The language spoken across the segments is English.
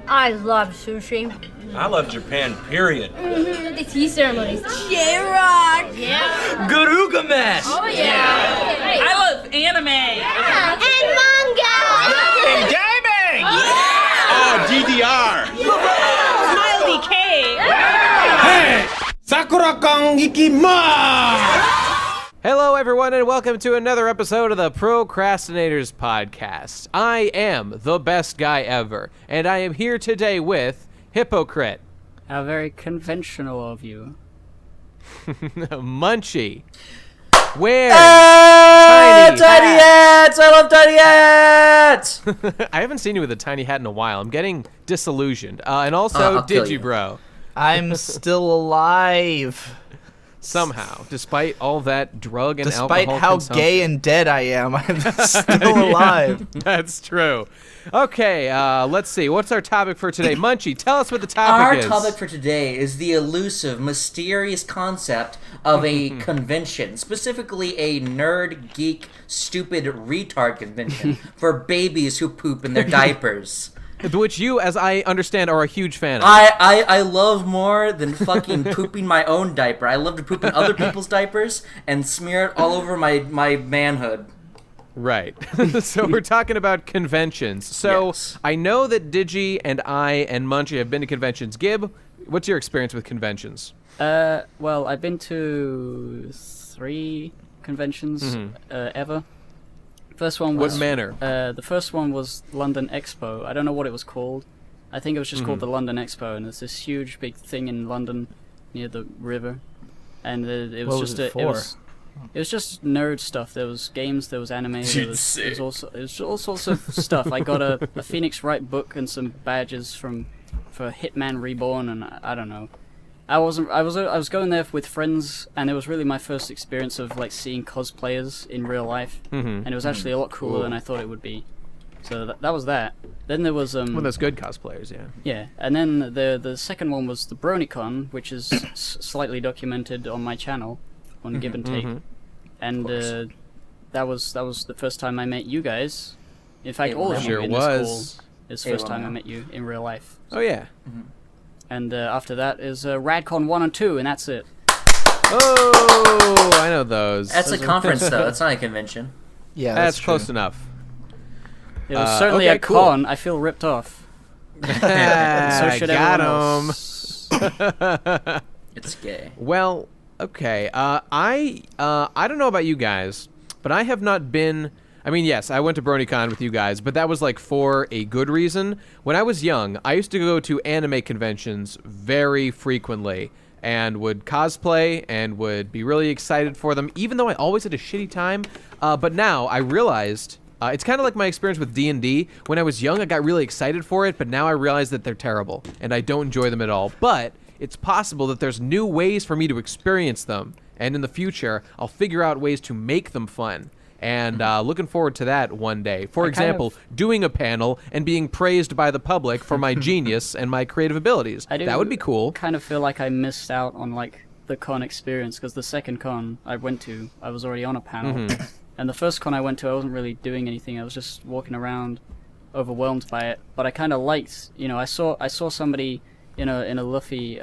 I love sushi. I love Japan, period. The tea ceremonies. J-Rock! Yeah. Garugamesh! Oh, yeah. Hey. I love anime! Yeah. And manga! And gaming! Yeah. DDR! Smiley K! Hey! Sakura-kan ikimasu! Hello, everyone, and welcome to another episode of the Crastinators podcast. I am the best guy ever, and I am here today with Hypocrite. How very conventional of you. Munchie. Where? Tiny hats! I love tiny hats! I haven't seen you with a tiny hat in a while. I'm getting disillusioned. And also, Digibro. I'm still alive. Somehow, despite all that drug and alcohol Despite how gay and dead I am, I'm still alive. That's true. Okay, let's see. What's our topic for today? Munchie, tell us what the topic is. Our topic for today is the elusive, mysterious concept of a convention, specifically a nerd, geek, stupid, retard convention for babies who poop in their diapers. Which you, as I understand, are a huge fan of. I love more than fucking pooping my own diaper. I love to poop in other people's diapers and smear it all over my manhood. Right. So we're talking about conventions. So yes. I know that Digi and I and Munchie have been to conventions. Gib, what's your experience with conventions? Well, I've been to 3 conventions ever. First one was... What manner? The first one was London Expo. I don't know what it was called. I think it was just called the London Expo, and it's this huge big thing in London near the river. And it was just it was just nerd stuff. There was games, there was anime, there was all sorts of stuff. I got a Phoenix Wright book and some badges for Hitman Reborn, and I don't know. I was going there with friends, and it was really my first experience of like seeing cosplayers in real life, and it was actually a lot cooler than I thought it would be. So that was that. Then there was well, those good cosplayers, yeah. Yeah, and then the second one was the BronyCon, which is slightly documented on my channel on Give and Take, and that was the first time I met you guys. In fact, all of you in this call is the first time I met you in real life. So. Oh yeah. And after that is Radcon 1 and 2, and that's it. Oh, I know those. That's a conference, though. It's not a convention. Yeah, that's close enough. It was certainly a con. I feel ripped off. So should everyone else. It's gay. Well, okay. I don't know about you guys, but I have not been... I mean, yes, I went to BronyCon with you guys, but that was like for a good reason. When I was young, I used to go to anime conventions very frequently and would cosplay and would be really excited for them, even though I always had a shitty time. But now I realized, it's kind of like my experience with D&D. When I was young, I got really excited for it, but now I realize that they're terrible and I don't enjoy them at all. But it's possible that there's new ways for me to experience them, and in the future, I'll figure out ways to make them fun. And looking forward to that one day. For example, doing a panel and being praised by the public for my genius and my creative abilities. That would be cool. I kind of feel like I missed out on like the con experience, because the second con I went to, I was already on a panel. And the first con I went to, I wasn't really doing anything. I was just walking around, overwhelmed by it. But I kind of liked, you know, I saw somebody in a Luffy,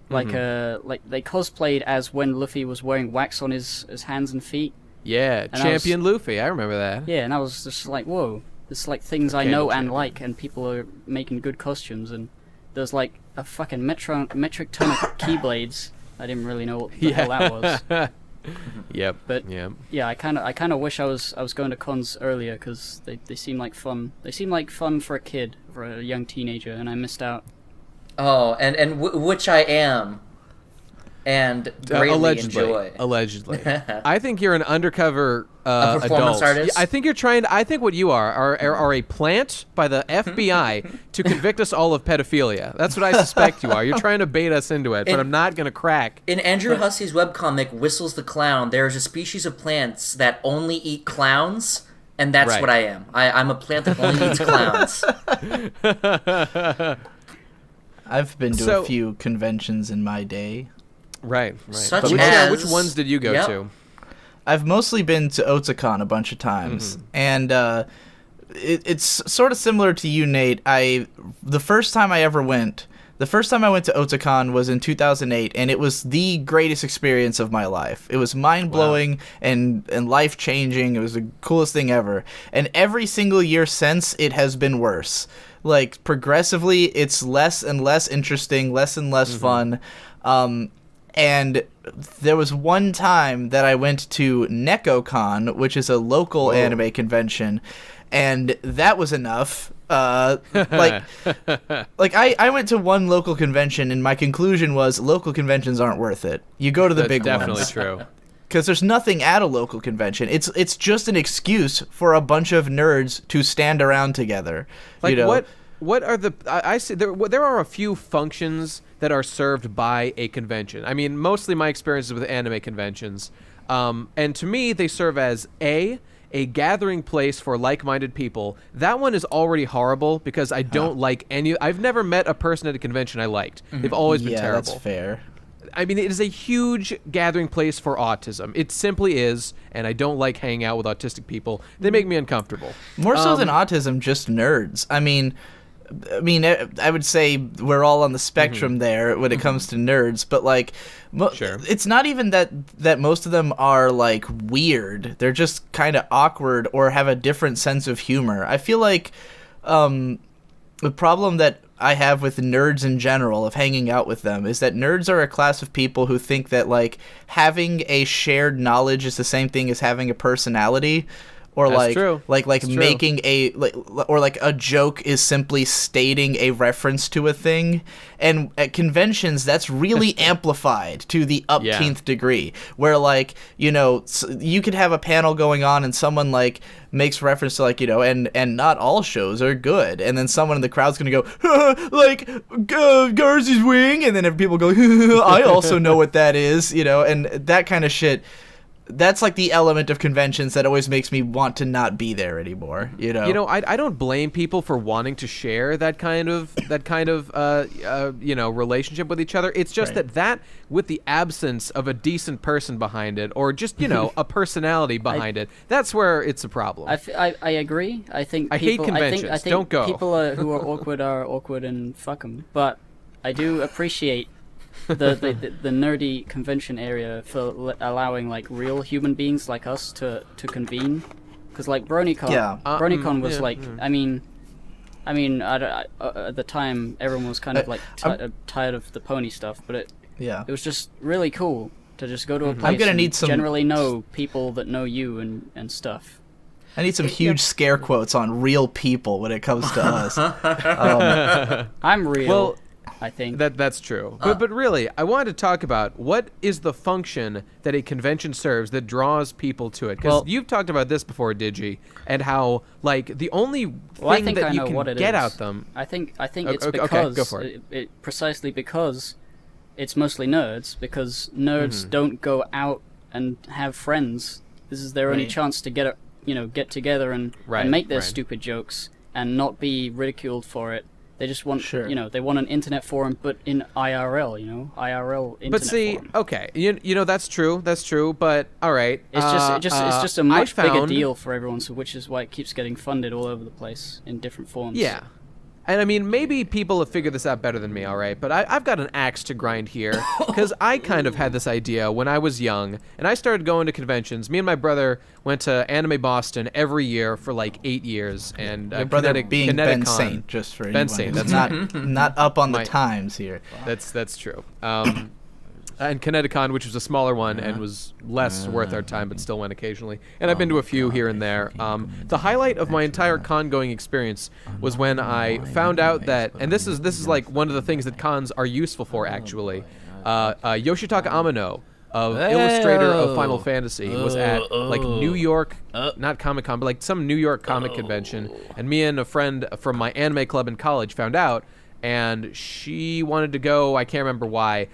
like they cosplayed as when Luffy was wearing wax on his hands and feet. Yeah, and Champion Luffy, I remember that. Yeah, and I was just like, whoa, there's like things I know and like, and people are making good costumes, and there's like a fucking metric ton of keyblades. I didn't really know what the hell that was. Yep. But yeah, I kind of wish I was going to cons earlier, because they seem like fun. They seem like fun for a kid, for a young teenager, and I missed out. Oh, and which I am. And greatly enjoy. Allegedly. I think you're an undercover a performance adult. artist? I think you're trying to, I think what you are a plant by the FBI to convict us all of pedophilia. That's what I suspect you are. You're trying to bait us into it, but I'm not going to crack. In Andrew Hussey's webcomic, Whistles the Clown, there is a species of plants that only eat clowns, and that's what I am. I'm a plant that only eats clowns. I've been to a few conventions in my day. Right. Such which ones did you go to? I've mostly been to Otakon a bunch of times, and it's sort of similar to you, Nate. The first time I went to Otakon was in 2008, and it was the greatest experience of my life. It was mind-blowing and life-changing. It was the coolest thing ever. And every single year since, it has been worse. Like, progressively, it's less and less interesting, less and less fun. And there was one time that I went to NekoCon, which is a local anime convention, and that was enough. I went to one local convention, and my conclusion was local conventions aren't worth it. You go to the big definitely ones. true. Because there's nothing at a local convention. It's just an excuse for a bunch of nerds to stand around together. Like, what are the... I see there are a few functions that are served by a convention. I mean, mostly my experiences with anime conventions. And to me, they serve as a gathering place for like-minded people. That one is already horrible because I don't like any... I've never met a person at a convention I liked. They've always been terrible. Yeah, that's fair. I mean, it is a huge gathering place for autism. It simply is, and I don't like hanging out with autistic people. They make me uncomfortable. More so than autism, just nerds. I mean, I would say we're all on the spectrum there when it comes to nerds, but like, it's not even that most of them are like weird. They're just kind of awkward or have a different sense of humor. I feel like the problem that I have with nerds in general, of hanging out with them, is that nerds are a class of people who think that like having a shared knowledge is the same thing as having a personality. Or That's true. like That's making a joke is simply stating a reference to a thing, and at conventions that's really amplified to the upteenth degree. Where like you could have a panel going on and someone like makes reference to like and not all shows are good, and then someone in the crowd's gonna go like Garza's wing, and then people go I also know what that is, and that kind of shit. That's like the element of conventions that always makes me want to not be there anymore. I don't blame people for wanting to share that kind of relationship with each other. It's just that with the absence of a decent person behind it, or just a personality behind it, that's where it's a problem. I agree. I think I hate conventions. I think Don't go. People who are awkward and fuck them. But I do appreciate the nerdy convention area for allowing like real human beings like us to convene, because like BronyCon, BronyCon was I mean at the time everyone was kind of like tired of the pony stuff, but it was just really cool to just go to a place I'm gonna need some generally know people that know you and stuff. I need some huge scare quotes on real people when it comes to us. I'm real. Well, I think that's true, but really, I wanted to talk about what is the function that a convention serves that draws people to it. Because you've talked about this before, Digi, and how like the only thing that you can get out them. I think it's because go for it. It precisely because it's mostly nerds. Because nerds don't go out and have friends. This is their only chance to get together and make their stupid jokes and not be ridiculed for it. They just want, they want an internet forum, but in IRL, IRL internet But see, forum. okay, that's true, but all right. It's just a much bigger deal for everyone, so which is why it keeps getting funded all over the place in different forms. Yeah. And I mean, maybe people have figured this out better than me, all right? But I've got an axe to grind here, because I kind of had this idea when I was young, and I started going to conventions. Me and my brother went to Anime Boston every year for like 8 years, and your brother being Ben Saint, just for anyone Saint, who's not up on the times here. That's true. And Kineticon, which was a smaller one and was less worth our time, but still went occasionally. And I've been to a few here and there. The highlight of my entire con-going experience was when I found out that, and this is like one of the things that cons are useful for, actually. Yoshitaka Amano, illustrator of Final Fantasy, was at like New York, not Comic-Con, but like some New York comic convention. And me and a friend from my anime club in college found out, and she wanted to go. I can't remember why.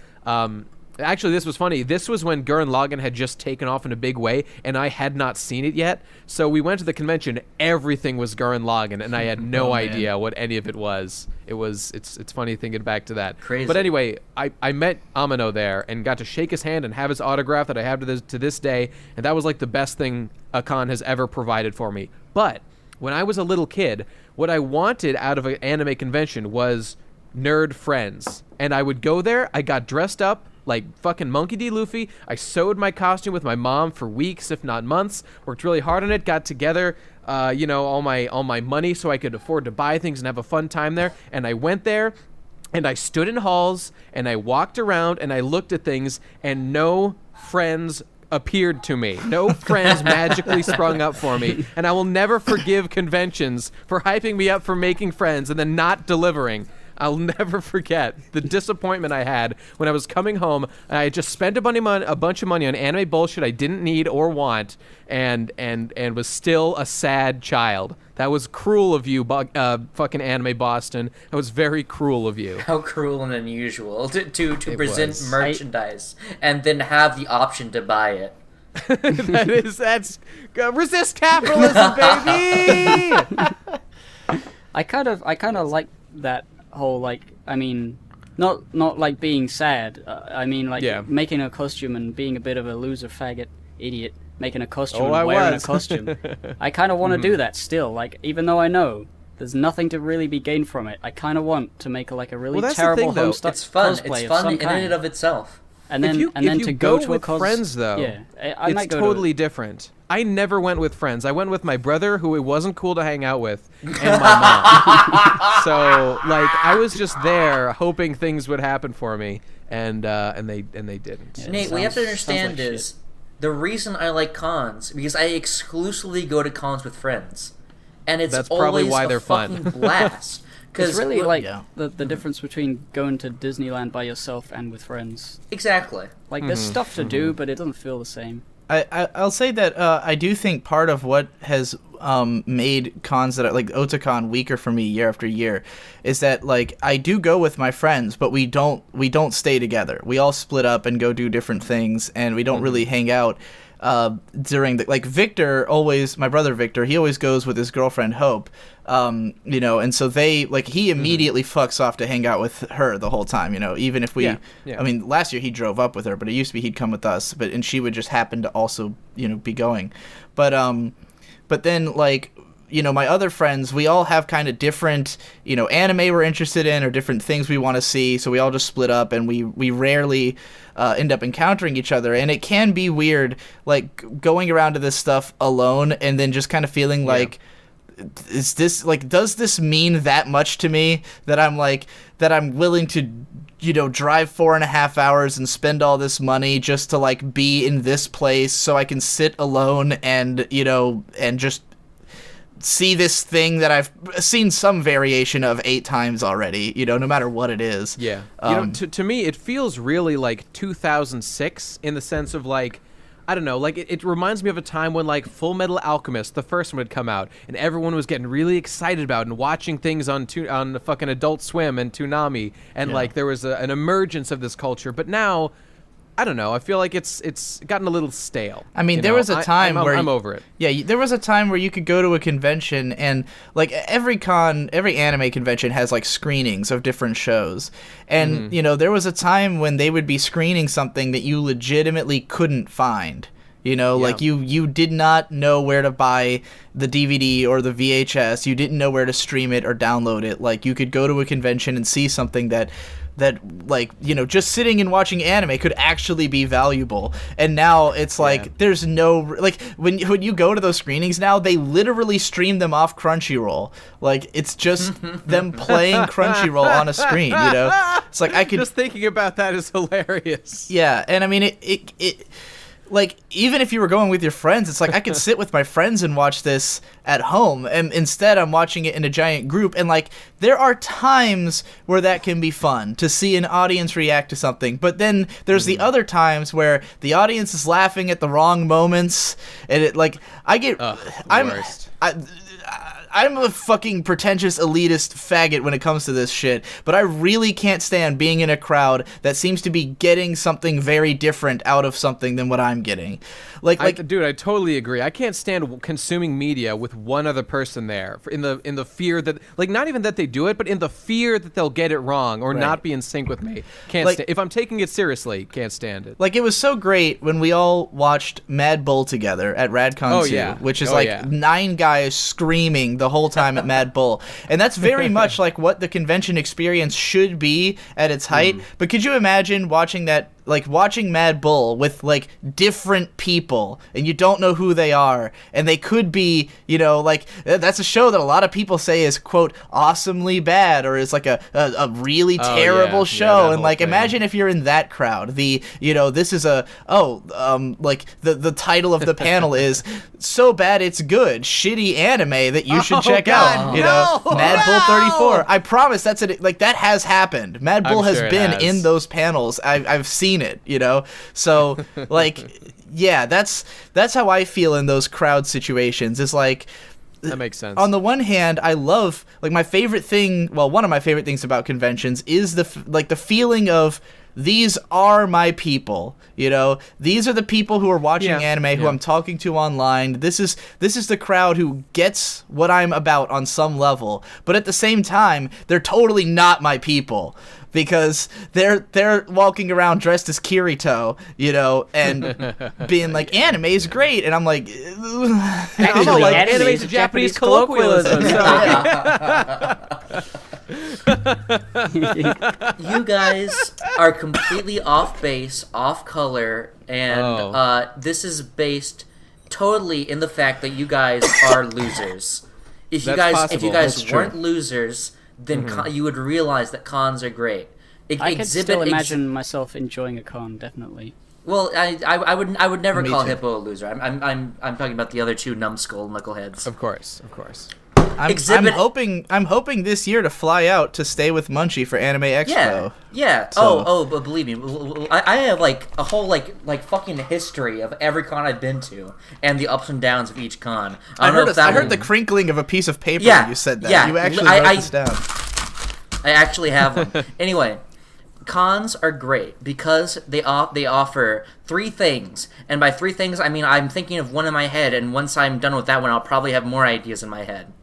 Actually, this was funny. This was when Gurren Lagann had just taken off in a big way, and I had not seen it yet. So we went to the convention. Everything was Gurren Lagann, and I had no idea what any of it was. It's funny thinking back to that. Crazy. But anyway, I met Amano there and got to shake his hand and have his autograph that I have to this day, and that was like the best thing a con has ever provided for me. But when I was a little kid, what I wanted out of an anime convention was nerd friends. And I would go there, I got dressed up like fucking Monkey D. Luffy. I sewed my costume with my mom for weeks, if not months, worked really hard on it, got together, all my money so I could afford to buy things and have a fun time there. And I went there, and I stood in halls, and I walked around, and I looked at things, and no friends appeared to me. No friends magically sprung up for me. And I will never forgive conventions for hyping me up for making friends and then not delivering. I'll never forget the disappointment I had when I was coming home and I just spent a bunch of money on anime bullshit I didn't need or want, and was still a sad child. That was cruel of you, fucking Anime Boston. That was very cruel of you. How cruel and unusual to present merchandise and then have the option to buy it. That's resist capitalism, baby. I kind of like that whole, like, I mean, not like being sad. I mean, like making a costume and being a bit of a loser, faggot, idiot, making a costume and wearing a costume. I kind of want to do that still. Like, even though I know there's nothing to really be gained from it, I kind of want to make a really terrible Homestuck It's fun. cosplay It's fun of some in and of itself. And then if you to go to with a friends, though, it's totally different. I never went with friends. I went with my brother, who it wasn't cool to hang out with, and my mom. So, like, I was just there hoping things would happen for me, and they didn't. Yeah, Nate, what you have to understand is the reason I like cons because I exclusively go to cons with friends, and that's probably always why they're a fucking fun. blast. It's really the difference between going to Disneyland by yourself and with friends. Exactly. Like, there's stuff to do, but it doesn't feel the same. I'll say that I do think part of what has made cons that are, like Otakon, weaker for me year after year is that, like, I do go with my friends, but we don't stay together. We all split up and go do different things, and we don't really hang out during the, like, Victor always, my brother Victor, he always goes with his girlfriend Hope, and so they, like, he immediately fucks off to hang out with her the whole time, even if we, I mean, last year he drove up with her, but it used to be he'd come with us, and she would just happen to also, be going, but then, like, my other friends, we all have kind of different, anime we're interested in or different things we want to see, so we all just split up, and we rarely end up encountering each other, and it can be weird, like, going around to this stuff alone and then just kind of feeling like, is this, like, does this mean that much to me that I'm willing to, drive 4.5 hours and spend all this money just to, like, be in this place so I can sit alone and, and just see this thing that I've seen some variation of 8 times already, no matter what it is. Yeah. To me, it feels really like 2006 in the sense of, like, I don't know, like, it reminds me of a time when, like, Full Metal Alchemist, the first one, would come out, and everyone was getting really excited about it and watching things on the fucking Adult Swim and Toonami, and, like, there was an emergence of this culture, but now, I don't know, I feel like it's gotten a little stale. I mean, there was a time where... I'm over it. Yeah, there was a time where you could go to a convention and, like, every anime convention has, like, screenings of different shows. And, there was a time when they would be screening something that you legitimately couldn't find. Like, you did not know where to buy the DVD or the VHS. You didn't know where to stream it or download it. Like, you could go to a convention and see something that like, just sitting and watching anime could actually be valuable. And now it's like there's no, like, when you go to those screenings now, they literally stream them off Crunchyroll. Like, it's just them playing Crunchyroll on a screen, It's like I could just thinking about that is hilarious. Yeah, and I mean it like, even if you were going with your friends, it's like I could sit with my friends and watch this at home, and instead I'm watching it in a giant group, and, like, there are times where that can be fun, to see an audience react to something, but then there's the other times where the audience is I'm I'm a fucking pretentious elitist faggot when it comes to this shit, but I really can't stand being in a crowd that seems to be getting something very different out of something than what I'm getting. Dude, I totally agree. I can't stand consuming media with one other person there in the fear that, like, not even that they do it, but in the fear that they'll get it wrong or not be in sync with me. If I'm taking it seriously, can't stand it. Like, it was so great when we all watched Mad Bull together at RadCon 2, which is 9 guys screaming the whole time at Mad Bull. And that's very much like what the convention experience should be at its height. But could you imagine watching Mad Bull with, like, different people, and you don't know who they are, and they could be, you know, like, that's a show that a lot of people say is, quote, awesomely bad, or is, like, a really terrible show, and, like, imagine if you're in that crowd. The title of the panel is So Bad It's Good, Shitty Anime That You Should Check Out, you know, Mad Bull 34. I promise that has happened. Mad Bull has been in those panels. I've seen it, you know. So, like, yeah, that's how I feel in those crowd situations. It's like, that makes sense. On the one hand, I love, like, one of my favorite things about conventions is the feeling of, these are my people, you know. These are the people who are watching anime, who I'm talking to online. This is the crowd who gets what I'm about on some level. But at the same time, they're totally not my people, because they're walking around dressed as Kirito, you know, and being like, anime is great, and I'm like, Actually, I'm like, anime is a Japanese colloquialism. You guys are completely off base, off color, and this is based totally in the fact that you guys are losers. If you guys weren't losers, then you would realize that cons are great. I could still imagine myself enjoying a con, definitely. Well, I would never call Hippo a loser. I'm talking about the other two numbskull knuckleheads. Of course. I'm hoping this year to fly out to stay with Munchie for Anime Expo. Yeah. So. But believe me, I have like a whole like fucking history of every con I've been to and the ups and downs of each con. I heard the crinkling of a piece of paper when you said that. Yeah, you actually wrote this down. I actually have one. Anyway, cons are great because they offer 3 things, and by 3 things I mean I'm thinking of one in my head, and once I'm done with that one, I'll probably have more ideas in my head.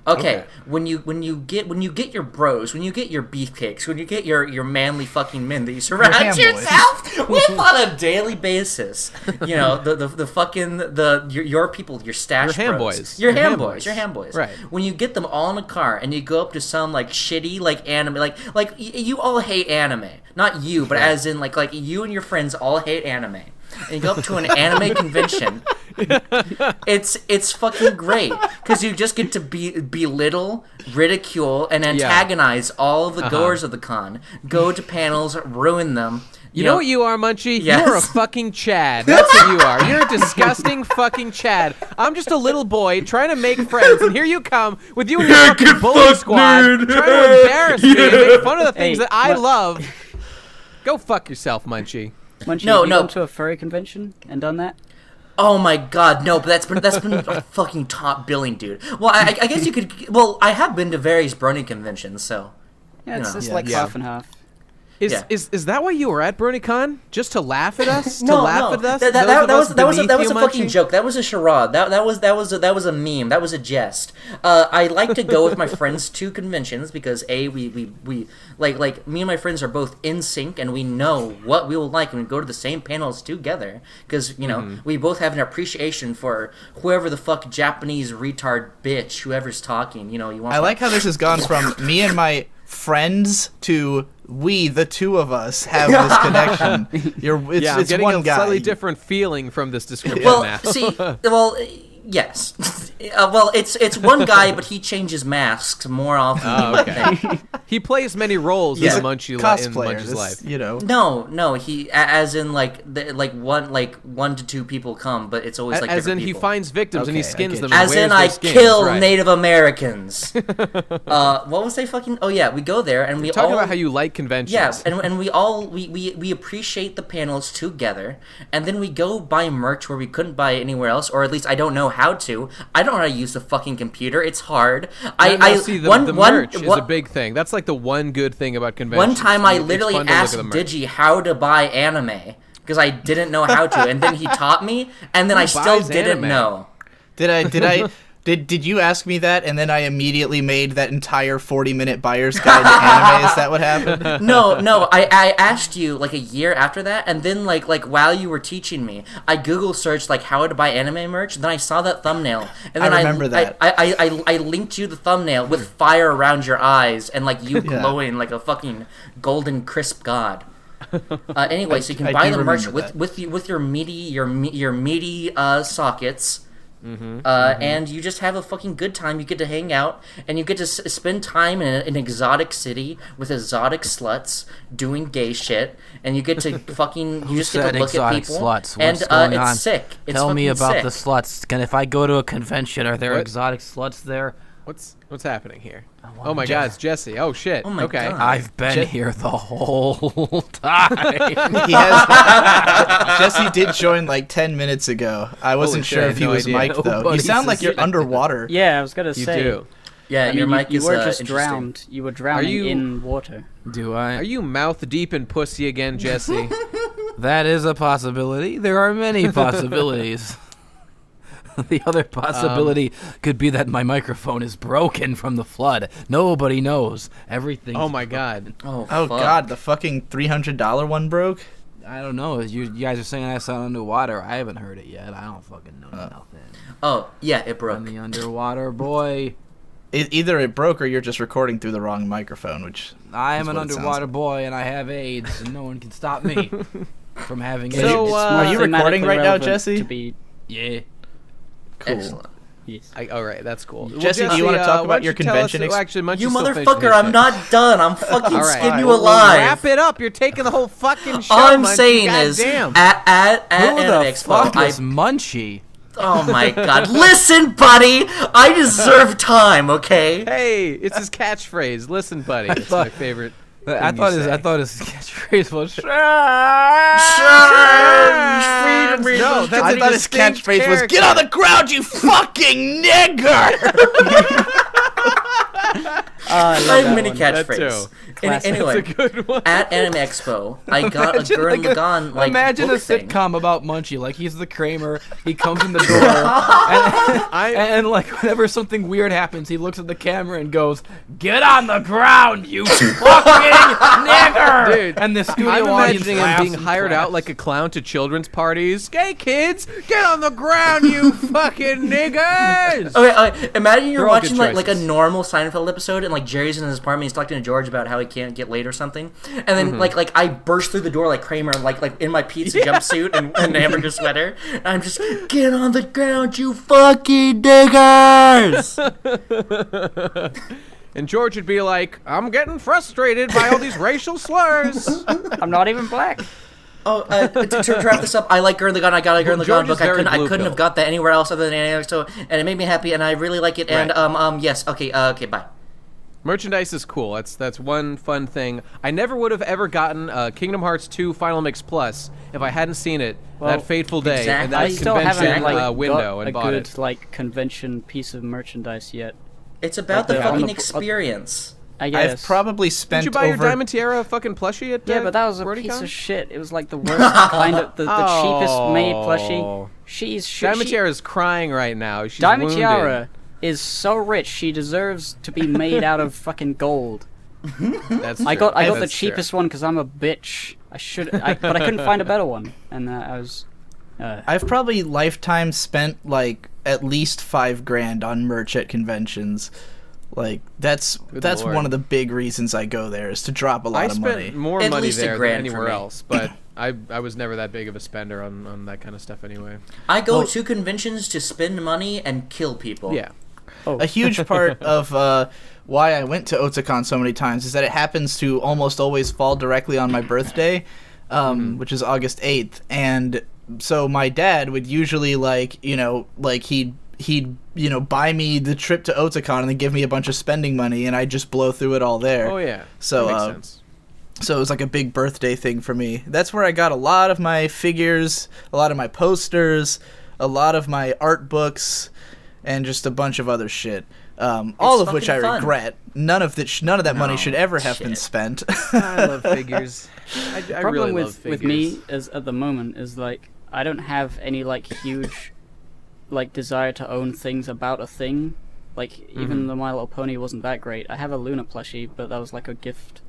Okay, when you get your bros, when you get your beefcakes, when you get your manly fucking men that you surround yourself with on a daily basis, you know, your people, your stash your bros, your ham boys, right? When you get them all in a car and you go up to some like shitty like anime, like you all hate anime, not you, but as in like you and your friends all hate anime. And you go up to an anime convention. It's fucking great because you just get to belittle, ridicule, and antagonize all of the goers of the con. Go to panels, ruin them. You know what you are, Munchie? Yes. You're a fucking Chad. That's what you are. You're a disgusting fucking Chad. I'm just a little boy trying to make friends, and here you come with you and your fucking bully squad trying to embarrass me and make fun of the things that I love. Go fuck yourself, Munchie. Munchie, have you gone to a furry convention and done that? Oh my god, no! But that's been a fucking top billing, dude. Well, I guess you could. Well, I have been to various brony conventions, so yeah, it's like half and half. Is that why you were at BronyCon? Just to laugh at us? That was a fucking joke. That was a charade. That was a meme. That was a jest. I like to go with my friends to conventions because we like me and my friends are both in sync and we know what we will like and we go to the same panels together because you know we both have an appreciation for whoever the fuck Japanese retard bitch whoever's talking. You know you want. I like how this has gone from me and my friends to we, the two of us, have this connection. It's getting one a guy. Slightly different feeling from this description now. Yes. Well, it's one guy, but he changes masks more often than you would think. He plays many roles Yeah. in Munchie in Cosplayer, Munchie's life. you know. No, he as in like one to two people come, but it's always like As in, different he people. finds victims and he Okay, I skins get them. you. And As wears in, their I skins, kill right. Native Americans. What was they fucking? Oh yeah, we go there and we Talk all about how you like conventions. yeah, and we all we appreciate the panels together, and then we go buy merch where we couldn't buy it anywhere else, or at least I don't know how to. I don't know how to use the fucking computer. It's hard. I see the merch is a big thing. That's like the one good thing about conventions. One time I It's literally fun to look at asked the merch. Digi how to buy anime because I didn't know how to, and then he taught me, and then I still buys didn't anime? know. Did you ask me that and then I immediately made that entire 40-minute buyer's guide to anime? Is that what happened? No. I asked you like a year after that, and then like while you were teaching me, I Google searched like how to buy anime merch. And then I saw that thumbnail, and then I remember that. I linked you the thumbnail with fire around your eyes and like you Yeah. glowing like a fucking golden crisp god. Anyway, so you can I buy do the merch remember that. with your meaty sockets. And you just have a fucking good time. You get to hang out, and you get to spend time in an exotic city with exotic sluts doing gay shit, and you get to fucking you just get said to look at exotic people. sluts? And What's going on? it's sick. It's Tell me fucking about sick. the sluts. If I go to a convention, are there What? exotic sluts there? What's happening here? Oh my God, it's Jesse. Oh shit. Oh my okay. God. I've been here the whole time. He has. Jesse did join like 10 minutes ago. I wasn't shit, sure I if had he no was idea. mic'd though. You Nobody sound like you're suspected. underwater. Yeah, I was gonna You say. do. Yeah, I mean, your mic you is were just interesting. drowned. You were drowning you- in water. Do I? Are you mouth deep in pussy again, Jesse? That is a possibility. There are many possibilities. The other possibility could be that my microphone is broken from the flood. Nobody knows. Everything. Oh my God. Oh, Oh fuck. God, the fucking $300 one broke. I don't know. You guys are saying I sound underwater. I haven't heard it yet. I don't fucking know nothing. Oh yeah, it broke. I'm the underwater boy. Either it broke or you're just recording through the wrong microphone, which I am is an what it sounds underwater like. boy, and I have AIDS, and no one can stop me from having AIDS. So, It's are more you recording thematically right now, relevant Jesse? To be, Yeah. cool. Excellent. yes. All right, that's cool. Jesse, do you wanna talk why about don't your you tell us- convention well, actually, Munchie's You still finishing motherfucker, his I'm shit. not done. I'm fucking All right. skin you Well, alive. wrap it up. You're taking the whole fucking show. All I'm Munchie. saying is, Goddamn. at Who Anime the Expo, fuck is Munchie? oh my God! Listen, buddy, I deserve time. Okay. Hey, it's his catchphrase. Listen, buddy. It's my favorite. I thing you say. thought his catchphrase was. No, I that's a thought his distinct catchphrase was character. "Get on the ground, you fucking nigger." I love I have that many one. That catchphrases. too. Anyway, That's a good one. at Anime Expo, I got a Imagine Gurren Lagann like imagine a book thing. sitcom about Munchie. Like he's the Kramer. He comes in the door, and like whenever something weird happens, he looks at the camera and goes, "Get on the ground, you fucking nigger!" Dude, and the studio I'm audience imagining him laughs being and hired out claps. like a clown to children's parties. Hey kids, get on the ground, you fucking niggers! Okay, imagine you're They're all watching good like a choices. normal Seinfeld episode, and like Jerry's in his apartment, he's talking to George about how he can't get laid or something, and then Mm-hmm. like I burst through the door like Kramer, like in my pizza jumpsuit and hamburger sweater, and I'm just get on the ground, you fucking niggers! And George would be like, I'm getting frustrated by all these racial slurs. I'm not even black. Oh, to wrap this up, I like Gurren Lagann. I got a Gurren George Lagann is book. I very couldn't blue have pill. got that anywhere else other than Anime Expo, and it made me happy, and I really like it. And Right. yes, okay, bye. Merchandise is cool. That's one fun thing. I never would have ever gotten Kingdom Hearts 2 Final Mix Plus if I hadn't seen it that fateful day exactly. and I that still convention haven't like window got and a bought good it. like convention piece of merchandise yet. It's about the Like the- on fucking the- experience. I guess. I've probably Did spent you buy your over. Diamond Tiara fucking plushie at Yeah, but that was a BronyCon? piece of shit. It was like the worst kind of the cheapest made Oh. plushie. Diamond Tiara is crying right now. She's Diamond wounded. Tiara is so rich. She deserves to be made out of fucking gold. That's I true. got the That's true. cheapest one because I'm a bitch. But I couldn't find a better one, and I was. I've probably lifetime spent like at least $5,000 on merch at conventions. Like that's Lord. one of the big reasons I go there is to drop a lot I of spent money. more At money least there than $1,000 for anywhere me. else, but I was never that big of a spender on that kind of stuff anyway. I go to conventions to spend money and kill people. Yeah. a huge part of why I went to Otakon so many times is that it happens to almost always fall directly on my birthday, which is August 8th, and so my dad would usually he'd buy me the trip to Otakon and then give me a bunch of spending money, and I'd just blow through it all there. Oh yeah, so that makes sense. So it was like a big birthday thing for me. That's where I got a lot of my figures, a lot of my posters, a lot of my art books, and just a bunch of other shit. All of which I regret. None of that money should ever have been spent. I love figures. I Problem really love figures. with me is at the moment is like I don't have any like huge like desire to own things about a thing. Like even the My Little Pony wasn't that great. I have a Luna plushie, but that was like a gift.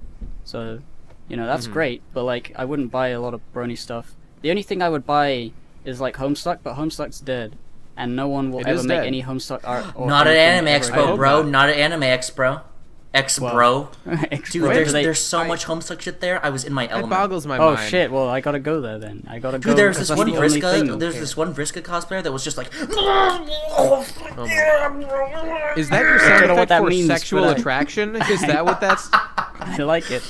So, that's great, but like I wouldn't buy a lot of Brony stuff. The only thing I would buy is like Homestuck, but Homestuck's dead. And no one will ever make any Homestuck art. Or not at Anime anything Expo, bro. Not at Anime Expo. Bro. Dude, there's so much Homestuck shit there. I was in my It element. boggles my Oh mind. shit! Well, I gotta go there then. I gotta go. Dude, there's this that's one the only thing Vriska. they'll There's care. this one Vriska cosplayer that was just like. Is that your sound know what effect that for means, sexual but attraction? Is that what that's? I like it.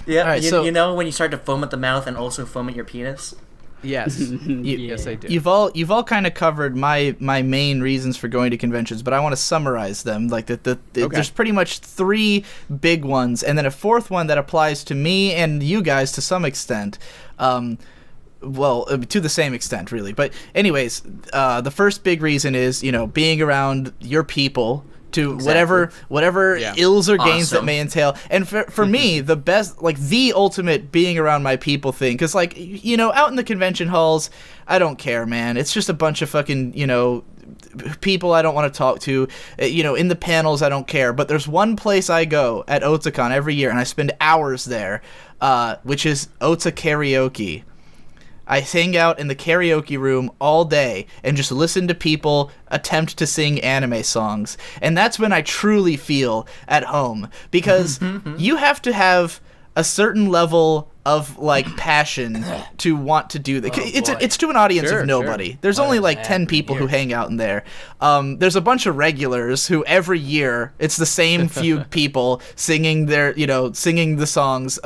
Yeah, Alright, you know when you start to foam at the mouth and also foam at your penis. Yes. Yes, I do. You've all kind of covered my main reasons for going to conventions, but I want to summarize them. Like there's pretty much 3 big ones, and then a 4th one that applies to me and you guys to some extent. Well, to the same extent, really. But anyways, the first big reason is being around your people. To whatever ills or gains that may entail. And for me, the best, like the ultimate being around my people thing, because like, out in the convention halls, I don't care, man. It's just a bunch of fucking, people I don't want to talk to. In the panels, I don't care. But there's one place I go at Otakon every year, and I spend hours there, which is Ota Karaoke. I hang out in the karaoke room all day and just listen to people attempt to sing anime songs. And that's when I truly feel at home. Because you have to have a certain level of, like, passion to want to do that. It's to an audience of nobody. Sure. There's only, like, 10 people who hang out in there. There's a bunch of regulars who every year, it's the same few people singing singing the songs,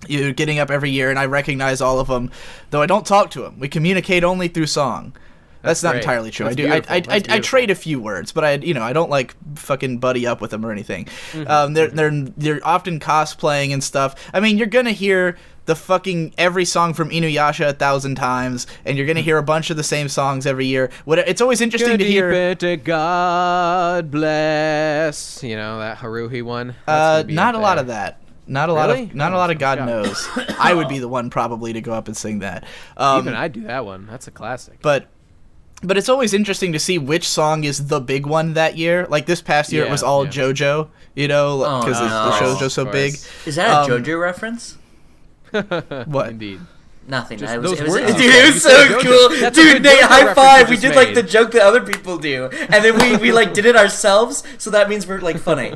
you're getting up every year, and I recognize all of them, though I don't talk to them. We communicate only through song. That's not entirely true. I trade a few words, but I don't like fucking buddy up with them or anything. They're often cosplaying and stuff. I mean, you're gonna hear the fucking every song from Inuyasha 1,000 times, and you're gonna hear a bunch of the same songs every year. It's always interesting to hear. God bless. That Haruhi one. Not a lot of that. Not a lot of God knows. I would be the one probably to go up and sing that. Even I'd do that one. That's a classic. But it's always interesting to see which song is the big one that year. Like this past year, it was all JoJo. Because the show's so big. Is that a JoJo reference? What? Indeed. Nothing. Dude, it was so cool. Dude, Nate, high five. We did like the joke that other people do, and then we like did it ourselves. So that means we're like funny.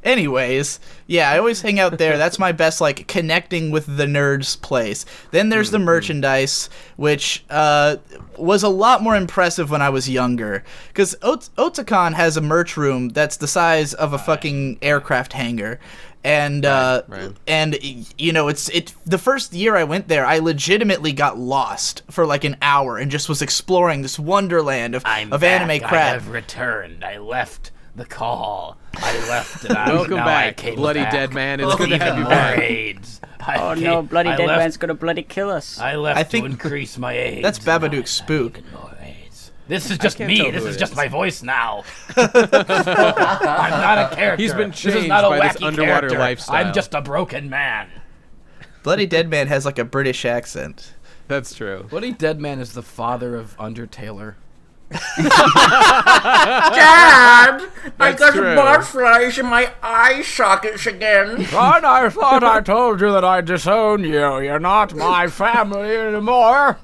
Anyways, yeah, I always hang out there. That's my best, like, connecting with the nerds place. Then there's the merchandise, which was a lot more impressive when I was younger. Because Otakon has a merch room that's the size of a fucking aircraft hangar. And it's the first year I went there, I legitimately got lost for like an hour and just was exploring this wonderland of anime crap. I have returned. I left the call. I left. And Welcome back, bloody back. dead man. It's good to have you back. AIDS. No, bloody dead man's gonna bloody kill us. I left to increase my AIDS. That's Babadook's spook. This is just me. This is just my voice now. I'm not a character. He's been changed this is not a by this wacky underwater character. lifestyle. I'm just a broken man. Bloody Dead Man has like a British accent. That's true. Bloody Dead Man is the father of Undertaler. Dad, I got barflies in my eye sockets again. Son, I thought I told you that I'd disown you. You're not my family anymore.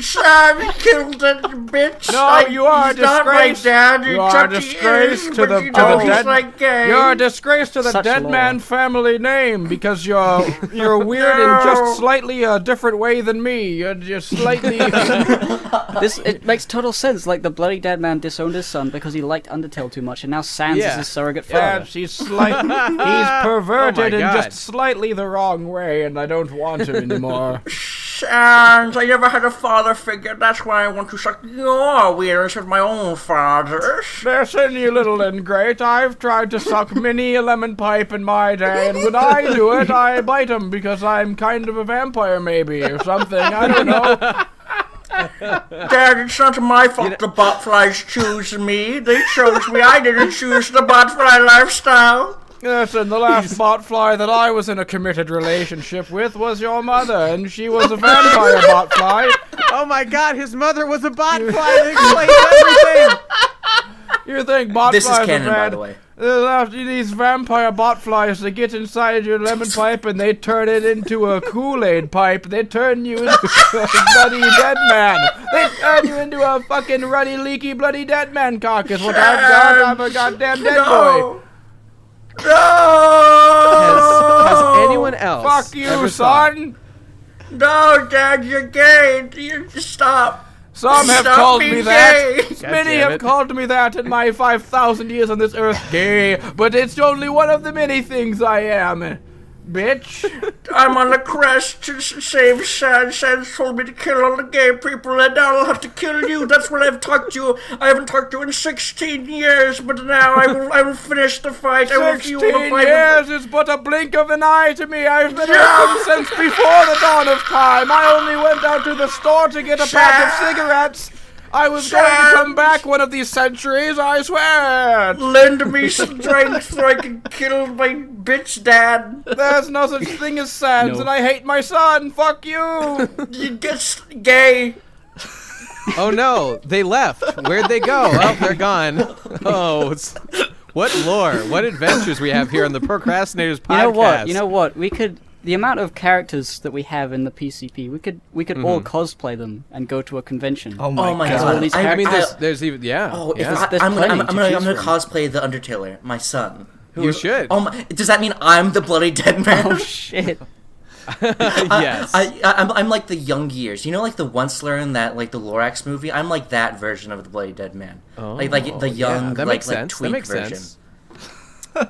Sam killed that bitch. No, you are a he's not my disgrace. dad. He You are a Chucky disgrace is, to but the you know he's dead. like gay. You're a disgrace to the Such dead lore. man family name because you're weird in just slightly a different way than me. You're just slightly. It makes total sense. Like the bloody dead man disowned his son because he liked Undertale too much, and now Sans is his surrogate father. Yeah, he's perverted in God. just slightly the wrong way, and I don't want him anymore. Sans, I never had a father figure. That's why I want to suck your weirdness of my own father's. Listen, you little ingrate, I've tried to suck many a lemon pipe in my day, and when I do it, I bite 'em because I'm kind of a vampire, maybe, or something, I don't know. Dad, it's not my fault the botflies choose me. They chose me. I didn't choose the botfly lifestyle. Listen, the last botfly that I was in a committed relationship with was your mother, and she was a vampire botfly. Oh my God, his mother was a botfly. That explains everything. You think botflies This is are canon, by bad? the way. These vampire botflies, they get inside your lemon pipe and they turn it into a Kool-Aid pipe. They turn you into a bloody dead man. They turn you into a fucking ruddy, leaky, bloody dead man cock is what I've got. I'm a goddamn dead boy. Has anyone else? Fuck you, ever thought- son. No, Dad, you're gay. You just stop. Some have Stop called being me that. gay. Many damn have it. called me that in my 5,000 years on this earth, gay. But it's only one of the many things I am. Bitch. I'm on a quest to save Sans. Sans told me to kill all the gay people, and now I'll have to kill you. That's what I've talked to you. I haven't talked to you in 16 years, but now I will finish the fight. I will fuel the 16 fight. years is but a blink of an eye to me. I've been open since before the dawn of time. I only went out to the store to get a pack of cigarettes. I was going to come back one of these centuries, I swear. Lend me strength so I can kill my bitch dad. There's no such thing as Sans, and I hate my son. Fuck you. You get gay. Oh no, they left. Where'd they go? Oh, they're gone. Oh, what lore, what adventures we have here on the Procrastinators podcast. You know what? We could. The amount of characters that we have in the PCP, we could all cosplay them and go to a convention. Oh my my god. God. All these I mean, characters. there's even Oh, yeah. There's I'm plenty to gonna choose from. cosplay the Undertaler, my son. You should. Oh my! Does that mean I'm the bloody dead man? Oh shit! Yes. I'm like the young years. You know, like the Once Learned, that like the Lorax movie. I'm like that version of the bloody dead man. Like the young, yeah, that like makes sense. That twink makes version. sense. Yeah,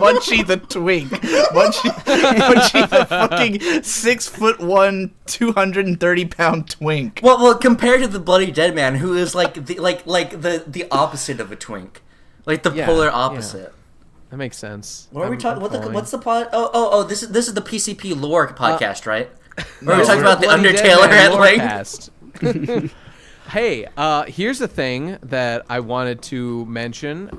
Munchie the twink. Munchie the fucking 6'1", 230-pound twink. Well, compared to the bloody dead man, who is like the opposite of a twink, like the Yeah, polar yeah. opposite. That makes sense. What are we I'm talking? following. What's the pod? Oh! This is the PCP lore podcast, right? No, Or we're talking about the Bloody Dead Undertaler Man at lore length. cast. Hey, here's a thing that I wanted to mention.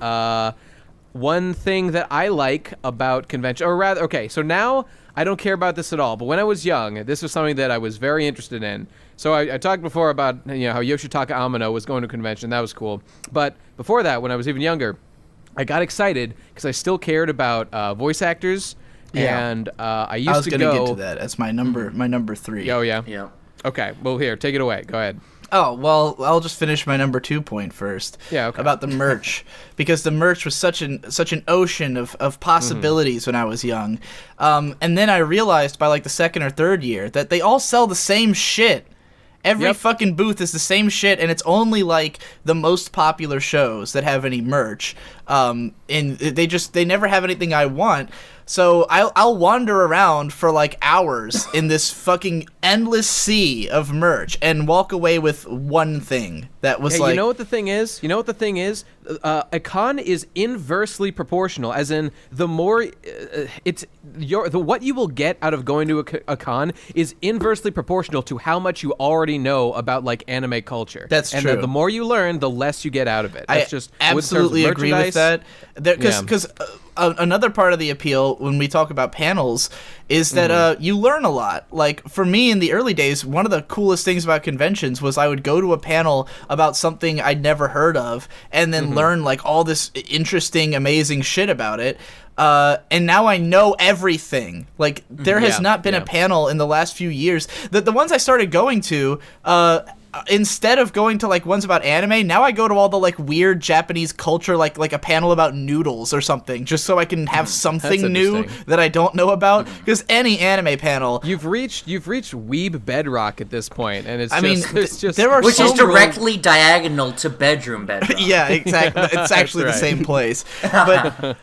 One thing that I like about convention, or rather, okay, so now I don't care about this at all, but when I was young, this was something that I was very interested in. So I talked before about how Yoshitaka Amano was going to a convention. That was cool. But before that, when I was even younger, I got excited because I still cared about voice actors. Yeah. And I used I was to gonna go. get to that. That's my number 3. Oh, yeah? Yeah. Okay, well, here, take it away. Go ahead. Oh, well, I'll just finish my number 2 point first. Yeah, okay. About the merch. Because the merch was such an ocean of possibilities when I was young. And then I realized by like the second or third year that they all sell the same shit. Every fucking booth is the same shit, and it's only like the most popular shows that have any merch. And they never have anything I want. So I'll wander around for like hours in this fucking endless sea of merch and walk away with one thing that was like. You know what the thing is? A con is inversely proportional, as in the more what you will get out of going to a con is inversely proportional to how much you already know about like anime culture. That's and true. The more you learn, the less you get out of it. That's just absolutely with terms of agree with merchandise. that. Because another part of the appeal when we talk about panels is that you learn a lot. Like for me in the early days, one of the coolest things about conventions was I would go to a panel about something I'd never heard of and then learn like all this interesting, amazing shit about it. and now I know everything. Like, there has not been a panel in the last few years. The ones I started going to, instead of going to like ones about anime, now I go to all the like weird Japanese culture, like a panel about noodles or something, just so I can have something new that I don't know about. Because any anime panel, you've reached weeb bedrock at this point, and it's just there are which so is directly diagonal to bedroom bedrock. Yeah, exactly. It's actually the same place. But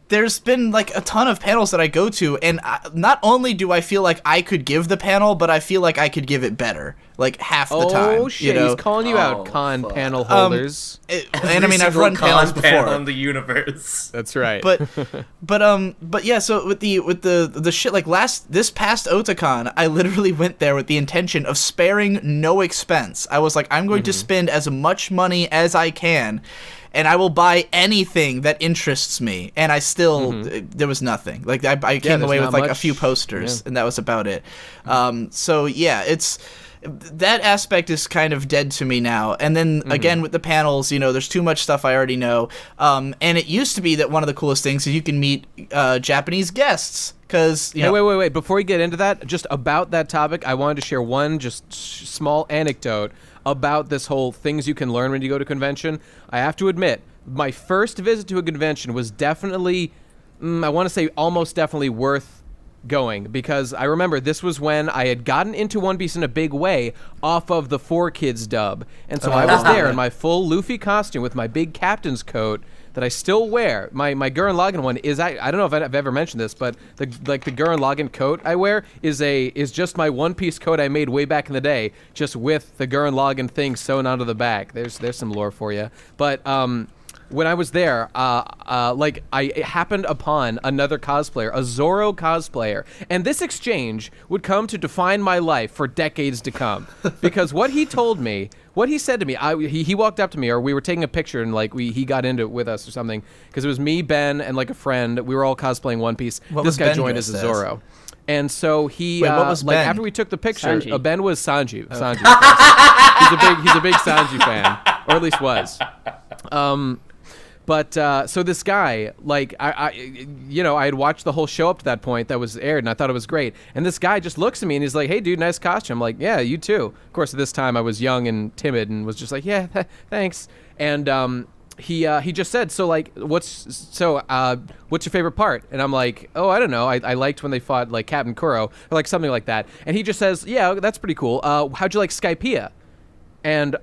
there's been like a ton of panels that I go to, and not only do I feel like I could give the panel, but I feel like I could give it better. Like half the time. Oh shit! He's calling you out, panel holders. And I mean, I've run panels before in the universe. That's right. But yeah. So with the shit, like this past Otakon, I literally went there with the intention of sparing no expense. I was like, I'm going to spend as much money as I can, and I will buy anything that interests me. And I still, there was nothing. Like I came away with like a few posters, and that was about it. So yeah, that aspect is kind of dead to me now. And then again with the panels, there's too much stuff I already know. And it used to be that one of the coolest things is you can meet Japanese guests. Because Hey, wait! Before we get into that, just about that topic, I wanted to share one just small anecdote about this whole things you can learn when you go to convention. I have to admit, my first visit to a convention was definitely, I want to say almost definitely worth going, because I remember this was when I had gotten into One Piece in a big way off of the 4Kids dub, and so I was there in my full Luffy costume with my big captain's coat that I still wear. My Gurren Lagann one is, I don't know if I've ever mentioned this, but the Gurren Lagann coat I wear is just my One Piece coat I made way back in the day, just with the Gurren Lagann thing sewn onto the back. There's some lore for you. But when I was there, I happened upon another cosplayer, a Zoro cosplayer, and this exchange would come to define my life for decades to come. Because what he said to me, he walked up to me, or we were taking a picture, and like he got into it with us or something, because it was me, Ben, and like a friend. We were all cosplaying One Piece. This guy joined as a Zoro. And so he, Wait, what was Ben? after we took the picture, Sanji. Ben was Sanji. Sanji. He's a big Sanji fan, or at least was. But so this guy, like, I had watched the whole show up to that point that was aired, and I thought it was great. And this guy just looks at me and he's like, "Hey, dude, nice costume." I'm like, "Yeah, you too." Of course, at this time I was young and timid and was just like, "Yeah, thanks." And he just said, "So like, what's your favorite part?" And I'm like, "Oh, I don't know. I liked when they fought like Captain Kuro or like something like that." And he just says, "Yeah, that's pretty cool. How'd you like Skypiea?" And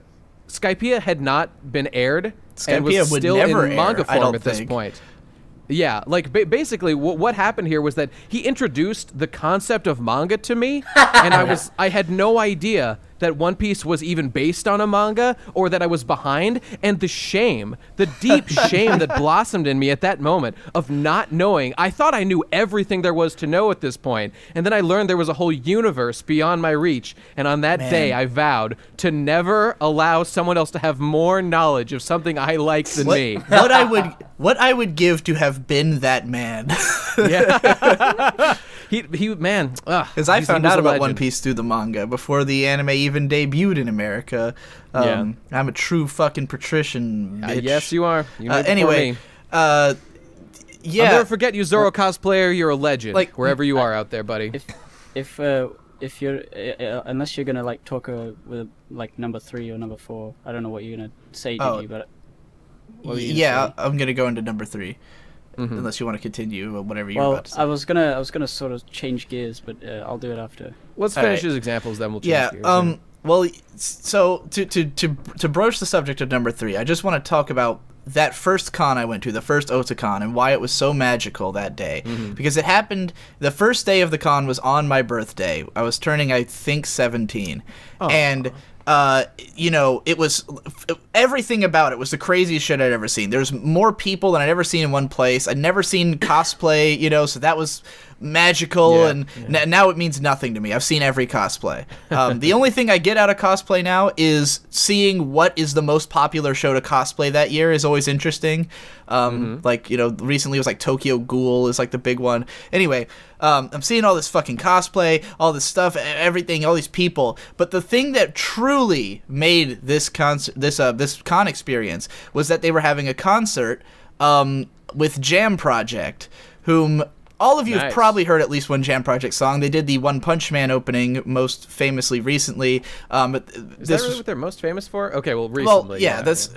Skypiea had not been aired. And was still in manga form at this point. Yeah, like basically what happened here was that he introduced the concept of manga to me, and I had no idea that One Piece was even based on a manga, or that I was behind, and the deep shame that blossomed in me at that moment of not knowing. I thought I knew everything there was to know at this point, and then I learned there was a whole universe beyond my reach, and on that day I vowed to never allow someone else to have more knowledge of something I liked than me. What I would give to have been that man. Yeah. he man. Because I found out about One Piece through the manga before the anime even debuted in America. I'm a true fucking patrician, bitch. Yes, you are. You know anyway, I'll never forget you, Zoro cosplayer. You're a legend. Like wherever you are out there, buddy. If you're unless you're gonna like talk with like number 3 or number 4, I don't know what you're gonna say, but yeah, I'm gonna go into number 3. Unless you want to continue whatever you're about to say. I was gonna sort of change gears, but I'll do it after. Let's finish his examples, then we'll change gears. Well, so to broach the subject of number 3, I just want to talk about that first con I went to, the first Otakon, and why it was so magical that day. Because it happened, the first day of the con was on my birthday. I was turning, I think, 17. And it was everything about it was the craziest shit I'd ever seen. There's more people than I'd ever seen in one place. I'd never seen cosplay, so that was magical, and now it means nothing to me. I've seen every cosplay. The only thing I get out of cosplay now is seeing what is the most popular show to cosplay that year is always interesting. Like, recently it was like Tokyo Ghoul is like the big one. Anyway, I'm seeing all this fucking cosplay, all this stuff, everything, all these people. But the thing that truly made this con experience was that they were having a concert with Jam Project, whom all of you have Nice. probably heard at least one Jam Project song. They did the One Punch Man opening most famously recently. But Is that really what they're most famous for? Okay, well, recently. well, yeah, that's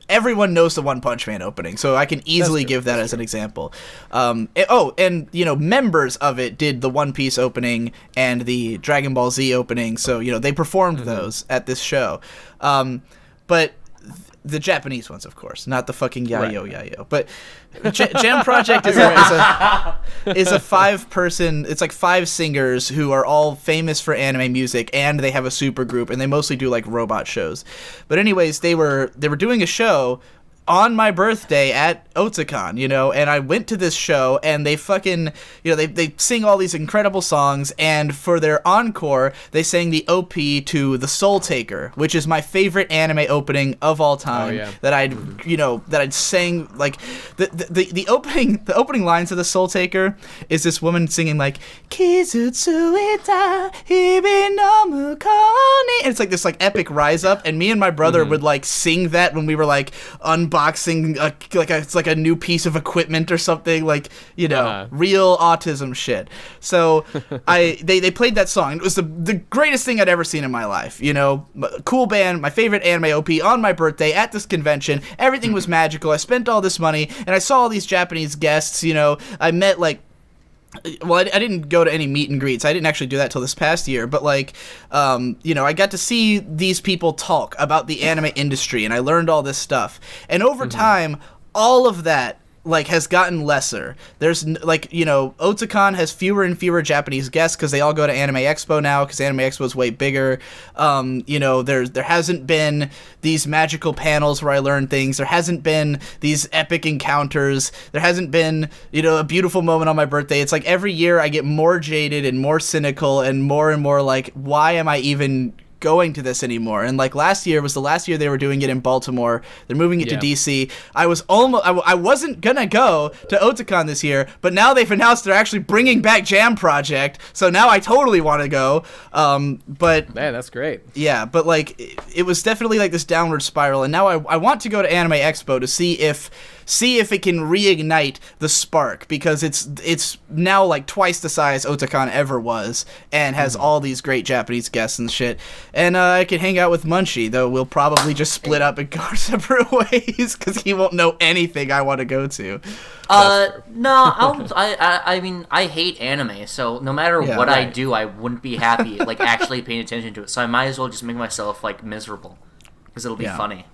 everyone knows the One Punch Man opening, so I can easily give that as an example. And members of it did the One Piece opening and the Dragon Ball Z opening, so they performed those at this show. But the Japanese ones, of course, not the fucking Yayo. But Jam Project is a 5-person. It's like 5 singers who are all famous for anime music, and they have a super group, and they mostly do like robot shows. But anyways, they were doing a show on my birthday at Otakon, and I went to this show, and they fucking, they sing all these incredible songs, and for their encore, they sang the OP to The Soul Taker, which is my favorite anime opening of all time. Oh, yeah. That I'd sang, like, the opening lines of The Soul Taker is this woman singing, like, Kizutsuita hibi no mukoni, and it's like this, like, epic rise up, and me and my brother would, like, sing that when we were, like, unboxing it's like a new piece of equipment or something, like real autism shit. So they played that song. It was the greatest thing I'd ever seen in my life. Cool band, my favorite anime OP on my birthday at this convention. Everything was magical. I spent all this money and I saw all these Japanese guests. I met like. Well, I didn't go to any meet and greets. I didn't actually do that till this past year. But, like, I got to see these people talk about the anime industry, and I learned all this stuff. And over time, all of that, like, has gotten lesser. There's, like, Otakon has fewer and fewer Japanese guests because they all go to Anime Expo now because Anime Expo is way bigger. There hasn't been these magical panels where I learn things. There hasn't been these epic encounters. There hasn't been, a beautiful moment on my birthday. It's like every year I get more jaded and more cynical and more like, why am I even going to this anymore? And like last year was the last year they were doing it in Baltimore. They're moving it to DC. I wasn't gonna go to Otakon this year, but now they've announced they're actually bringing back Jam Project, so now I totally want to go. But man, that's great. Yeah, but like it was definitely like this downward spiral, and now I want to go to Anime Expo to see if it can reignite the spark, because it's now like twice the size Otakon ever was, and has all these great Japanese guests and shit. And I can hang out with Munchie, though we'll probably just split up and go separate ways because he won't know anything I want to go to. No, I mean, I hate anime, so no matter what I do, I wouldn't be happy, like, actually paying attention to it. So I might as well just make myself, like, miserable, because it'll be funny.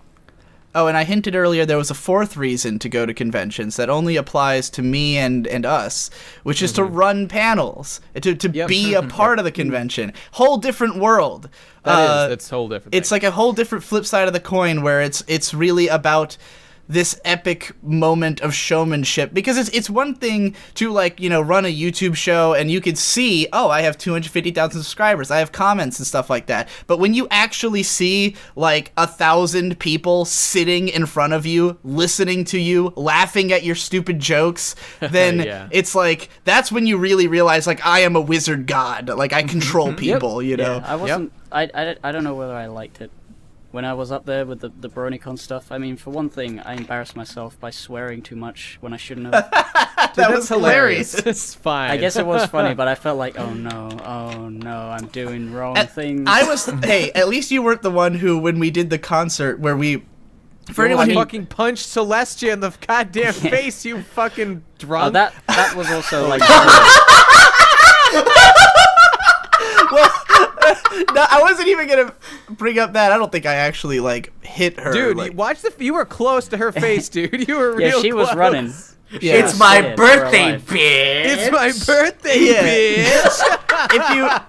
Oh, and I hinted earlier there was a 4th reason to go to conventions that only applies to me and us, which is to run panels, to be a part of the convention. Whole different world. It's a whole different thing. It's like a whole different flip side of the coin where it's really about this epic moment of showmanship, because it's one thing to like run a YouTube show and you can see, oh, I have 250,000 subscribers, I have comments and stuff like that, but when you actually see like 1,000 people sitting in front of you, listening to you, laughing at your stupid jokes, then it's like that's when you really realize, like, I am a wizard god, like I control people. I wasn't I don't know whether I liked it when I was up there with the BronyCon stuff. I mean, for one thing, I embarrassed myself by swearing too much when I shouldn't have. That was hilarious. It's fine. I guess it was funny, but I felt like, oh no, I'm doing wrong things. Hey, at least you weren't the one who, when we did the concert where we... I fucking punched Celestia in the goddamn face, you fucking drunk. Oh, that was also like... Well, no, I wasn't even gonna bring up that. I don't think I actually like hit her. Dude, like... you were close to her face, dude. You were real close. Yeah, she was running. Yeah. It's my birthday, bitch! It's my birthday, bitch!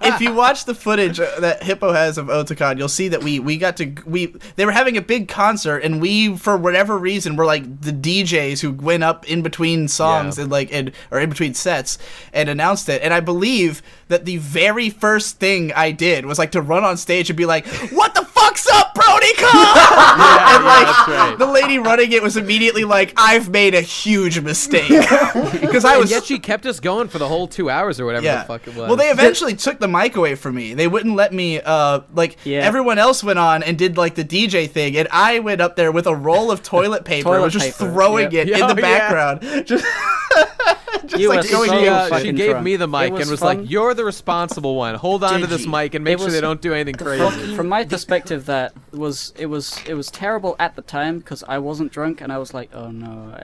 If you watch the footage that Hippo has of Otakon, you'll see that they were having a big concert, and we, for whatever reason, were like the DJs who went up in between songs or in between sets and announced it. And I believe that the very first thing I did was like to run on stage and be like, "What the fuck's up, Brody?" and like that's right. the lady running it was immediately like, I've made a huge mistake. Because I was And yet she kept us going for the whole 2 hours or whatever the fuck it was. Well, they eventually took the mic away from me. They wouldn't let me, everyone else went on and did, like, the DJ thing, and I went up there with a roll of toilet paper and was just throwing it in the background. Just You like were going so in. She fucking gave drunk. me the mic It and was fun. like, "You're the responsible one. Hold on to this Digi. mic and make It sure was they don't do anything crazy." From my perspective, that it was terrible at the time because I wasn't drunk and I was like, oh no,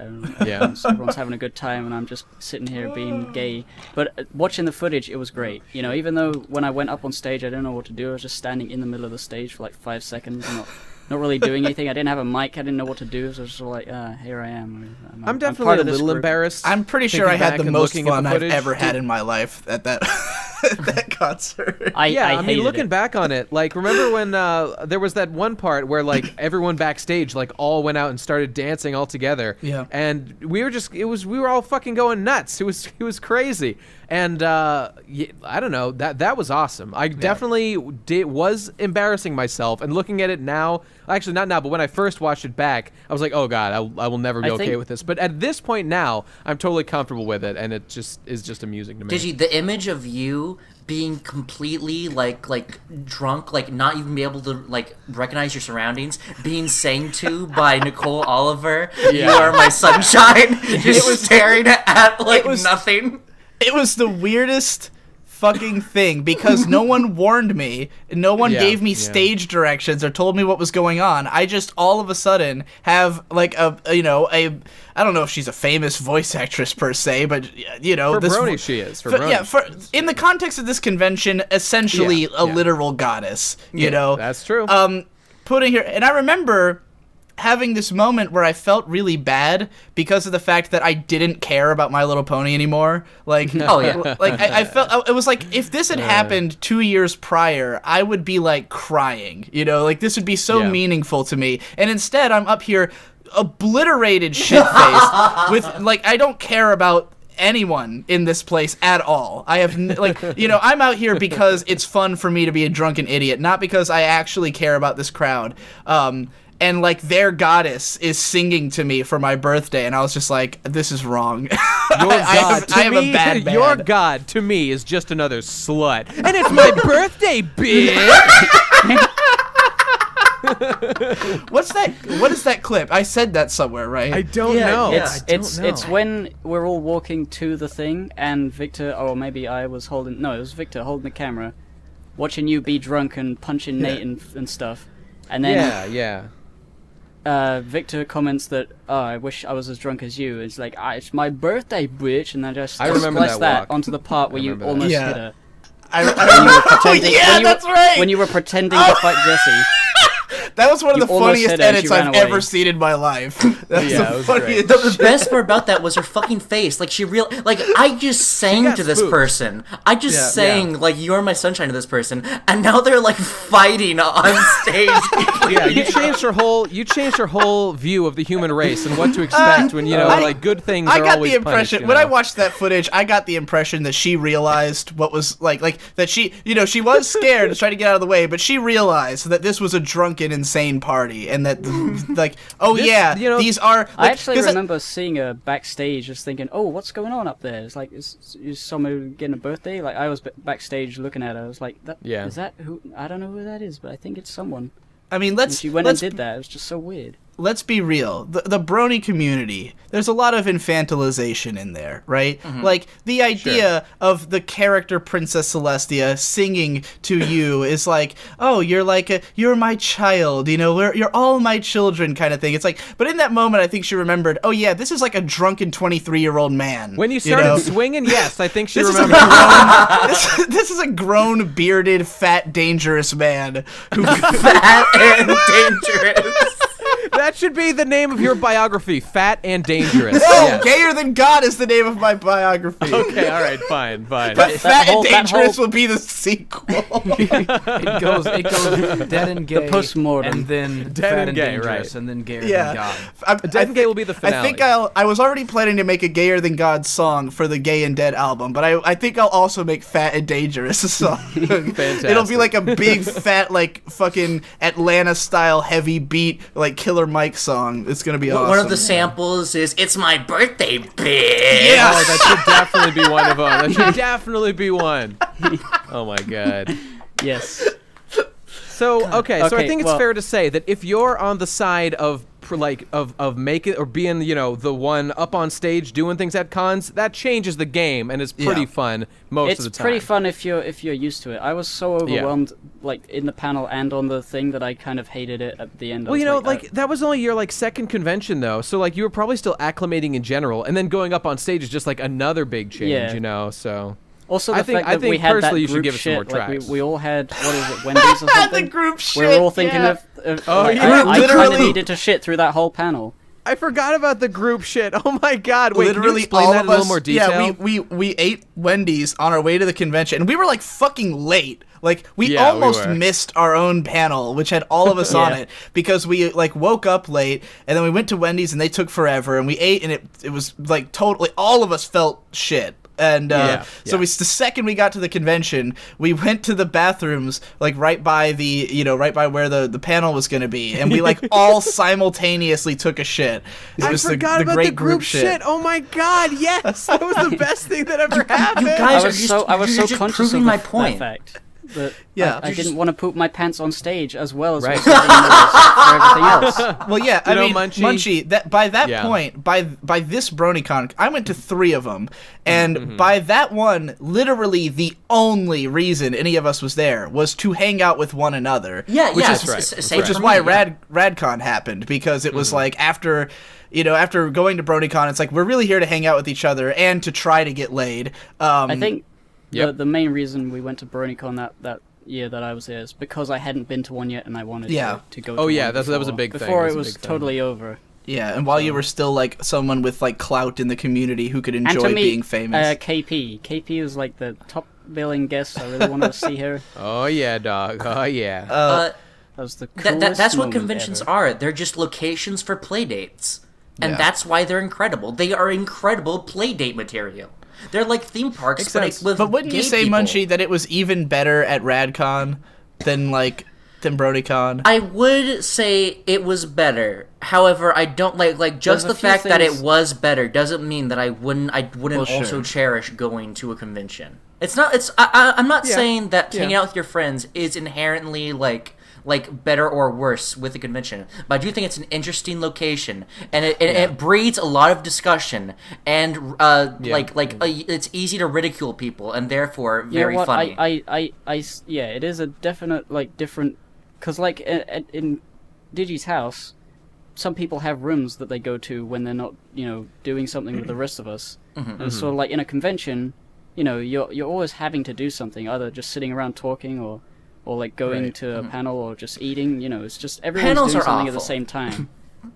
everyone's having a good time and I'm just sitting here being gay. But watching the footage, it was great. You know, even though when I went up on stage, I didn't know what to do. I was just standing in the middle of the stage for like 5 seconds, not really doing anything. I didn't have a mic. I didn't know what to do. So I was just like, here I am. I'm definitely part a of this little group. embarrassed. I'm pretty sure I thinking had back the and most looking at the fun I've footage. ever had in my life at that that concert. I mean, hated looking it. back on it, like, remember when there was that one part where, like, everyone backstage, like, all went out and started dancing all together. Yeah. And we were all fucking going nuts. It was crazy. And, I don't know, that was awesome. I definitely was embarrassing myself. And looking at it now, actually not now, but when I first watched it back, I was like, oh God, I will never be okay with this. But at this point now, I'm totally comfortable with it. And it just is just amusing to me. Digi, the image of you being completely like drunk, like not even be able to like recognize your surroundings, being sang to by Nicole Oliver, "You Are My Sunshine," just staring at like nothing. It was the weirdest fucking thing because no one warned me, no one gave me stage directions or told me what was going on. I just all of a sudden have like a I don't know if she's a famous voice actress per se, but For this Brony she is. For Brony. for in the context of this convention, essentially a literal goddess. You know, that's true. Putting her, and I remember having this moment where I felt really bad because of the fact that I didn't care about My Little Pony anymore. Like, like I felt it was like if this had happened 2 years prior, I would be like crying. Like this would be so meaningful to me, and instead I'm up here obliterated shit-faced with like I don't care about anyone in this place at all. I have I'm out here because it's fun for me to be a drunken idiot, not because I actually care about this crowd. And like their goddess is singing to me for my birthday, and I was just like, "This is wrong." I have a bad man. Your god to me is just another slut, and it's my birthday, bitch. What's that? What is that clip? I said that somewhere, right? I don't know. It's when we're all walking to the thing, and Victor, or maybe I was holding. No, it was Victor holding the camera, watching you be drunk and punching Nate and stuff, and then Victor comments that, "Oh, I wish I was as drunk as you." It's like, it's my birthday, bitch, and then just remember splice that walk. onto the part where you almost hit her. That's right. When you were pretending to fight Jesse. That was one of the almost funniest hit her and edits she ran I've away. ever seen in my life. That's Yeah, the it was funniest. The best part about that was her fucking face. Like I just sang got to this spooked. person. I just sang like "You Are My Sunshine" to this person, and now they're like fighting on stage. Yeah, you changed her whole view of the human race and what to expect when like good things I are got always the impression punished, when I watched that footage. I got the impression that she realized what was like that she she was scared and trying to get out of the way, but she realized that this was a drunken, insane party, and that these are. Like, I actually remember seeing her backstage, just thinking, "Oh, what's going on up there?" It's like, is someone getting a birthday? Like I was backstage looking at her. I was like, is that who? I don't know who that is, but I think it's someone. I mean, And she went and did that. It was just so weird. Let's be real. The brony community, there's a lot of infantilization in there, right? Mm-hmm. Like, the idea of the character Princess Celestia singing to you is like, oh, you're my child, you're all my children kind of thing. It's like, but in that moment, I think she remembered, oh yeah, this is like a drunken 23-year-old man. When you started swinging, yes, I think she This remembered. this is a grown, bearded, fat, dangerous man who Fat and dangerous. That should be the name of your biography, Fat and Dangerous. No, Yes. Gayer Than God is the name of my biography. Okay, all right, fine. But That Fat whole- and that Dangerous whole- will be the sequel. It goes dead and gay, postmortem. and then Dead fat and and gay, dangerous, right. and then gayer Yeah. than God. Dead and Gay will be the finale. I think I was already planning to make a Gayer Than God song for the Gay and Dead album, but I think I'll also make Fat and Dangerous a song. It'll be like a big fat like fucking Atlanta style heavy beat like Killer Mike song. It's gonna be awesome. One of the samples is "It's my birthday, bitch." Yeah. Oh, that should definitely be one of them. That should definitely be one. Oh my god. Yes. So okay, so I Okay, think it's well- fair to say that if you're on the side of making or being the one up on stage doing things at cons, that changes the game and is pretty Yeah. fun most of the It's time. pretty fun if you're used to it. I was so overwhelmed, like in the panel and on the thing, that I kind of hated it at the end. Well, that was only your second convention though, so you were probably still acclimating in general, and then going up on stage is just another big change, Yeah. So also the I think- fact I that we think had personally that you should group give us some shit. more Like tracks. we all had, what is it, Wendy's or something? the group shit. We were all thinking yeah. of Oh, like, yeah. I kind of Literally- needed to shit through that whole panel. I forgot about the group shit. Oh my god! Wait, can you Literally explain all that of in a little us. more detail? Yeah, we ate Wendy's on our way to the convention, and we were fucking late. We Yeah, we almost were. missed our own panel, which had all of us on Yeah. it, because we woke up late, and then we went to Wendy's, and they took forever, and we ate, and it was totally all of us felt shit. And so the second we got to the convention, we went to the bathrooms right by right by where the panel was going to be, and we all simultaneously took a shit. It was I forgot the about great the group shit. Oh my god, yes, that was the best thing that ever happened. You guys I are was just, so you're so just conscious proving of my that point. fact that Yeah. I You're didn't just- want to poop my pants on stage as well as Right. was for everything else. Well, yeah, I know, mean, Munchie? that by that Yeah. point, by this BronyCon, I went to 3 of them, and Mm-hmm. by that one, literally the only reason any of us was there was to hang out with one another. Yeah, which yeah, is, it's- right. same which for is me, why yeah. RadCon happened, because it was Mm-hmm. after. After going to BronyCon, it's we're really here to hang out with each other and to try to get laid. I think Yep. the main reason we went to BronyCon that year that I was there is because I hadn't been to one yet and I wanted to go to Oh, one yeah, that was a before- big thing. Before That was it a was big thing. totally over. Yeah, and while you were still someone with clout in the community who could And to enjoy meet being famous. KP. KP was the top billing guest. I really wanted to see her. Oh yeah, dog. Oh yeah. That was the coolest That's what moment conventions ever. are. They're just locations for play dates. And Yeah. that's why they're incredible. They are incredible play date material. They're like theme parks, Makes but sense. with But wouldn't you gay say, people. Munchie, that it was even better at RadCon than BronyCon? I would say it was better. However, I don't just There's a the few fact that it things- was better doesn't mean that I wouldn't Well, also sure. cherish going to a convention. It's not. I'm not Yeah. saying that hanging Yeah. out with your friends is inherently better or worse with a convention, but I do think it's an interesting location, and it breeds a lot of discussion, and it's easy to ridicule people, and therefore very you know what? funny. Yeah, it is a definite different, because in Digi's house, some people have rooms that they go to when they're not doing something with the rest of us. And so in a convention, you're always having to do something, either just sitting around talking or going Right. to a panel or just eating. It's just everyone's Panels doing are something at the awful. same time.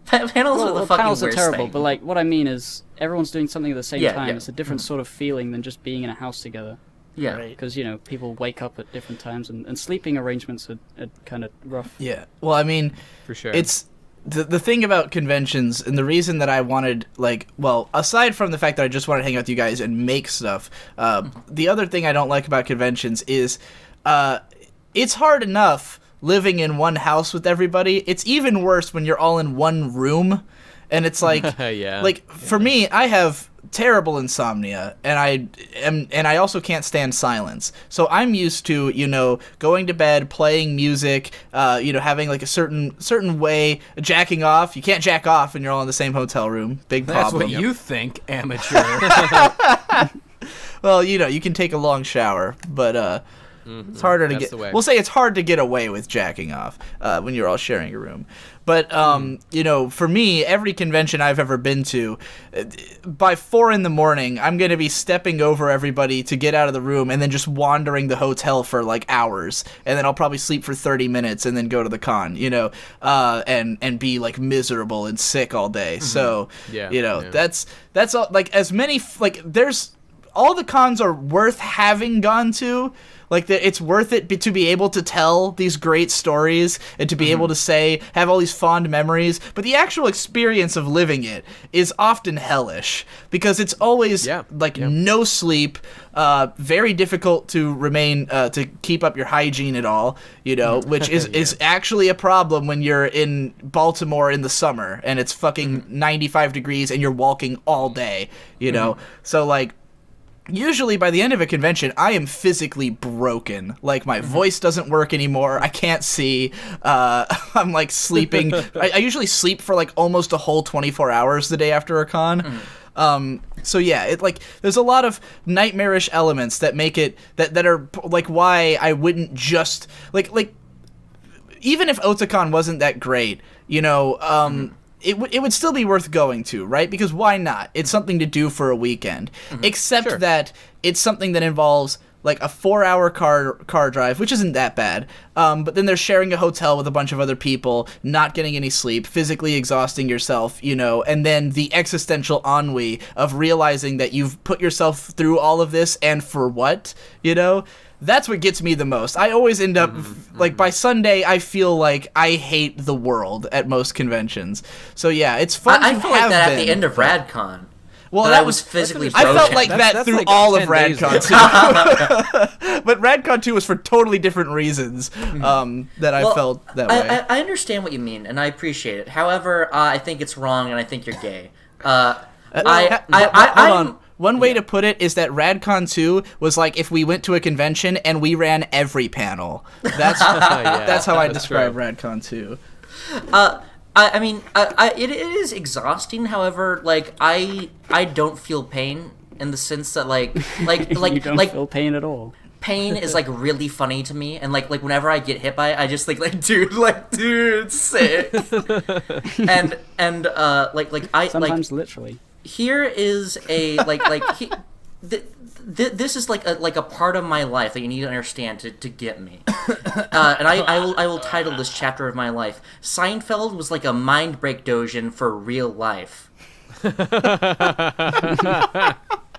Panels are the fucking panels are worst terrible, thing. but what I mean is everyone's doing something at the same Yeah, time. yeah. It's a different sort of feeling than just being in a house together. yeah. Because people wake up at different times, and sleeping arrangements are kind of rough. Yeah. Well, I mean, For sure. it's the thing about conventions, and the reason that I wanted, aside from the fact that I just wanted to hang out with you guys and make stuff, the other thing I don't like about conventions is it's hard enough living in one house with everybody. It's even worse when you're all in one room, and it's Yeah. for me, I have terrible insomnia, and I also can't stand silence. So I'm used to going to bed, playing music, having a certain way, jacking off. You can't jack off when you're all in the same hotel room. Big That's problem. what you think, amateur. Well, you can take a long shower, but It's harder to That's get. the way. We'll say it's hard to get away with jacking off when you're all sharing a room. But you know, for me, every convention I've ever been to, by 4 a.m, I'm gonna be stepping over everybody to get out of the room, and then just wandering the hotel for like hours, and then I'll probably sleep for 30 minutes, and then go to the con. You know, and be like miserable and sick all day. So Yeah, you know, yeah. that's all. Like as many there's all the cons are worth having gone to. Like, it's worth it to be able to tell these great stories and to be able to have all these fond memories. But the actual experience of living it is often hellish because it's always, no sleep, very difficult to remain, to keep up your hygiene at all, you know, which is actually a problem when you're in Baltimore in the summer and it's fucking 95 degrees and you're walking all day, you know? So, like, usually by the end of a convention, I am physically broken. Like, my voice doesn't work anymore. I can't see. I'm, like, sleeping. I usually sleep for, like, almost a whole 24 hours the day after a con. So, yeah, there's a lot of nightmarish elements that make it, that are, like, why I wouldn't just, like, even if Otakon wasn't that great, you know, it would still be worth going to, right? Because why not? It's something to do for a weekend. Except that it's something that involves like a 4-hour car drive, which isn't that bad. But then there's sharing a hotel with a bunch of other people, not getting any sleep, physically exhausting yourself, you know, and then the existential ennui of realizing that you've put yourself through all of this and for what, you know? That's what gets me the most. I always end up, like, by Sunday, I feel like I hate the world at most conventions. So, yeah, it's fun I feel like that at the end of RadCon. Well, that was physically broken. I felt like that through like all of 10 days RadCon 2. But RadCon 2 was for totally different reasons that I felt that way. I understand what you mean, and I appreciate it. However, I think it's wrong, and I think you're gay. Hold on. One way to put it is that RadCon 2 was like if we went to a convention and we ran every panel. That's that's how I describe RadCon 2. I mean, it is exhausting. However, like I don't feel pain in the sense that like You don't feel pain at all. Pain is like really funny to me, and like whenever I get hit by it, I just dude, sick. and I sometimes literally. Here is a this is like a part of my life that you need to understand to get me. And I will title this chapter of my life. Seinfeld was like a mind break doujin for real life.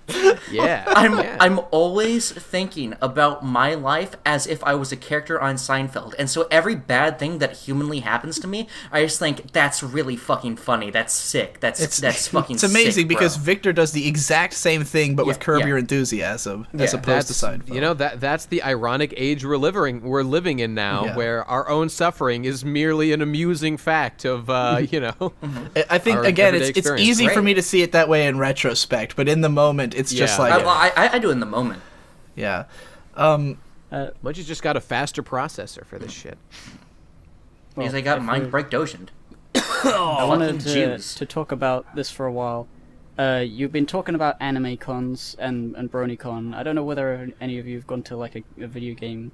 I'm always thinking about my life as if I was a character on Seinfeld, and so every bad thing that humanly happens to me, I just think that's really fucking funny. That's sick. That's fucking. It's amazing sick, because bro. Victor does the exact same thing, but with Curb Your Enthusiasm as opposed to Seinfeld. You know, that's the ironic age we're living in now, where our own suffering is merely an amusing fact of you know. I think again, it's easy for me to see it that way in retrospect, but in the moment. It's just like I do it in the moment. Yeah. But you just got a faster processor for this shit. Because I got mind break dotioned. I wanted to talk about this for a while. You've been talking about anime cons and BronyCon. I don't know whether any of you have gone to like a video game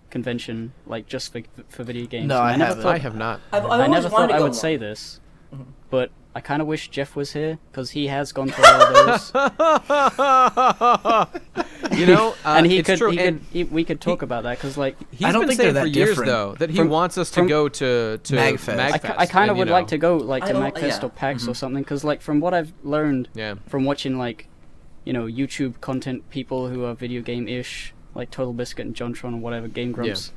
convention, like just for video games. No, I haven't. I have not. I never thought I would say this, but I kind of wish Jeff was here because he has gone to all of those. You know, and we could talk about that because like I don't been think saying they're for that years different. though that he wants us to go to MagFest. I kind of would like to go like to don't- MagFest or PAX or something because like from what I've learned from watching like YouTube content people who are video game-ish like Total Biscuit and Jontron or whatever Game Grumps,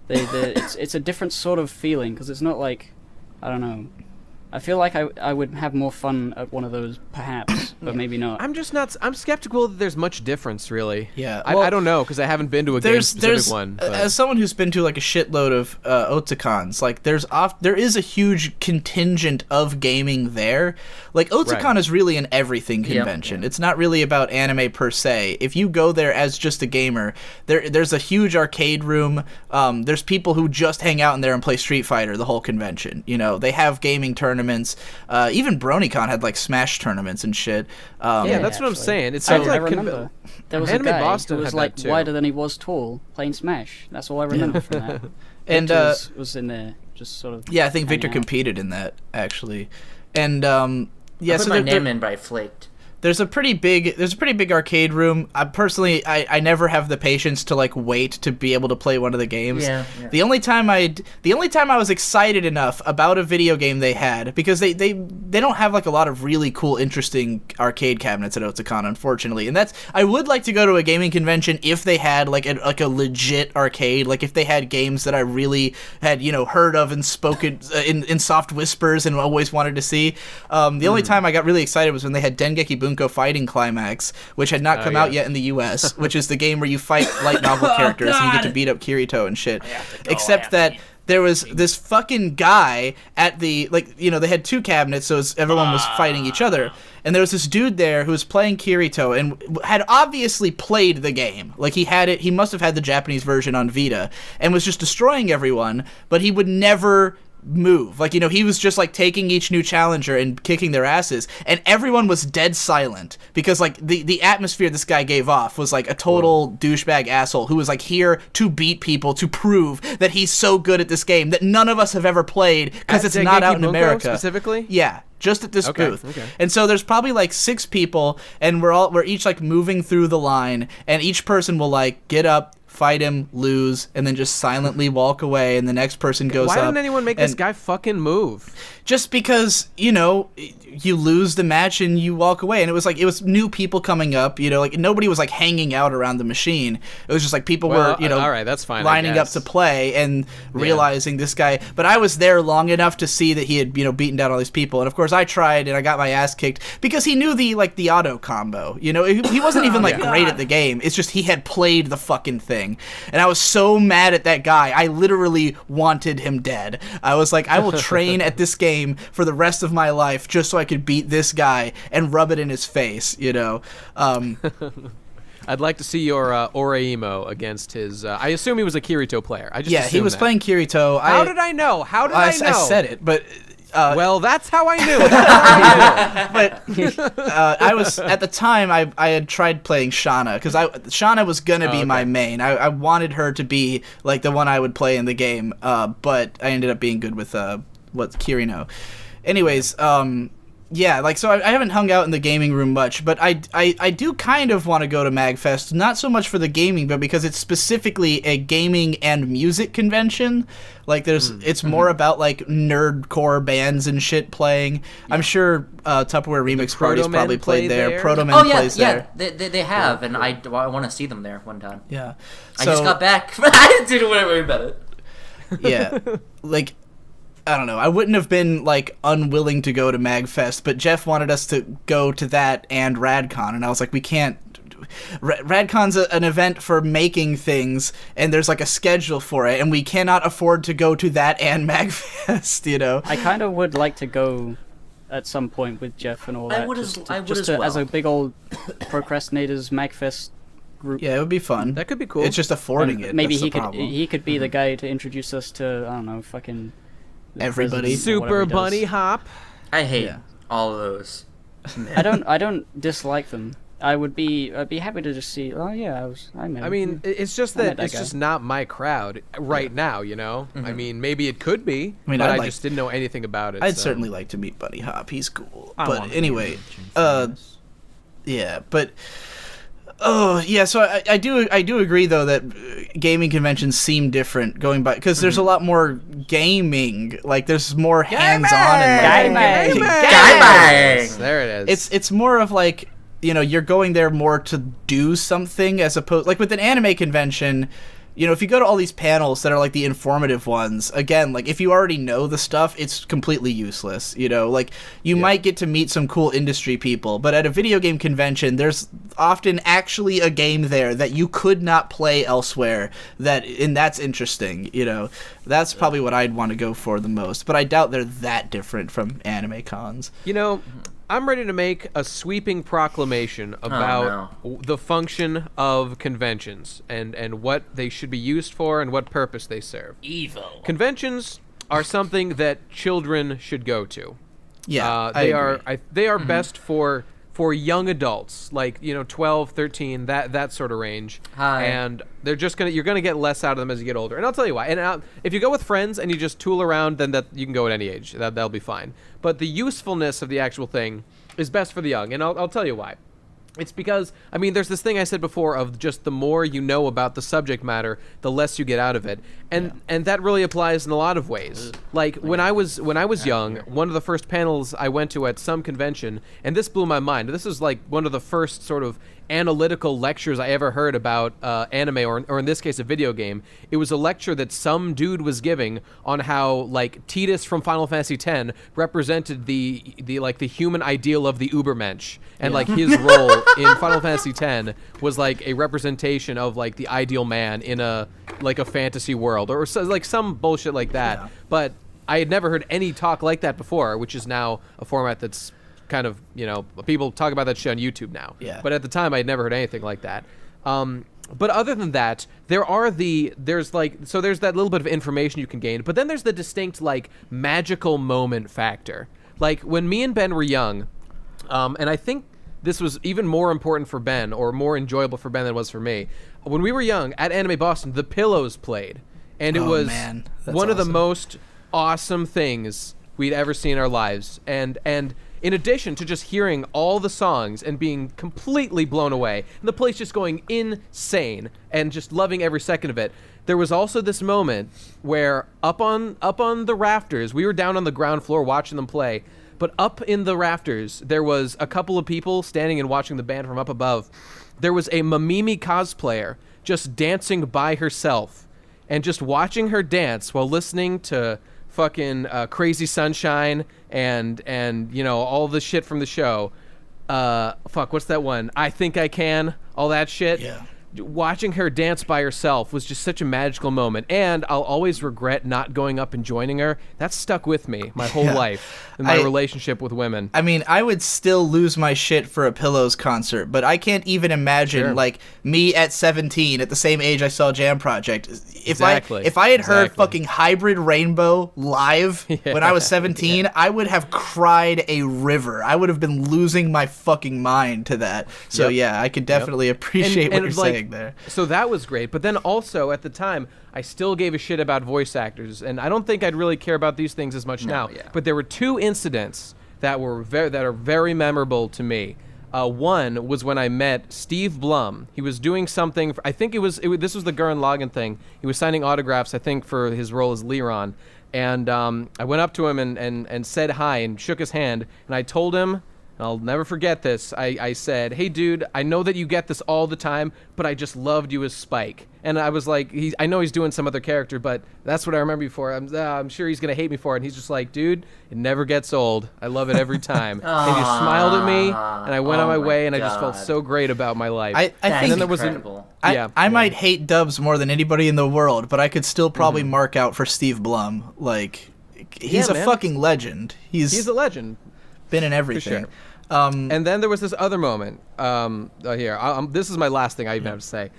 it's a different sort of feeling because it's not like I don't know. I feel like I would have more fun at one of those, perhaps, but maybe not. I'm just not. I'm skeptical that there's much difference, really. Yeah, I don't know because I haven't been to a game-specific one. But. As someone who's been to like a shitload of Otakons, like there is a huge contingent of gaming there. Like Otakon is really an everything convention. It's not really about anime per se. If you go there as just a gamer, there's a huge arcade room. There's people who just hang out in there and play Street Fighter the whole convention. You know, they have gaming tournaments. tournaments. Even BronyCon had like Smash tournaments and shit. Yeah, that's what I'm actually. saying. It I seems like remember there was a Anime guy Boston who was had like that too. wider than he was tall playing Smash. That's all I remember from that. And Victor was in there, just sort of. yeah, I think Victor hanging out. competed in that actually, and yeah, I put so my there- name in, but I flaked. There's a pretty big arcade room. I personally I never have the patience to like wait to be able to play one of the games. Yeah. The only time I was excited enough about a video game they had, because they don't have like a lot of really cool interesting arcade cabinets at Otakon, unfortunately. And I would like to go to a gaming convention if they had like a legit arcade, like if they had games that I really had, you know, heard of and spoken in soft whispers and always wanted to see. The only time I got really excited was when they had Dengeki Bunko Fighting Climax, which had not come out yet in the US, which is the game where you fight light novel characters and you get to beat up Kirito and shit. Except that there was this fucking guy at the, like, you know, they had two cabinets, so everyone was fighting each other. And there was this dude there who was playing Kirito and had obviously played the game. Like, he must have had the Japanese version on Vita and was just destroying everyone, but he would never move. Like, you know, he was just like taking each new challenger and kicking their asses, and everyone was dead silent because like the atmosphere this guy gave off was like a total douchebag asshole who was like here to beat people, to prove that he's so good at this game that none of us have ever played because it's not out in America specifically. Yeah, just at this Okay, booth. okay. And so there's probably like 6 people, and we're each like moving through the line, and each person will like get up, fight him, lose, and then just silently walk away, and the next person goes up. Why didn't anyone make this and- guy fucking move? Just because, you know, you lose the match and you walk away, and it was new people coming up, you know, like nobody was like hanging out around the machine. It was just like people were, you know, all right, that's fine, I lining up guess. to play and realizing this guy. But I was there long enough to see that he had, you know, beaten down all these people, and of course I tried and I got my ass kicked because he knew the auto combo. You know, he wasn't even like great at the game. It's just he had played the fucking thing, and I was so mad at that guy. I literally wanted him dead. I was like, I will train at this game for the rest of my life just so I could beat this guy and rub it in his face, you know. I'd like to see your Oreimo against his. I assume he was a Kirito player. I just Yeah, he assumed was that. playing Kirito. How did I know? How did I know? I said it, but well, that's how I knew. That's how I knew. but I was at the time I had tried playing Shauna because Shauna was gonna be my main. I wanted her to be like the one I would play in the game, but I ended up being good with Kirino. Anyways, yeah, like, so I haven't hung out in the gaming room much, but I do kind of want to go to MagFest, not so much for the gaming, but because it's specifically a gaming and music convention. Like, it's more about, like, nerdcore bands and shit playing. I'm sure Tupperware Remix Party's Proto-Men probably played played there. there? Proto-Men Oh yeah, plays there. they have, and I want to see them there one time. Yeah. I just got back. I didn't do whatever about it. Yeah. Like, I don't know. I wouldn't have been, like, unwilling to go to MagFest, but Jeff wanted us to go to that and RadCon, and I was like, we can't. RadCon's an event for making things, and there's, like, a schedule for it, and we cannot afford to go to that and MagFest, you know? I kind of would like to go at some point with Jeff and all that. I would as as well. a big old Procrastinators MagFest group. Yeah, it would be fun. That could be cool. It's just affording it. Maybe That's the problem. he could be the guy to introduce us to, I don't know, fucking Everybody. president or whatever Super he does. Bunny Hop. I hate Yeah. all of those. I don't dislike them. I'd be happy to just see. Oh yeah, I met. I mean, it's just I met that that it's guy. just not my crowd right now, you know? I mean, maybe it could be, I mean, but I'd I like- just didn't know anything about it. I'd so. certainly like to meet Bunny Hop. He's cool. I But want anyway, to yeah, but oh yeah, so I do agree though that gaming conventions seem different going by because there's a lot more gaming. Like there's more hands-on and like, Gaming! There it is. it's more of like, you know, you're going there more to do something as opposed, like with an anime convention, you know, if you go to all these panels that are like the informative ones, again, like if you already know the stuff, it's completely useless, you know, like you might get to meet some cool industry people, but at a video game convention, there's often actually a game there that you could not play elsewhere, and that's interesting, you know. That's probably what I'd want to go for the most, but I doubt they're that different from anime cons. You know, I'm ready to make a sweeping proclamation about the function of conventions and what they should be used for and what purpose they serve. Evil. Conventions are something that children should go to. Yeah, they I agree. they are best for young adults, like 12, 13, that sort of range. Hi. And they're just you're gonna get less out of them as you get older. And I'll tell you why. And if you go with friends and you just tool around, then that you can go at any age. That'll be fine. But the usefulness of the actual thing is best for the young, and I'll tell you why. It's because, I mean, there's this thing I said before of just the more you know about the subject matter, the less you get out of it. And that really applies in a lot of ways. Like when I was young, one of the first panels I went to at some convention, and this blew my mind. This is like one of the first sort of analytical lectures I ever heard about anime, or in this case a video game. It was a lecture that some dude was giving on how like Tidus from Final Fantasy X represented the human ideal of the Ubermensch, and like his role in Final Fantasy X was like a representation of like the ideal man in a fantasy world, or so, like some bullshit like that. Yeah. But I had never heard any talk like that before, which is now a format that's kind of, people talk about that shit on YouTube now. Yeah. But at the time, I had never heard anything like that. But other than that, there's that little bit of information you can gain, but then there's the distinct like magical moment factor. Like when me and Ben were young, and I think this was even more important for Ben, or more enjoyable for Ben than it was for me. When we were young at Anime Boston, The Pillows played, and it was one of the most awesome things we'd ever seen in our lives. And in addition to just hearing all the songs and being completely blown away, and the place just going insane and just loving every second of it, there was also this moment where up on the rafters, we were down on the ground floor watching them play, but up in the rafters, there was a couple of people standing and watching the band from up above. There was a Mamimi cosplayer just dancing by herself, and just watching her dance while listening to fucking Crazy Sunshine and all the shit from the show. What's that one? I Think I Can, all that shit. Yeah. Watching her dance by herself was just such a magical moment, and I'll always regret not going up and joining her. That stuck with me my whole life in my relationship with women. I mean, I would still lose my shit for a Pillows concert, but I can't even imagine like me at 17, at the same age I saw Jam Project. If I had heard fucking Hybrid Rainbow live when I was 17, I would have cried a river. I would have been losing my fucking mind to that. So I could definitely appreciate what you're saying there. So that was great, but then also at the time I still gave a shit about voice actors, and I don't think I'd really care about these things as much now. But there were two incidents that are very memorable to me. One was when I met Steve Blum. He was doing something. I think this was the Gurren Lagann thing. He was signing autographs, I think, for his role as Liron. And I went up to him and said hi and shook his hand, and I told him, I'll never forget this. I said, "Hey, dude, I know that you get this all the time, but I just loved you as Spike." And I was like, I know he's doing some other character, but that's what I remember you for. I'm sure he's going to hate me for it. And he's just like, "Dude, it never gets old. I love it every time." And he smiled at me, and I went on my way, and I just felt so great about my life. I think then there was incredible. I might hate Dubs more than anybody in the world, but I could still probably mark out for Steve Blum. Like, he's a fucking legend. He's a legend. Been in everything. For sure. And then there was this other moment. This is my last thing I even have to say.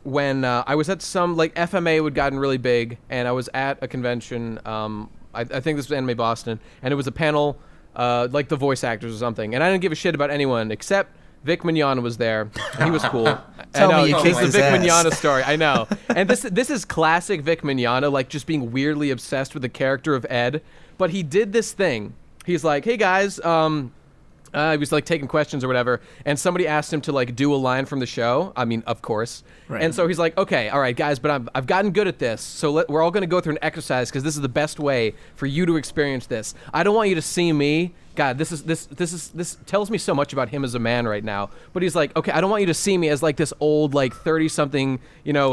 When I was at some, like, FMA had gotten really big, and I was at a convention. I think this was Anime Boston, and it was a panel, like the voice actors or something. And I didn't give a shit about anyone except Vic Mignogna was there, and he was cool. Tell me you it's kicked the his Vic ass. Mignogna story. I know. And this is classic Vic Mignogna, like just being weirdly obsessed with the character of Ed. But he did this thing. He's like, "Hey guys," he was like taking questions or whatever, and somebody asked him to like do a line from the show. I mean, of course. Right. And so he's like, "Okay, all right, guys, but I've gotten good at this. So we're all going to go through an exercise because this is the best way for you to experience this. I don't want you to see me. God, this tells me so much about him as a man right now. But he's like, okay, I don't want you to see me as like this old, like 30-something,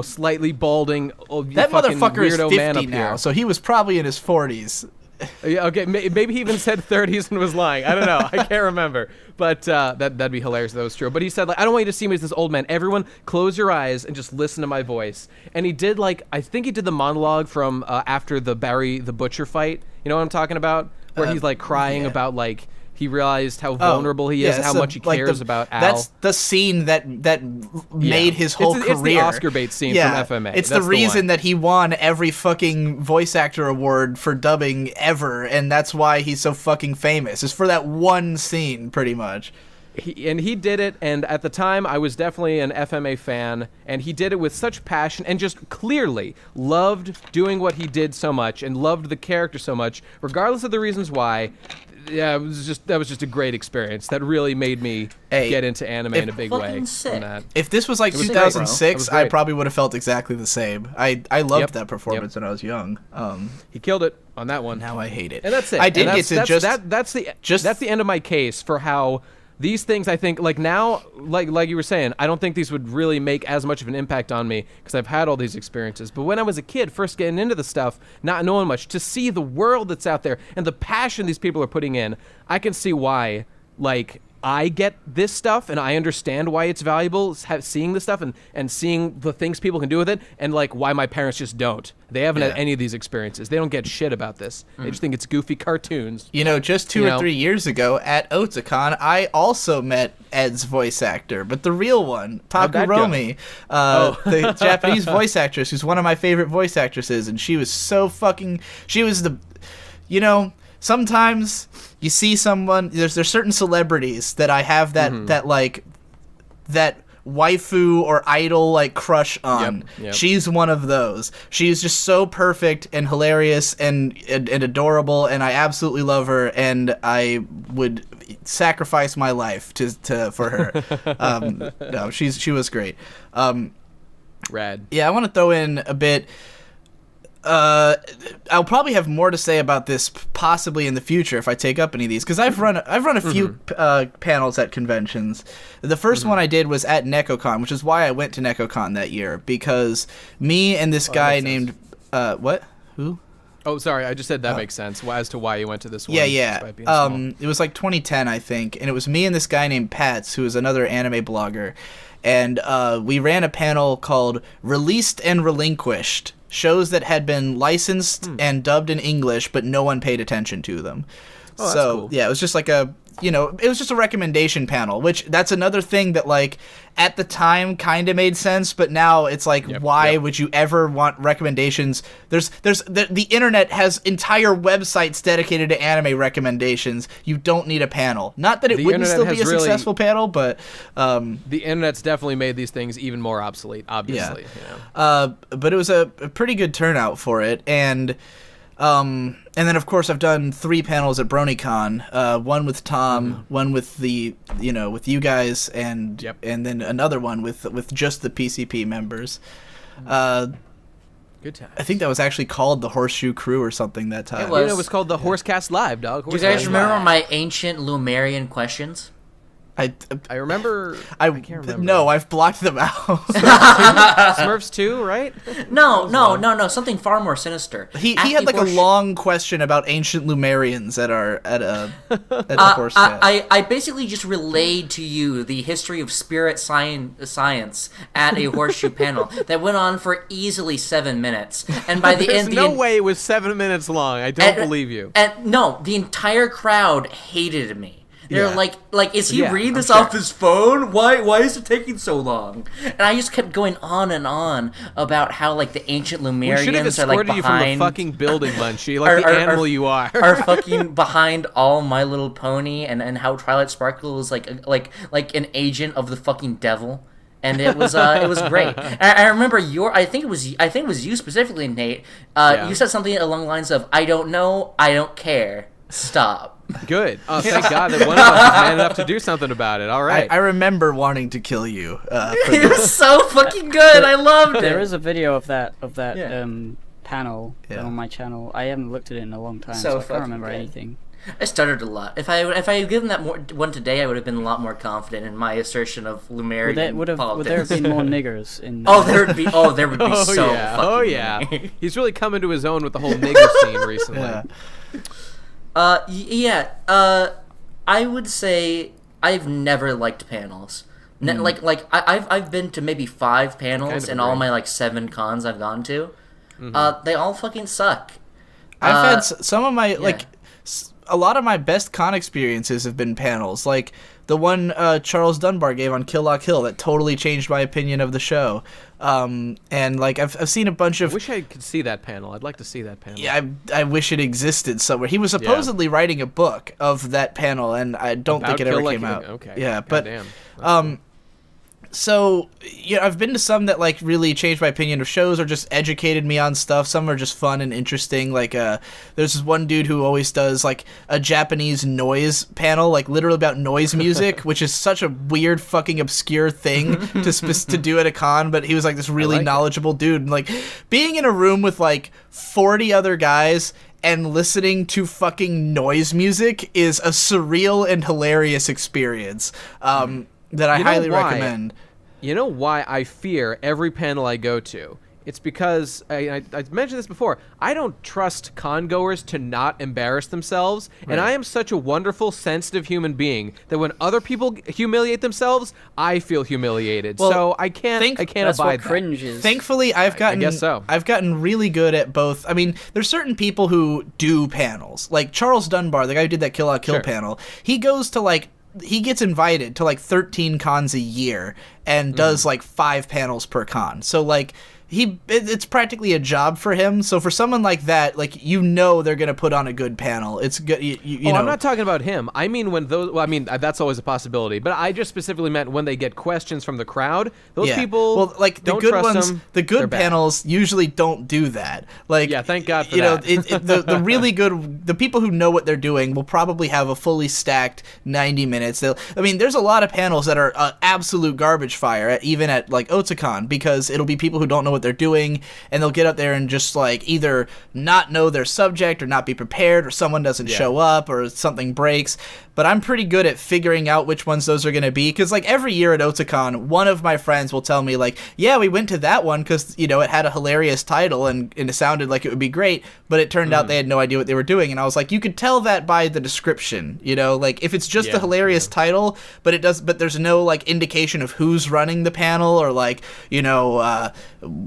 slightly balding, That motherfucker is weirdo man 50 up now, here." so he was probably in his 40s. Yeah, okay, maybe he even said 30s and was lying. I don't know. I can't remember. But that'd be hilarious if that was true. But he said, like, "I don't want you to see me as this old man. Everyone, close your eyes and just listen to my voice." And he did, like, I think he did the monologue from after the Barry the Butcher fight. You know what I'm talking about? Where he's, like, crying about, like, he realized how vulnerable he is, and how much he cares about Al. That's the scene that made his whole career. It's the Oscar bait scene from FMA. It's the reason that he won every fucking voice actor award for dubbing ever, and that's why he's so fucking famous. It's for that one scene, pretty much. He did it, and at the time, I was definitely an FMA fan, and he did it with such passion, and just clearly loved doing what he did so much, and loved the character so much, regardless of the reasons why. Yeah, that was just a great experience. That really made me get into anime in a big way. From that. If this was like 2006, I probably would have felt exactly the same. I loved that performance when I was young. He killed it on that one. Now I hate it. And that's it. I did get to that's the end of my case for how these things, I think, like now, like you were saying, I don't think these would really make as much of an impact on me because I've had all these experiences. But when I was a kid, first getting into the stuff, not knowing much, to see the world that's out there and the passion these people are putting in, I can see why, like, I get this stuff and I understand why it's valuable, seeing this stuff and seeing the things people can do with it, and like why my parents just don't. They haven't had any of these experiences. They don't get shit about this. They just think it's goofy cartoons. You know, just 2 or 3 years ago at Otakon, I also met Ed's voice actor, but the real one, Takuromi, the Japanese voice actress, who's one of my favorite voice actresses, and she was sometimes you see someone, there's certain celebrities that I have that waifu or idol like crush on. Yep. She's one of those. She's just so perfect and hilarious and adorable, and I absolutely love her, and I would sacrifice my life for her. No, she was great. Rad. Yeah, I want to throw in a bit. I'll probably have more to say about this possibly in the future if I take up any of these, because I've run a few panels at conventions. The first one I did was at NecoCon, which is why I went to NecoCon that year, because me and this guy named who? Oh, sorry, I just said that makes sense as to why you went to this one. Yeah. It was like 2010, I think, and it was me and this guy named Pats, who is another anime blogger, and we ran a panel called Released and Relinquished. Shows that had been licensed and dubbed in English, but no one paid attention to them. Oh, so cool. Yeah, it was just like it was just a recommendation panel, which that's another thing that like at the time kind of made sense, but now it's like, why would you ever want recommendations? The internet has entire websites dedicated to anime recommendations. You don't need a panel. Not that it wouldn't still be a successful panel, but the internet's definitely made these things even more obsolete, obviously. But it was a pretty good turnout for it, and then of course I've done 3 panels at BronyCon, one with Tom, one with with you guys, and then another one with just the PCP members. Good time. I think that was actually called the Horseshoe Crew or something that time. It was called the Horsecast Live, dog. Do you guys remember my ancient Lumerian questions? I remember. I can't remember. No, I've blocked them out. Smurfs 2, right? No. Something far more sinister. He had like a long question about ancient Lumerians at the horse cast. I basically just relayed to you the history of spirit science at a horseshoe panel that went on for easily 7 minutes, and by the end, there's no way it was 7 minutes long. I don't believe you. And no, the entire crowd hated me. They're like, is he reading this off his phone? Why is it taking so long? And I just kept going on and on about how like the ancient Lumerians are like behind. You from the fucking building, Munchie, like the animal you are. Are fucking behind all My Little Pony, and how Twilight Sparkle is like an agent of the fucking devil. And it was great. I remember I think it was you specifically, Nate. You said something along the lines of, "I don't know, I don't care. Stop." Good. Oh, thank God that one of us is man enough to do something about it. All right. I remember wanting to kill you. It was so fucking good. I loved it. There is a video of that panel on my channel. I haven't looked at it in a long time, so I can't remember anything. I stuttered a lot. If I had given that one today, I would have been a lot more confident in my assertion of Lumerian politics. Would there have been more niggers in? There would be so fucking many. He's really coming to his own with the whole nigger scene recently. I would say I've never liked panels. I've been to maybe 5 panels in all my 7 cons I've gone to. They all fucking suck. I've had some of my a lot of my best con experiences have been panels, like the one Charles Dunbar gave on Kill La Kill that totally changed my opinion of the show. And like I've seen a bunch of. I wish I could see that panel. I'd like to see that panel. Yeah, I wish it existed somewhere. He was supposedly writing a book of that panel, and I don't think it ever came out. Okay. Yeah, God damn. So, yeah, I've been to some that, like, really changed my opinion of shows or just educated me on stuff. Some are just fun and interesting. Like, there's this one dude who always does, like, a Japanese noise panel, like, literally about noise music, which is such a weird, fucking obscure thing to do at a con, but he was, like, this really knowledgeable dude. And, like, being in a room with, like, 40 other guys and listening to fucking noise music is a surreal and hilarious experience. That I highly recommend. You know why I fear every panel I go to? It's because, I mentioned this before, I don't trust con-goers to not embarrass themselves, and I am such a wonderful, sensitive human being that when other people humiliate themselves, I feel humiliated. Well, so I can't That's abide what cringe is. Thankfully, I've gotten really good at both. I mean, there's certain people who do panels. Like Charles Dunbar, the guy who did that Kill La Kill panel, he goes to, like, he gets invited to like 13 cons a year and does like 5 panels per con. So like it's practically a job for him. So for someone like that, like, you know, they're gonna put on a good panel. It's good. You know. I'm not talking about him. I mean when those. Well, I mean that's always a possibility. But I just specifically meant when they get questions from the crowd. Those people. Well, like the don't good trust ones, them. the They're good bad. panels usually don't do that. Like, Yeah, thank God for that. The really good, the people who know what they're doing will probably have a fully stacked 90 minutes. I mean, there's a lot of panels that are absolute garbage fire, even at like Otakon, because it'll be people who don't know what they're doing. And they'll get up there and just, like, either not know their subject or not be prepared, or someone doesn't show up or something breaks. But I'm pretty good at figuring out which ones those are going to be. Because, like, every year at Otakon, one of my friends will tell me, like, yeah, we went to that one because, you know, it had a hilarious title and it sounded like it would be great. But it turned out they had no idea what they were doing. And I was like, you could tell that by the description, you know? Like, if it's just a hilarious title, but there's no, like, indication of who's running the panel or, like, you know,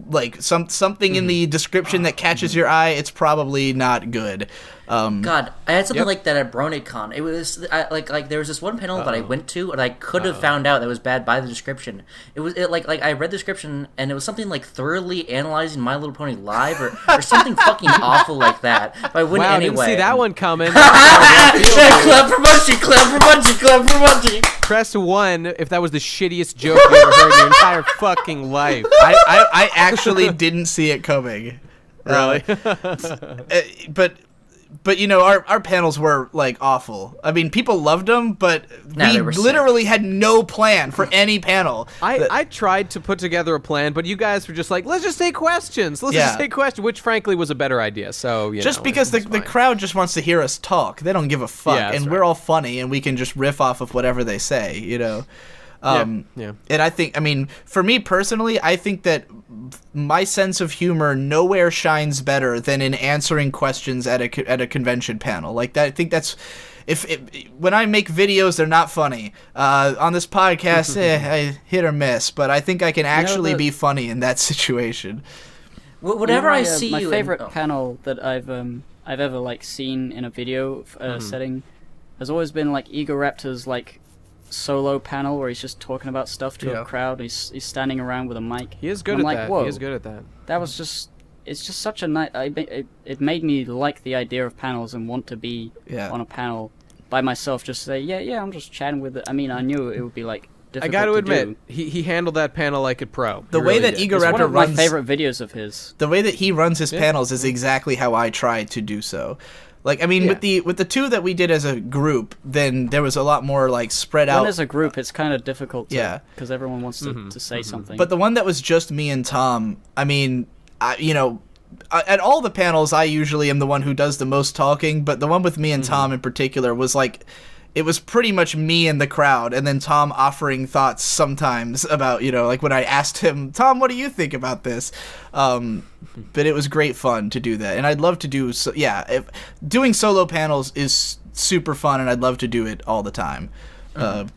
like, something in the description that catches your eye, it's probably not good. God, I had something like that at BronyCon. It was like there was this one panel that I went to, and I could have found out that was bad by the description. It was like I read the description, and it was something like thoroughly analyzing My Little Pony live, or something fucking awful like that. But I went anyway. Didn't see that one coming. Club for Munchie, Club for Munchie, Club for Munchie. Press 1 if that was the shittiest joke you ever heard in your entire fucking life. I actually didn't see it coming. Really? But you know, our panels were, like, awful. I mean, people loved them, but we literally had no plan for any panel. I tried to put together a plan, but you guys were just like, let's just take questions. Let's just take questions, which frankly was a better idea. So because the crowd just wants to hear us talk. They don't give a fuck, and we're all funny, and we can just riff off of whatever they say, you know. And I think, I mean, for me personally, I think that my sense of humor nowhere shines better than in answering questions at a convention panel. Like that, I think that's when I make videos, they're not funny. On this podcast, I hit or miss, but I think I can actually be funny in that situation. Whatever I see, my favorite panel that I've ever like seen in a video setting has always been like Egoraptor's like solo panel where he's just talking about stuff to a crowd. He's standing around with a mic. He is good at that. Whoa, he is good at that. That was just, it's just such a nice. It made me like the idea of panels and want to be on a panel by myself. Just say, I'm just chatting with it. I mean, I knew it would be like difficult. I got to admit, do. he handled that panel like a pro. The way that Egoraptor runs, one of my favorite videos of his. The way that he runs his panels is exactly how I try to do so. Like, I mean, with the 2 that we did as a group, then there was a lot more, like, spread out. When as a group, it's kind of difficult because everyone wants to say something. But the one that was just me and Tom, I mean, at all the panels, I usually am the one who does the most talking, but the one with me and Tom in particular was, like, it was pretty much me and the crowd, and then Tom offering thoughts sometimes about, you know, like when I asked him, Tom, what do you think about this? But it was great fun to do that, and I'd love to do, doing solo panels is super fun, and I'd love to do it all the time.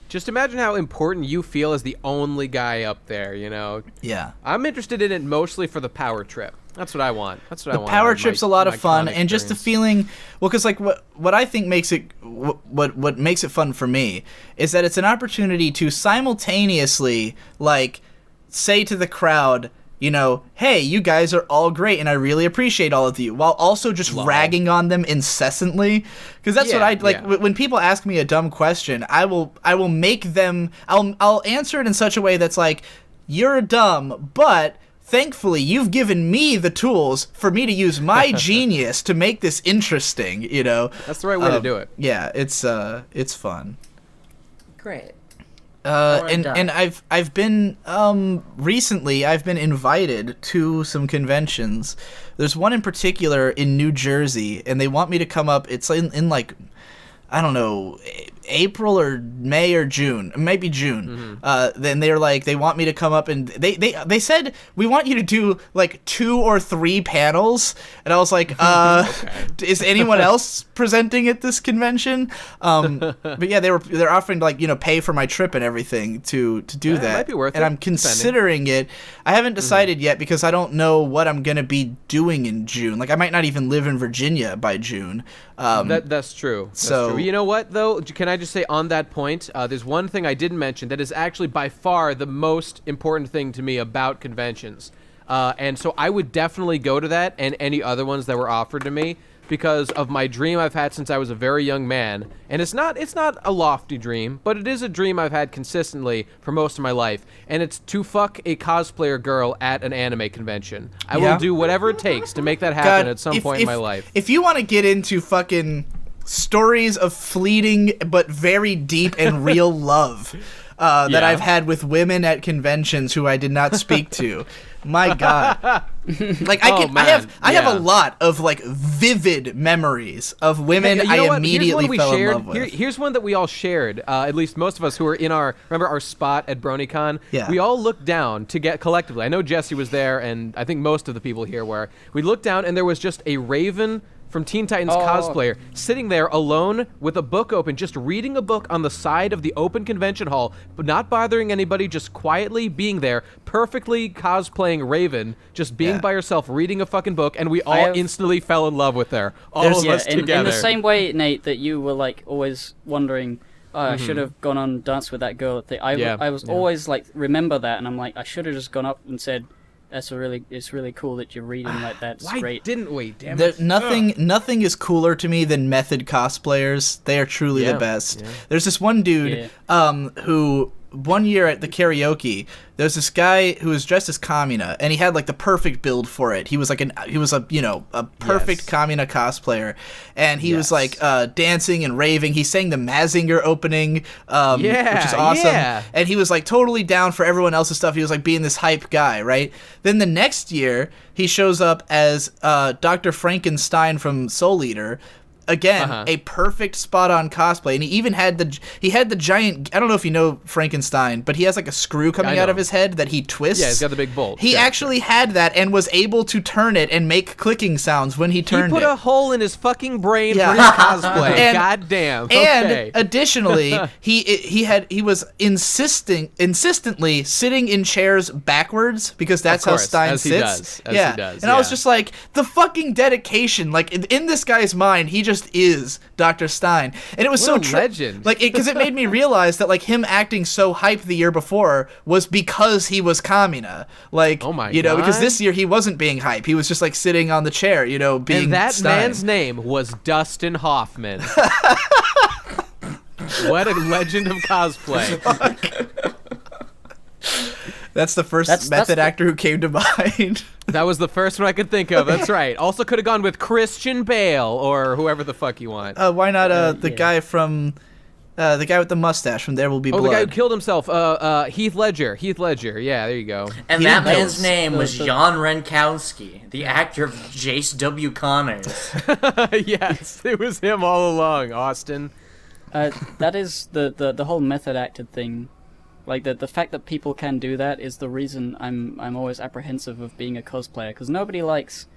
Just imagine how important you feel as the only guy up there, you know? Yeah. I'm interested in it mostly for the power trip. That's what I want. That's what I The want. power out of trip's my- a lot of my fun, con and just the experience. feeling. Well, because like what I think makes it what makes it fun for me is that it's an opportunity to simultaneously like say to the crowd, you know, hey, you guys are all great, and I really appreciate all of you, while also just ragging on them incessantly. Because that's what I like. Yeah. When people ask me a dumb question, I will make them. I'll answer it in such a way that's like, you're dumb, but thankfully you've given me the tools for me to use my genius to make this interesting. You know, That's the right way to do it. Yeah, it's fun. Great. And I've been recently I've been invited to some conventions. There's one in particular in New Jersey, and they want me to come up. It's in like, I don't know, April or May or June, maybe June. Then they're like, they want me to come up, and they said, we want you to do like 2 or 3 panels, and I was like, is anyone else presenting at this convention? But yeah, they're offering to, like, you know, pay for my trip and everything to do that. It might be worth and it, I'm considering it. I haven't decided yet because I don't know what I'm gonna be doing in June. Like, I might not even live in Virginia by June. That's true. That's so- true. You know what, though? Can I just say on that point, there's one thing I didn't mention that is actually by far the most important thing to me about conventions. And so I would definitely go to that and any other ones that were offered to me because of my dream I've had since I was a very young man. And it's not a lofty dream, but it is a dream I've had consistently for most of my life. And it's to fuck a cosplayer girl at an anime convention. I will do whatever it takes to make that happen at some point in my life. If you want to get into fucking stories of fleeting but very deep and real love that I've had with women at conventions who I did not speak to, my God. Like, I have a lot of like vivid memories of women Hey, you know I what? immediately fell in love with. Here's one that we all shared. At least most of us who were in remember our spot at BronyCon. Yeah. We all looked down to get collectively. I know Jesse was there, and I think most of the people here were. We looked down, and there was just a Raven from Teen Titans cosplayer sitting there alone with a book open, just reading a book on the side of the open convention hall, but not bothering anybody, just quietly being there, perfectly cosplaying Raven, just being by herself, reading a fucking book, and we all instantly fell in love with her. All of us together. In the same way, Nate, that you were like always wondering, I should have gone on Dance with That Girl. I was always like, remember that, and I'm like, I should have just gone up and said, it's really cool that you're reading like that. It's Why great. didn't we? Damn it. Nothing is cooler to me than method cosplayers. They are truly the best. There's this one dude who one year at the karaoke, there's this guy who was dressed as Kamina, and he had like the perfect build for it. He was like a perfect Kamina cosplayer, and he was like dancing and raving. He sang the Mazinger opening, which is awesome. Yeah. And he was like totally down for everyone else's stuff. He was like being this hype guy, right? Then the next year, he shows up as Dr. Frankenstein from Soul Eater. Again, a perfect spot-on cosplay, and he even had the giant. I don't know if you know Frankenstein, but he has like a screw coming out of his head that he twists. Yeah, he's got the big bolt. He actually had that and was able to turn it and make clicking sounds when he turned it. He put a hole in his fucking brain for his cosplay. God damn. Okay. And additionally, he was insistently sitting in chairs backwards because that's how Stein sits. He does. And I was just like, the fucking dedication. Like in this guy's mind, he just is Dr. Stein, and it was What so a legend. Like, because it made me realize that like him acting so hype the year before was because he was Kamina. Like, oh my God. Because God. this year he wasn't being hype. He was just like sitting on the chair, being And that Stein. man's name was Dustin Hoffman. What a legend of cosplay. That's the first method actor who came to mind. That was the first one I could think of. That's right. Also could have gone with Christian Bale or whoever the fuck you want. Why not the guy from the guy with the mustache from There Will Be Blood? Oh, the guy who killed himself. Heath Ledger. Yeah, there you go. And that man's name was John Renkowski, the actor of Jace W. Connors. Yes, it was him all along, Austin. That is the whole method acted thing. Like, the fact that people can do that is the reason I'm always apprehensive of being a cosplayer, because nobody likes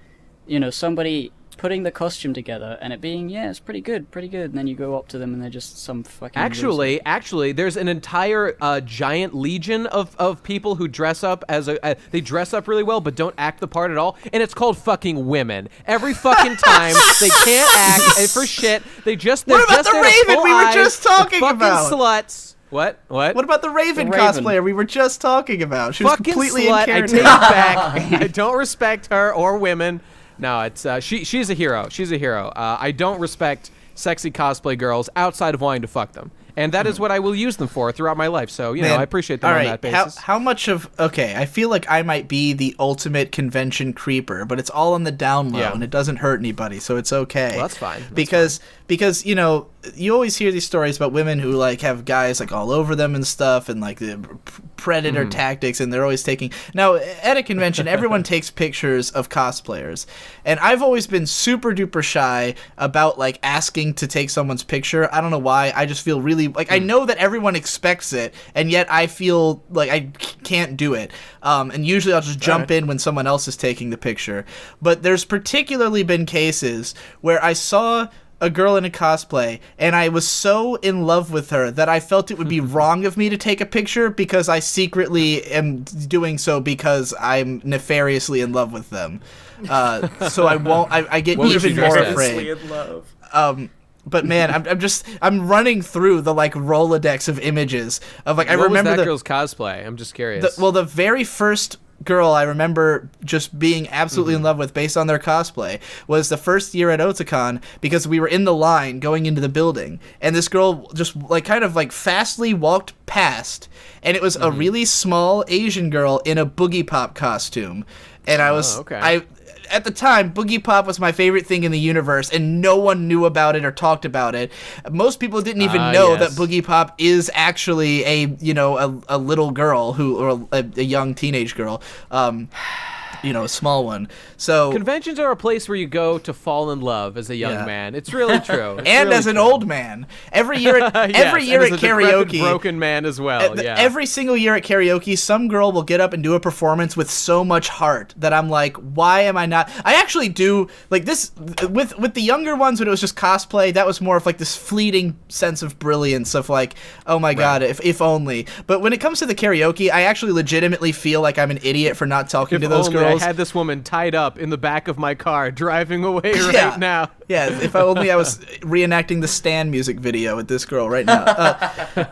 somebody putting the costume together and it being, yeah, it's pretty good, and then you go up to them and they're just some fucking loser. Actually, there's an entire giant legion of people who dress up as they dress up really well but don't act the part at all, and it's called fucking women. Every fucking time they can't act for shit. They're just What about there the to Raven pull we were eyes. just talking Fucking about? sluts. What? What about the Raven The Raven. cosplayer we were just talking about? She was Fucking completely slut. in I character. take it back. I don't respect her or women. No, it's she's a hero. She's a hero. I don't respect sexy cosplay girls outside of wanting to fuck them, and that is what I will use them for throughout my life. So Man, I appreciate them all on right, that basis. How much of I feel like I might be the ultimate convention creeper, but it's all on the down low and it doesn't hurt anybody, so it's okay. Well, that's fine. Because you always hear these stories about women who like have guys like all over them and stuff, and like the predator tactics, and they're always taking. Now at a convention, everyone takes pictures of cosplayers, and I've always been super duper shy about like asking to take someone's picture. I don't know why. I just feel really like I know that everyone expects it, and yet I feel like I can't do it. And usually I'll just jump in when someone else is taking the picture. But there's particularly been cases where I saw a girl in a cosplay, and I was so in love with her that I felt it would be wrong of me to take a picture because I secretly am doing so because I'm nefariously in love with them. So I won't. I get even more afraid. In love. But man, I'm running through the like Rolodex of images of like I What remember was that the girl's cosplay? I'm just curious. the very first girl I remember just being absolutely in love with based on their cosplay was the first year at Otakon, because we were in the line going into the building, and this girl just like kind of like fastly walked past, and it was a really small Asian girl in a Boogie Pop costume, and I was at the time, Boogie Pop was my favorite thing in the universe, and no one knew about it or talked about it. Most people didn't even know that Boogie Pop is actually a little girl or a young teenage girl. A small one. So conventions are a place where you go to fall in love as a young man. It's really true. It's and really as an true. old man. Every year at and as a decrepit, karaoke, broken man as well. Every single year at karaoke, some girl will get up and do a performance with so much heart that I'm like, why am I not? I actually do like this with the younger ones when it was just cosplay. That was more of like this fleeting sense of brilliance of like, oh my god, if only. But when it comes to the karaoke, I actually legitimately feel like I'm an idiot for not talking to those girls. I had this woman tied up in the back of my car driving away right now. Yeah, if only I was reenacting the Stan music video with this girl right now.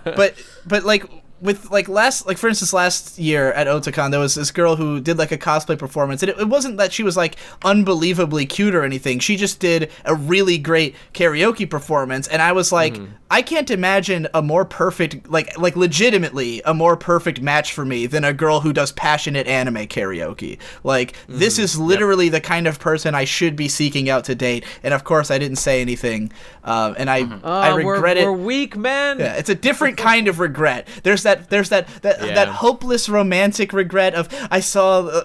But like with like for instance last year at Otakon, there was this girl who did like a cosplay performance, and it wasn't that she was like unbelievably cute or anything. She just did a really great karaoke performance, and I was like, I can't imagine a more perfect, like legitimately a more perfect match for me than a girl who does passionate anime karaoke. Like this is literally the kind of person I should be seeking out to date. And of course I didn't say anything, and I regret it. We're weak, man. Yeah, it's a different kind of regret. There's that hopeless romantic regret of I saw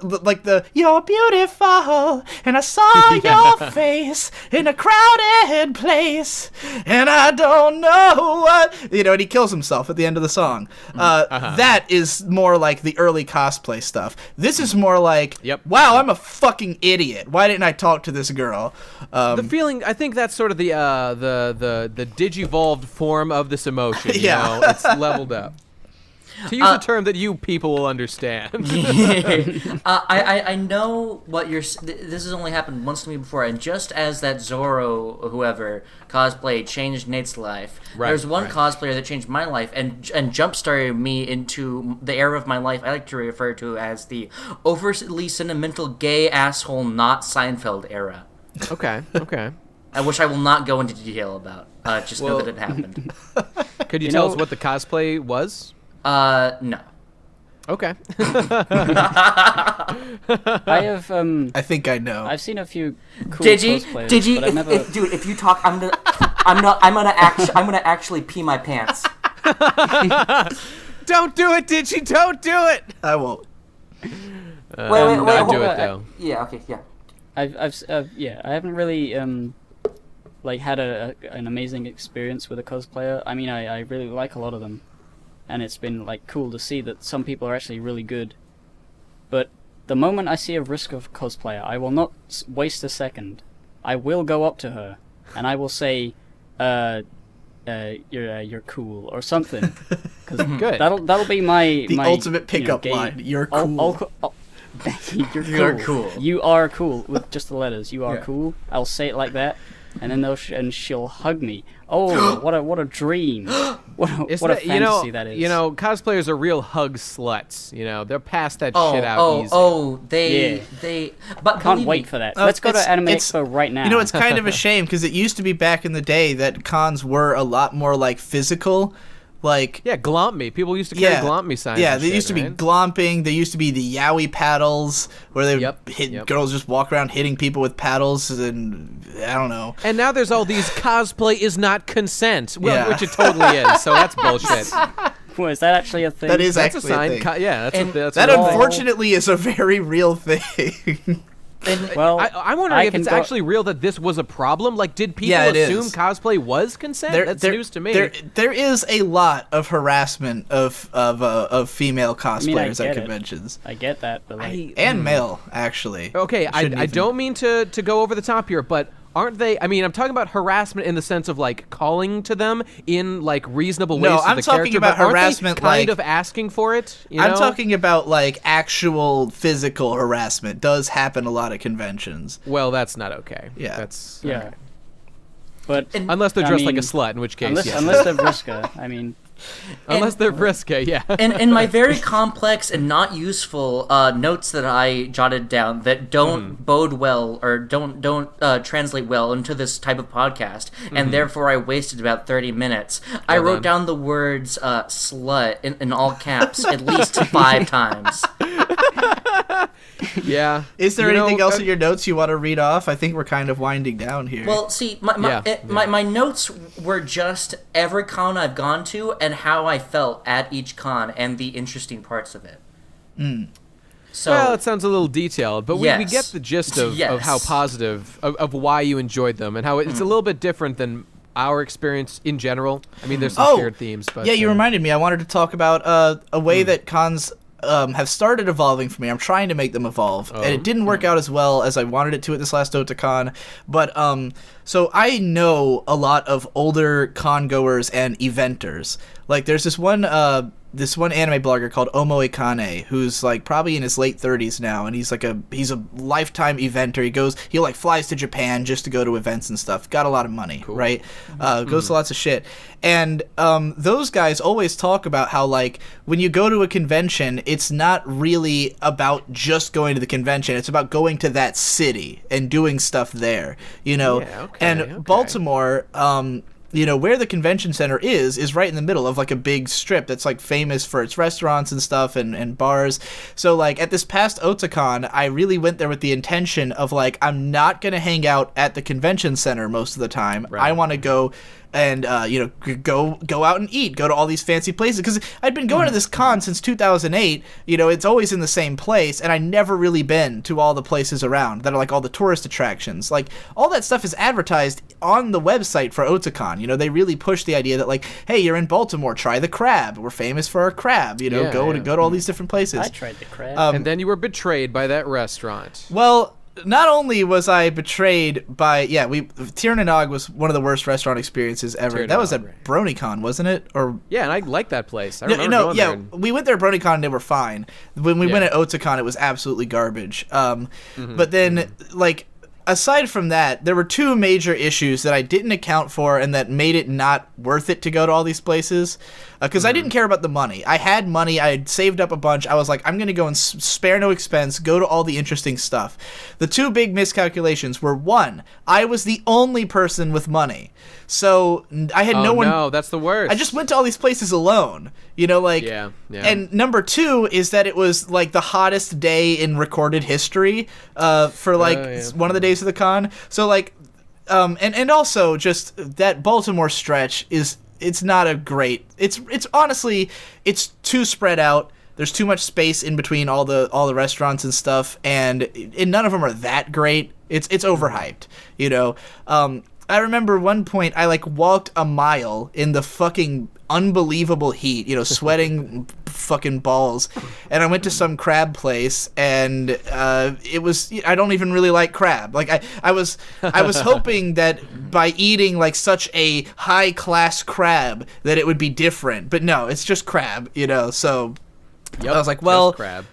you're beautiful and I saw your face in a crowded place and I don't know what, and he kills himself at the end of the song. That is more like the early cosplay stuff. This is more like, wow, I'm a fucking idiot. Why didn't I talk to this girl? The feeling, I think that's sort of the digivolved form of this emotion. You know? It's leveled up. To use a term that you people will understand. I know what you're. This has only happened once to me before, and just as that Zoro whoever cosplay changed Nate's life, there's one cosplayer that changed my life and jump-started me into the era of my life I like to refer to as the overly sentimental gay asshole not Seinfeld era. Okay. Which I will not go into detail about. Just know that it happened. Could you tell us what the cosplay was? No. Okay. I have I think I know. I've seen a few cool cosplayers. Did you? But I've never... Dude, if you talk, I'm gonna actually pee my pants. Don't do it, Digi. Don't do it. I won't. Wait. I'll do it though. Yeah. Okay. Yeah. I haven't really had an amazing experience with a cosplayer. I mean, I really like a lot of them, and it's been like cool to see that some people are actually really good. But the moment I see a Vriska cosplayer, I will not waste a second. I will go up to her, and I will say, you're cool, or something. Cause Good. That'll be my ultimate pickup line. You're cool. You're cool. You are cool, with just the letters. You are cool. I'll say it like that, and then she'll hug me. Oh, what a dream! What a fantasy that is. You know, cosplayers are real hug sluts. You know, they're past that shit out easy. They. But can't wait for that. Let's go to Anime Expo right now. You know, it's kind of a shame because it used to be back in the day that cons were a lot more like physical. Like, yeah, glomp me. People used to carry glomp me signs. Yeah, there used to be glomping. There used to be the yaoi paddles where they would hit girls just walk around hitting people with paddles, and I don't know. And now there's all these cosplay is not consent, which it totally is. So that's bullshit. Well, is that actually a thing? That is that's actually a sign. a thing. That's that unfortunately is a very real thing. Well, I'm wondering if it's actually real that this was a problem. Like, did people assume cosplay was consent? That's news to me. There is a lot of harassment of female cosplayers at conventions. I get that, but and male actually. Okay, I don't mean to go over the top here, but aren't they? I mean, I'm talking about harassment in the sense of like calling to them in like reasonable ways. No, to I'm the talking character, about but aren't harassment, they kind like, of asking for it. I'm talking about like actual physical harassment. Does happen a lot at conventions. Well, that's not okay. Yeah, that's yeah. But unless they're dressed like a slut, in which case, unless they're Vriska, I mean. Unless they're Vriska, yeah. and my very complex and not useful notes that I jotted down that don't bode well or don't translate well into this type of podcast, and therefore I wasted about 30 minutes. I wrote down the words slut in all caps at least 5 times. Yeah. Is there anything else in your notes you want to read off? I think we're kind of winding down here. Well, see, my notes were just every con I've gone to and how I felt at each con and the interesting parts of it. So, well, it sounds a little detailed, but we get the gist of how positive, of why you enjoyed them, and how it's a little bit different than our experience in general. I mean, there's some shared themes. But yeah, you reminded me. I wanted to talk about a way that cons have started evolving for me. I'm trying to make them evolve, and it didn't work out as well as I wanted it to at this last Otakon. But so I know a lot of older con goers and eventers. Like, there's this one anime blogger called Omo Ikane, who's like probably in his late 30s now, and he's a lifetime eventer. He like flies to Japan just to go to events and stuff. Got a lot of money, right? Goes to lots of shit. And those guys always talk about how, like, when you go to a convention, it's not really about just going to the convention. It's about going to that city and doing stuff there, you know? Yeah, Baltimore, you know, where the convention center is right in the middle of like a big strip that's like famous for its restaurants and stuff and bars. So like at this past Otakon, I really went there with the intention of like, I'm not going to hang out at the convention center most of the time. Right. I want to go and go out and eat, go to all these fancy places, because I'd been going to this con since 2008. You know, it's always in the same place, and I never really been to all the places around that are like all the tourist attractions. Like, all that stuff is advertised on the website for Otakon. You know, they really push the idea that like, hey, you're in Baltimore, try the crab. We're famous for our crab. You know, go to all these different places. I tried the crab. And then you were betrayed by that restaurant. Well, not only was I betrayed by Tirnanog was one of the worst restaurant experiences ever. That was at BronyCon, wasn't it? Or yeah, and I liked that place. I remember going there. We went there at BronyCon and they were fine. When we went at Otakon, it was absolutely garbage. But then like, aside from that, there were 2 major issues that I didn't account for and that made it not worth it to go to all these places. Because I didn't care about the money. I had money. I had saved up a bunch. I was like, I'm going to go and spare no expense, go to all the interesting stuff. The 2 big miscalculations were, 1, I was the only person with money. So I had no one. No, that's the worst. I just went to all these places alone. You know, like. Yeah. And number 2 is that it was like the hottest day in recorded history for like one of the days of the con. So like, and also just that Baltimore stretch is. It's not a great. It's honestly, it's too spread out. There's too much space in between all the restaurants and stuff, and none of them are that great. It's overhyped, you know. I remember one point I like walked a mile in the fucking unbelievable heat, you know, sweating fucking balls. And I went to some crab place, and it was, I don't even really like crab. Like I was hoping that by eating like such a high class crab that it would be different, but no, it's just crab, you know. So Yep, I was like, well, crab.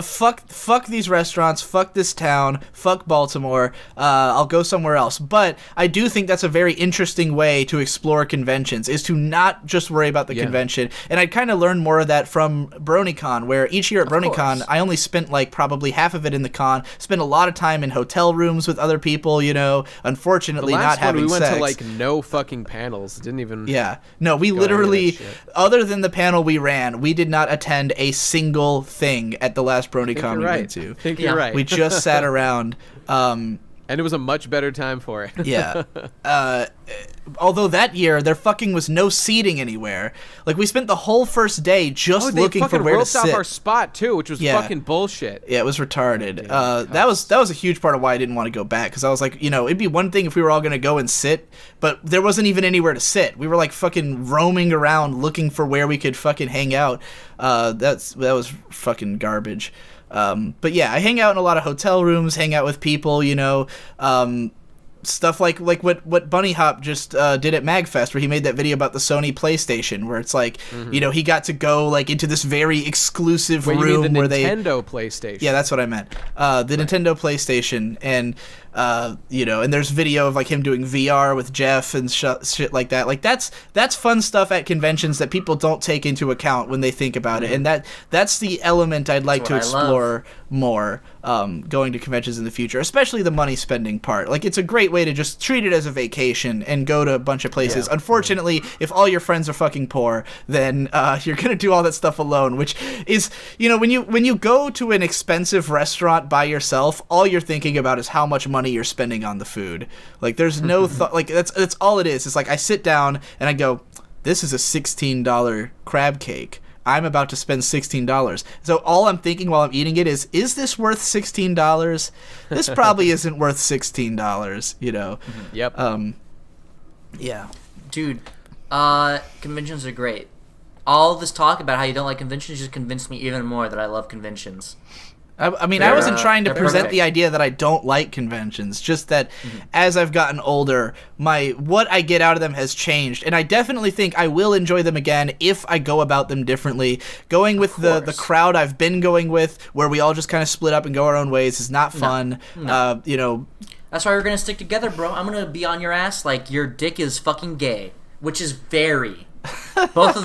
fuck these restaurants, fuck this town, fuck Baltimore. I'll go somewhere else. But I do think that's a very interesting way to explore conventions, is to not just worry about the convention. And I kind of learned more of that from BronyCon, where each year at BronyCon, I only spent like probably half of it in the con. Spent a lot of time in hotel rooms with other people, you know. Unfortunately, not having sex. We went to like no fucking panels. Didn't even. Yeah, no, we literally, other than the panel we ran, we did not attend a single thing at the last BronyCon we went to. I think you're right. We just sat around. And it was a much better time for it. Yeah. Although that year there fucking was no seating anywhere. Like we spent the whole first day just looking for where to sit. They fucking roped off our spot too, which was fucking bullshit. Yeah, it was retarded. That was a huge part of why I didn't want to go back, because I was like, you know, it'd be one thing if we were all gonna go and sit, but there wasn't even anywhere to sit. We were like fucking roaming around looking for where we could fucking hang out. That was fucking garbage. But yeah, I hang out in a lot of hotel rooms, hang out with people, you know, stuff like what Bunny Hop just did at MagFest, where he made that video about the Sony PlayStation, where it's like, you know, he got to go like into this very exclusive room where Nintendo PlayStation. Yeah, that's what I meant. The Nintendo PlayStation, and you know, and there's video of like him doing VR with Jeff and shit like that. Like that's fun stuff at conventions that people don't take into account when they think about it, and that's the element I'd like to explore more going to conventions in the future, especially the money spending part. Like it's a great way to just treat it as a vacation and go to a bunch of places. Unfortunately, if all your friends are fucking poor, then you're gonna do all that stuff alone, which is, you know, when you go to an expensive restaurant by yourself, all you're thinking about is how much money you're spending on the food. Like there's no thought. Like that's all it is. It's like I sit down and I go, this is a $16 crab cake. I'm about to spend $16. So all I'm thinking while I'm eating it is this worth $16? This probably isn't worth $16, you know. Yep. Yeah. Dude, conventions are great. All this talk about how you don't like conventions just convinced me even more that I love conventions. I mean, I wasn't trying to present the idea that I don't like conventions, just that as I've gotten older, what I get out of them has changed, and I definitely think I will enjoy them again if I go about them differently. Going with the crowd I've been going with, where we all just kind of split up and go our own ways, is not fun. No. You know, that's why we're gonna stick together, bro. I'm gonna be on your ass like your dick is fucking gay, which is very. both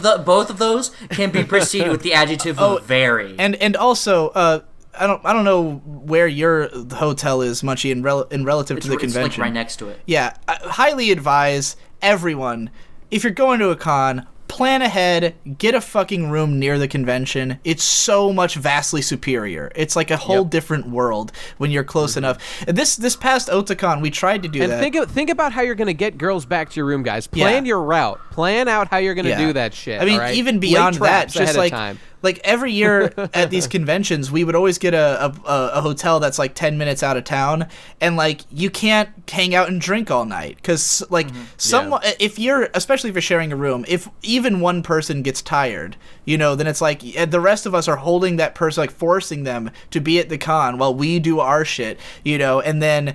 of those can be preceded with the adjective very. And also, I don't know where your hotel is, Munchie, in relative to the convention. It's like right next to it. Yeah, I highly advise everyone, if you're going to a con, plan ahead, get a fucking room near the convention. It's so much vastly superior. It's like a whole different world when you're close enough. And this past Otakon, we tried to do that. And think about how you're going to get girls back to your room, guys. Plan your route. Plan out how you're going to do that shit. I mean, even beyond that, just like every year at these conventions, we would always get a hotel that's like 10 minutes out of town, and like you can't hang out and drink all night because like especially if you're sharing a room, if even one person gets tired, you know, then it's like the rest of us are holding that person, like forcing them to be at the con while we do our shit, you know, and then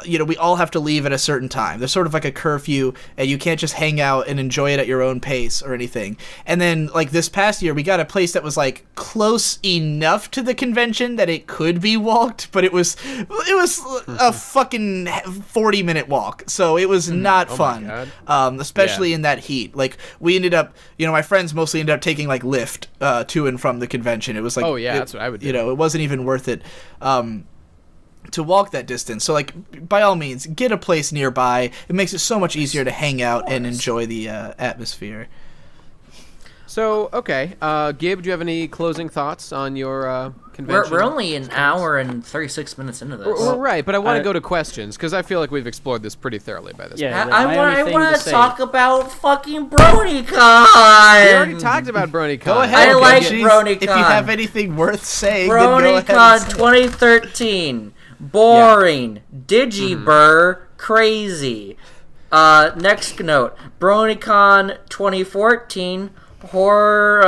you know, we all have to leave at a certain time. There's sort of like a curfew, and you can't just hang out and enjoy it at your own pace or anything. And then, like, this past year, we got a place that was, like, close enough to the convention that it could be walked, but it was a fucking 40-minute walk, so it was not fun, especially in that heat. Like, we ended up, you know, my friends mostly ended up taking, like, Lyft to and from the convention. It was like, that's what I would do. You know, it wasn't even worth it. To walk that distance. So, like, by all means, get a place nearby. It makes it so much easier to hang out and enjoy the atmosphere. So, okay. Gib, do you have any closing thoughts on your convention? We're only an hour and 36 minutes into this. We're right, but I want to go to questions, because I feel like we've explored this pretty thoroughly by this point. I want to talk about fucking BronyCon! We already talked about BronyCon. Go ahead. I like BronyCon. If you have anything worth saying, BronyCon 2013. Boring. Digiburr. Crazy. Next note. BronyCon 2014. Horror.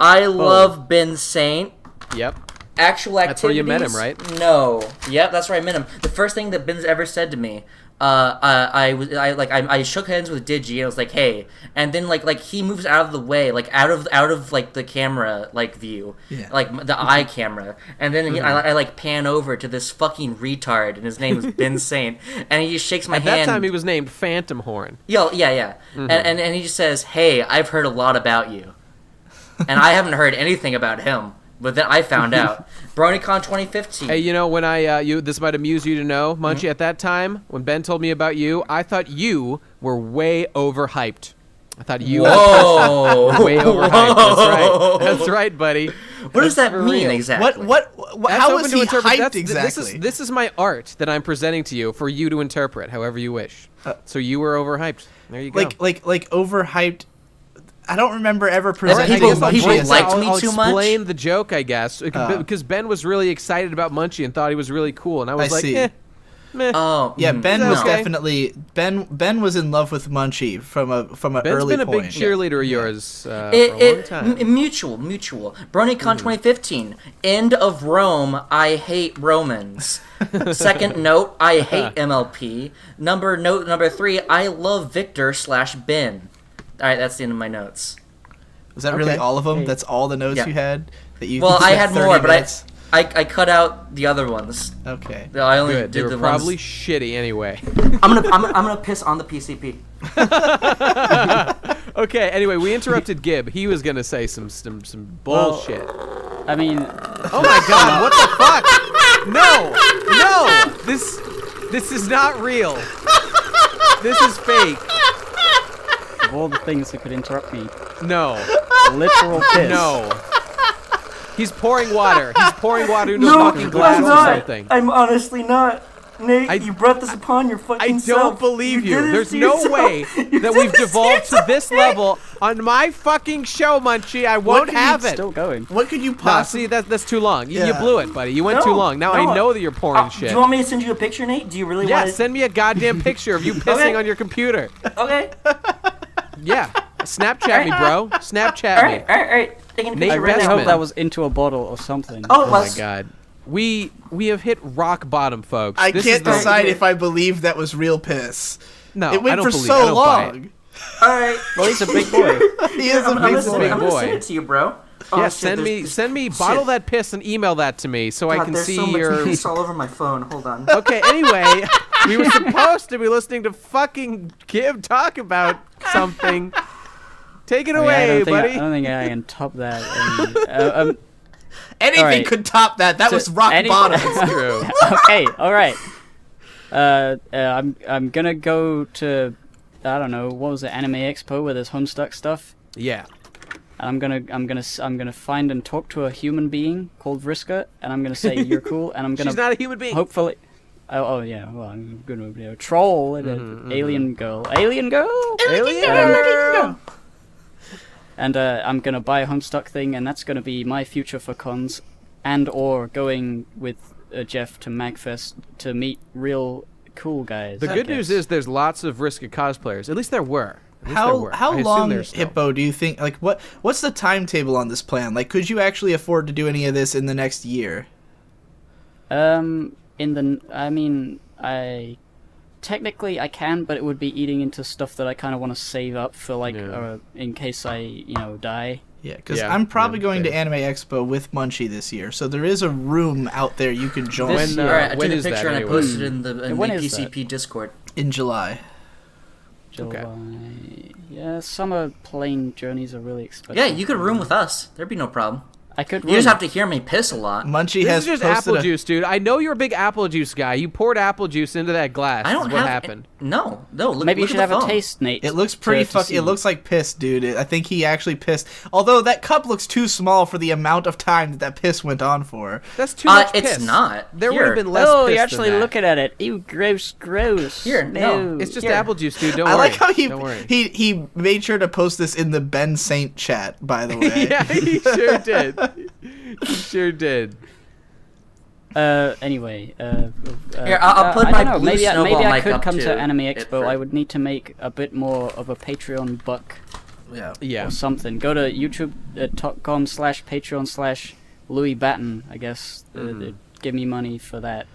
I love Ben Saint. Yep. Actual activities. That's where you met him, right? No. Yep, that's where I met him. The first thing that Ben's ever said to me, I shook hands with Digi and I was like, hey, and then like he moves out of the way, like out of like the camera like view, like the eye camera, and then I like pan over to this fucking retard, and his name is Ben Saint, and he just shakes my hand. At that time, he was named Phantom Horn. Yeah. And he just says, hey, I've heard a lot about you, and I haven't heard anything about him. But then I found out. BronyCon 2015. Hey, when this might amuse you to know, Munchie, at that time, when Ben told me about you, I thought you were way overhyped. I thought you were way overhyped. That's right, buddy. What does that mean exactly? What how was he hyped That's, exactly? This is my art that I'm presenting to you for you to interpret however you wish. So you were overhyped. There you go. Like overhyped. I don't remember ever presenting people Munchie liked me too much? I'll explain the joke, I guess, because Ben was really excited about Munchie and thought he was really cool, and I was see. meh. Oh, yeah, Ben was okay. definitely Ben was in love with Munchie from an Ben's early been point. a big cheerleader of yours for a long time. Mutual. BronyCon 2015. End of Rome. I hate Romans. Second note. I hate MLP. Note number 3. I love Victor/Ben. All right, that's the end of my notes. Was that really all of them? That's all the notes you had? Well, I had more, minutes? but I cut out the other ones. Okay. I only Good. did They were the probably ones. shitty anyway. I'm gonna piss on the PCP. Okay. Anyway, we interrupted Gib. He was gonna say some bullshit. I mean, Oh my God! What the fuck? No! This is not real. This is fake. of all the things that could interrupt me, No. literal piss. No. He's pouring water. He's pouring water into a fucking glass or something. I'm honestly not. Nate, you brought this upon your fucking I don't believe you. There's no way that we've devolved to this level on my fucking show, Munchie. I won't have it. Still going. What could you Nah, possibly? see, that's too long. You Yeah. blew it, buddy. You went too long. Now I know that you're pouring shit. Do you want me to send you a picture, Nate? Do you really Yeah, want to? send me a goddamn picture of you pissing on your computer. Okay. Yeah. Snapchat me, bro. Snapchat me. All right. Taking a Nate picture I right really now. hope Bestman. that was into a bottle or something. Oh, it Oh my was. God. We have hit rock bottom, folks. I This can't is the- decide if I believe that was real piss. No, It went I don't for believe so I don't buy it. long. All right. Well, he's a big boy. He is a I'm big gonna boy. big I'm boy. gonna send it to you, bro. Oh, Yeah, shit, send me, shit. bottle that piss and email that to me so I God, can there's see so much your. piss all over my phone. Hold on. Okay, anyway, we were supposed to be listening to fucking Gib talk about something. Take it I mean, away, buddy. I don't think I can top that. Anything Alright. could top that. That So was rock any- bottom. It's true. Okay, all right. I'm gonna go to, I don't know, what was it, Anime Expo where there's Homestuck stuff. Yeah. And I'm gonna find and talk to a human being called Vriska, and I'm gonna say you're cool, and I'm gonna She's not a human being. hopefully. Oh yeah, well I'm gonna troll an alien girl. Alien girl. Alien. And I'm gonna buy a Homestuck thing, and that's gonna be my future for cons, and or going with Jeff to MagFest to meet real cool guys. The I good news guess. is there's lots of Riska cosplayers. At least there were. At least there How were. I how assume long, there's still. Hippo, do you think? Like, what's the timetable on this plan? Like, could you actually afford to do any of this in the next year? I technically I can, but it would be eating into stuff that I kind of want to save up for, like, in case I, die. Yeah, because Yeah, I'm probably yeah, going to fair. Anime Expo with Munchie this year, so there is a room out there you can join This When, year. All right, I when took a is that picture and I anyway? posted it in the When is PCP Discord. in July. July. Yeah, summer plane journeys are really expensive. Yeah, you could room with us. There'd be no problem. I could. You just have to hear me piss a lot. Munchie This has is just posted apple a- juice, dude. I know you're a big apple juice guy. You poured apple juice into that glass. I don't is what have happened. No. Look, Maybe you look should at have the a phone. taste, Nate. It looks pretty to It looks like piss, dude. I think he actually pissed. Although that cup looks too small for the amount of time that piss went on for. That's too much It's piss. not. There would Here. have been less Oh, piss you're actually than that. looking at it. Ew, gross. Here, no. It's just Here. apple juice, dude. Don't I worry. like how Don't worry. he made sure to post this in the Ben Saint chat, by the way. Yeah, he sure did. He sure did. Anyway. Here, I'll put I my don't know. blue Maybe snowball I mic could up come to to Anime it Expo. for- I would need to make a bit more of a Patreon buck Yeah. or something. Go to youtube.com/patreon/Louis Batten, I guess. They give me money for that,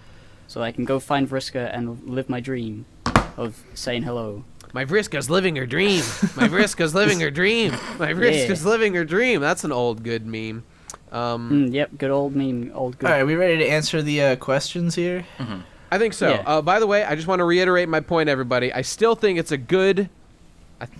so I can go find Vriska and live my dream of saying hello. My Vriska's living her dream. My Vriska's living her dream. My Vriska's living her dream. That's an old good meme. Yep, good old meme. Old good. All right, are we ready to answer the questions here? I think so. Yeah. By the way, I just want to reiterate my point, everybody. I still think it's a good...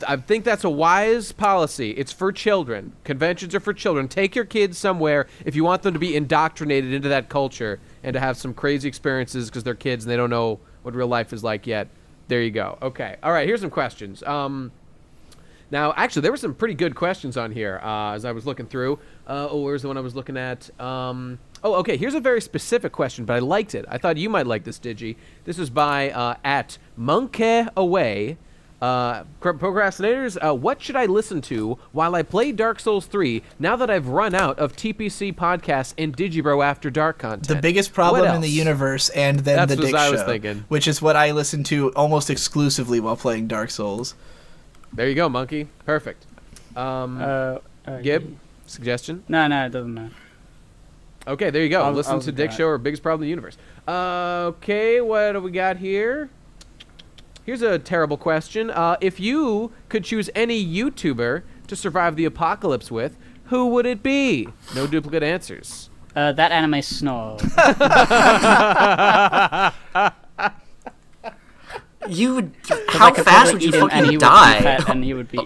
I think that's a wise policy. It's for children. Conventions are for children. Take your kids somewhere if you want them to be indoctrinated into that culture and to have some crazy experiences because they're kids and they don't know what real life is like yet. There you go. Okay. All right, here's some questions. Now, actually, there were some pretty good questions on here as I was looking through. Where's the one I was looking at? Okay. Here's a very specific question, but I liked it. I thought you might like this, Digi. This was by at Monkey Away. Procrastinators, what should I listen to while I play Dark Souls 3 now that I've run out of TPC podcasts and Digibro After Dark content? The biggest problem in the universe, and then That's the Dick what I Show, was thinking. which is what I listen to almost exclusively while playing Dark Souls. There you go, Monkey. Perfect. Gib, suggestion? No, it doesn't matter. Okay, there you go. Listen I'll to Dick do Show or Biggest Problem in the Universe. Okay, what do we got here? Here's a terrible question. If you could choose any YouTuber to survive the apocalypse with, who would it be? No duplicate answers. That anime Snow. How fast would you fucking die? And he would be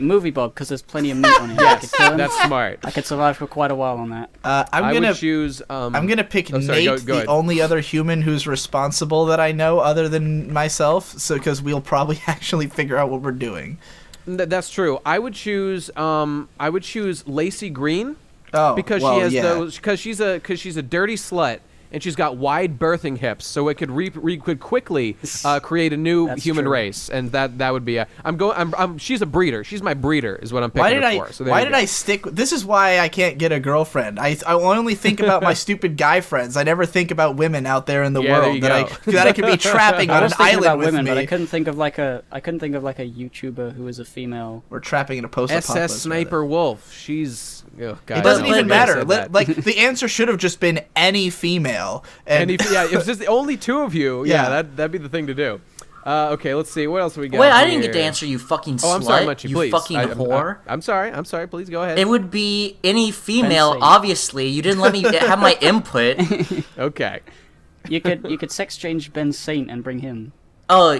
Movie Bob, because there's plenty of meat on it. Yes, that's smart. I could survive for quite a while on that. I'm would choose. I'm gonna pick Nate, go the ahead. only other human who's responsible that I know other than myself. So because we'll probably actually figure out what we're doing. That's true. I would choose. Lacey Green. Oh, because well, she has yeah. those. Because she's a dirty slut. And she's got wide birthing hips, so it could could quickly create a new human race, and that would be she's a breeder. She's my breeder, is what I'm picking her for. So why did I stick? This is why I can't get a girlfriend. I only think about my stupid guy friends. I never think about women out there in the world that I could be trapping on an island about with women, me. but I couldn't think of like a YouTuber who is a female. We're trapping in a post-apocalypse. SS Sniper Wolf. She's. Oh, God, it doesn't even matter. Like the answer should have just been any female. If it's just the only two of you, that'd be the thing to do. Okay, let's see. What else we got? Wait, I didn't get to answer, you fucking slut. Oh, I'm sorry, Munchie, you please. fucking whore. I'm sorry. Please go ahead. It would be any female, obviously. You didn't let me have my input. Okay. You could sex change Ben Saint and bring him. Oh,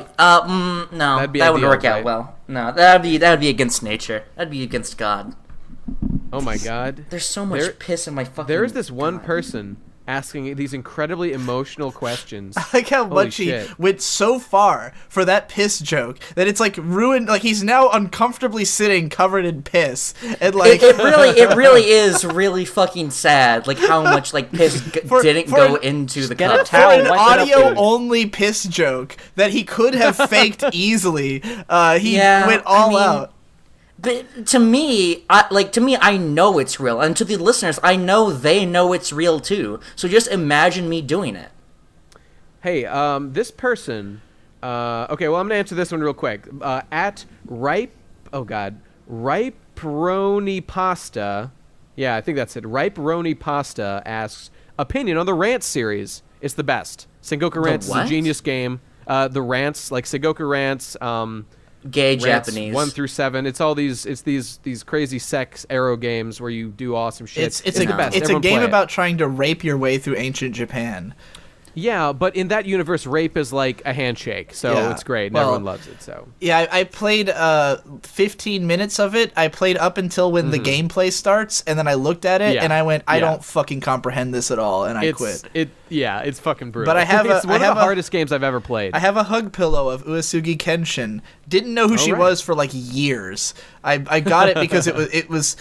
no, that wouldn't work out well. No, that would be against nature. That'd be against God. Oh my God. There's so much piss in my fucking... There's this one person asking these incredibly emotional questions. I like how much he went so far for that piss joke that it's like ruined. Like he's now uncomfortably sitting covered in piss, and like it really is really fucking sad. Like how much like piss didn't go into the cup. For an audio only piss joke that he could have faked easily, he went all out. But to me, I know it's real, and to the listeners, I know they know it's real too. So just imagine me doing it. Hey, this person. Okay, well, I'm gonna answer this one real quick. At Riperoni Pasta. Yeah, I think that's it. Riperoni Pasta asks opinion on the Rants series. It's the best. Sengoku Rants is a genius game. The Rants, like Sengoku Rants. Gay Rants Japanese 1 through 7. It's all these crazy sex arrow games where you do awesome shit. It's the best. It's Everyone a game play about trying to rape your way through ancient Japan. Yeah, but in that universe, rape is like a handshake, so it's great, and everyone loves it. So yeah, I played 15 minutes of it. I played up until when the gameplay starts, and then I looked at it and I went, I don't fucking comprehend this at all, and I quit. It's fucking brutal. But it's one of the hardest games I've ever played. I have a hug pillow of Uesugi Kenshin. Didn't know who she was for like years. I got it because it was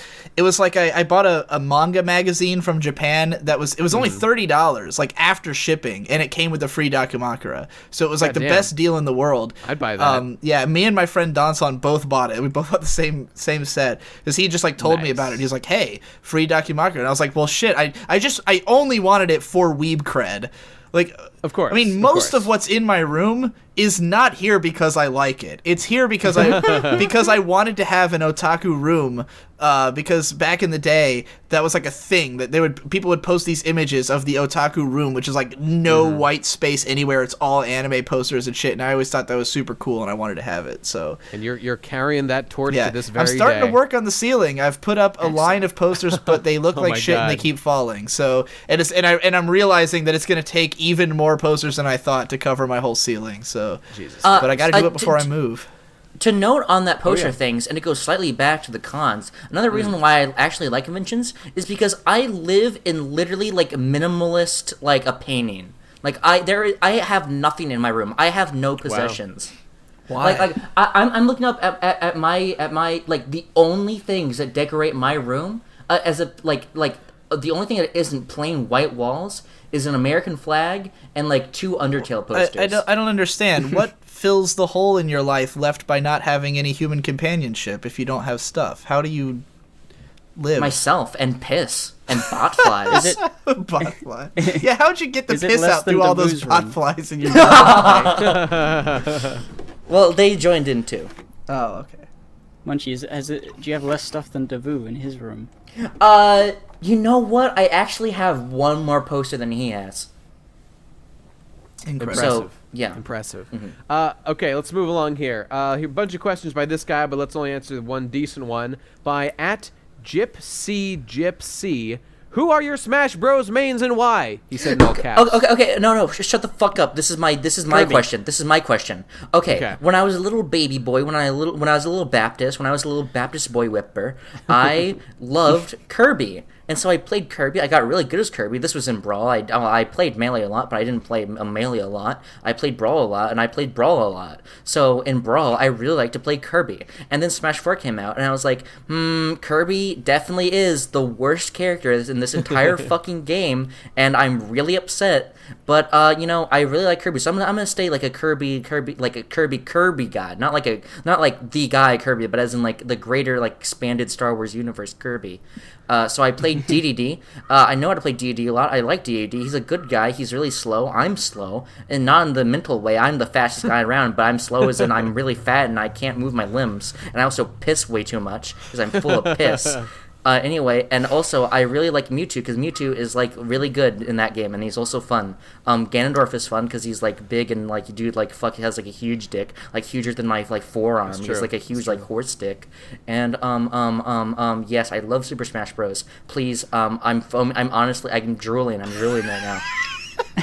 like I bought a manga magazine from Japan that was only $30 like after shipping, and it came with a free Dakimakura. So it was like the best deal in the world. I'd buy that. Yeah, me and my friend Danson both bought it. We both bought the same set because he just like told me about it. He was like, "Hey, free Dakimakura," and I was like, "Well, shit. I only wanted it for weeb cred." Like Of course. I mean, of most course. of what's in my room is not here because I like it. It's here because I wanted to have an otaku room. Because back in the day, that was like a thing that people would post these images of the otaku room, which is like no white space anywhere. It's all anime posters and shit. And I always thought that was super cool, and I wanted to have it. So. And you're carrying that torch to this very I'm starting day. to work on the ceiling. I've put up a line of posters, but they look like my shit and they God. keep falling. So and I'm realizing that it's going to take even more posters than I thought to cover my whole ceiling. So, Jesus. but I got to do it before I move. To note on that poster yeah. things, and it goes slightly back to the cons, another reason why I actually like conventions is because I live in literally like minimalist like a painting. Like I have nothing in my room. I have no possessions. Why? Like I'm looking up at my like the only things that decorate my room as a like the only thing that isn't plain white walls is an American flag and like 2 Undertale posters. I don't understand. What fills the hole in your life left by not having any human companionship if you don't have stuff? How do you live? Myself and piss and botflies. Is it? Botfly. Yeah, how'd you get the Is it piss less out than through all those Davu's room? botflies in your room? Well, they joined in too. Oh, okay. Munchies, do you have less stuff than Davu in his room? You know what? I actually have one more poster than he has. Incredible. So, yeah. Impressive. Mm-hmm. Okay, let's move along here. A bunch of questions by this guy, but let's only answer one decent one by @GypsyGypsy. Who are your Smash Bros mains and why? He said in all caps. Okay. No. Shut the fuck up. This is my question. This is my question. Okay. When I was a little baby boy, when I was a little Baptist boy whipper, I loved Kirby. And so I played Kirby. I got really good as Kirby. This was in Brawl. I played Melee a lot, but I didn't play Melee a lot. I played Brawl a lot, and I played Brawl a lot. So in Brawl, I really liked to play Kirby. And then Smash 4 came out, and I was like, Kirby definitely is the worst character in this entire fucking game, and I'm really upset. But I really like Kirby, so I'm gonna stay like a Kirby guy, not like the guy Kirby, but as in like the greater like expanded Star Wars universe Kirby. So I played DDD. I know how to play DDD a lot. I like DDD. He's a good guy. He's really slow. I'm slow, and not in the mental way. I'm the fastest guy around, but I'm slow as in I'm really fat and I can't move my limbs. And I also piss way too much because I'm full of piss. Anyway, and also I really like Mewtwo because Mewtwo is like really good in that game, and he's also fun. Ganondorf is fun because he's like big and like dude like fuck has like a huge dick, like huger than my like forearm. He's like a huge like horse dick. And yes, I love Super Smash Bros. Please, I'm honestly I'm drooling right now.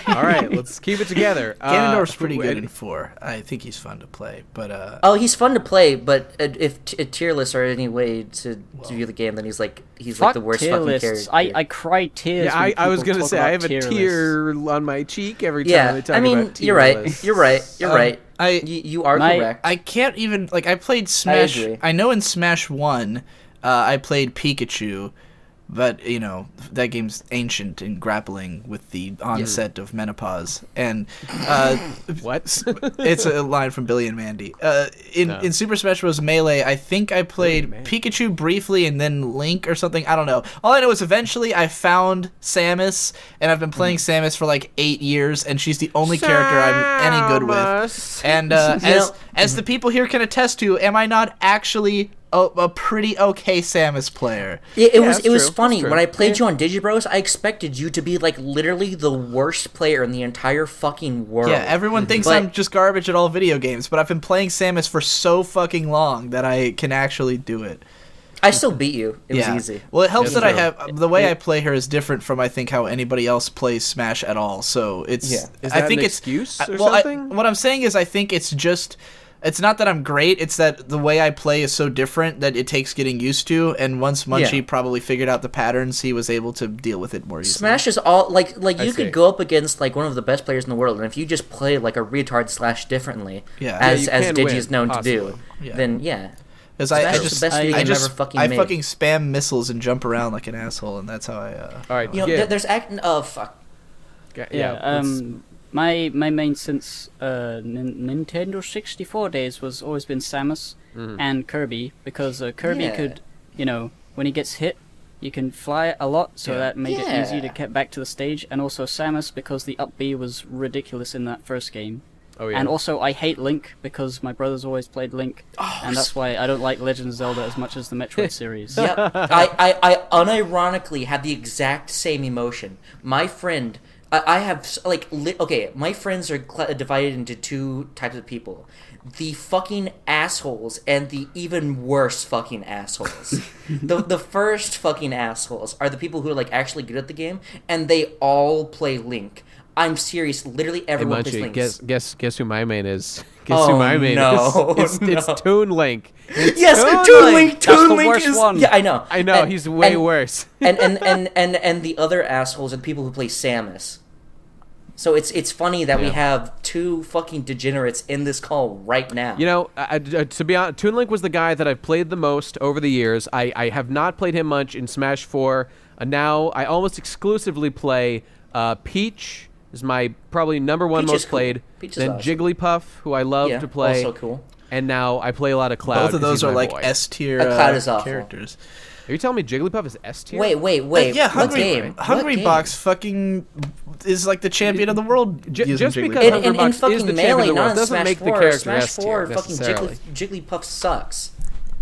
All right, let's keep it together. Ganondorf's pretty good in 4. I think he's fun to play, but Oh, he's fun to play, but if tier lists are any way to view the game, then he's like the worst tier fucking lists. character. I cry tears. Yeah, when I was people gonna talk say about I have a tier tear lists. on my cheek every time Yeah, they talk I mean, about tier you're right. lists. You're right. You are correct. I can't even like I played Smash. agree. I know in Smash 1, I played Pikachu, but that game's ancient and grappling with the onset of menopause. And What? it's a line from Billy and Mandy. In Super Smash Bros. Melee, I think I played Pikachu briefly and then Link or something. I don't know. All I know is eventually I found Samus, and I've been playing Samus for like 8 years, and she's the only character I'm any good with. And as the people here can attest to, am I not actually a pretty okay Samus player? It was true. funny That's true. when I played you on Digibros. I expected you to be like literally the worst player in the entire fucking world. Yeah, everyone thinks But- I'm just garbage at all video games, but I've been playing Samus for so fucking long that I can actually do it. I still beat you. It was Yeah. easy. Well, it helps That's that I true. have the way I play her is different from I think how anybody else plays Smash at all. So it's Yeah. Is I that think an it's excuse or well, something? what I'm saying is I think it's just. It's not that I'm great, it's that the way I play is so different that it takes getting used to, and once Munchie probably figured out the patterns, he was able to deal with it more easily. Smash is all like you see. could go up against like one of the best players in the world, and if you just play like a retard / differently, Yeah. as Yeah, you can Digi win, is known to do, possibly. Yeah. then yeah. Because Smash I is just the best video I game just ever fucking I made. fucking spam missiles and jump around like an asshole, and that's how I All right, You know, yeah. there's oh fuck. My main since Nintendo 64 days was always been Samus and Kirby, because Kirby Yeah. could, when he gets hit, You can fly a lot, so Yeah. that made it Yeah. easy to get back to the stage. And also Samus, because the up B was ridiculous in that first game. Oh yeah. And also, I hate Link because my brother's always played Link, and that's why I don't like Legend of Zelda as much as the Metroid series. Yep. I unironically had the exact same emotion. My friend, I have okay. My friends are divided into two types of people: the fucking assholes and the even worse fucking assholes. the first fucking assholes are the people who are like actually good at the game, and they all play Link. I'm serious. Literally Hey, everyone plays Munchie, Link. guess who my main is? Guess who my main no, is? It's Toon Link. Yes, Toon Toon Link. Link. That's Toon the Link worst is. one. Yeah, I know. I know, And- he's way and- worse. and the other assholes are the people who play Samus. So it's funny that we Yeah. have two fucking degenerates in this call right now. You know, to be honest, Toon Link was the guy that I've played the most over the years. I have not played him much in Smash 4. Now I almost exclusively play Peach. Is my probably number one Peach is most cool. played. Peach is Then awesome. Jigglypuff, who I love Yeah, to play. also cool. And now I play a lot of Cloud. Both of 'cause those he's are my like boy. S tier Cloud is awful. characters. Are you telling me Jigglypuff is S tier? Wait. Yeah, what Hungry, game? Hungry What game? Box fucking is like the champion of the world. using just Jigglypuff. because In, Hungry in Box is fucking the champion Melee, of the not world in doesn't Smash make the 4. character Smash S 4, tier fucking necessarily. Jigglypuff sucks.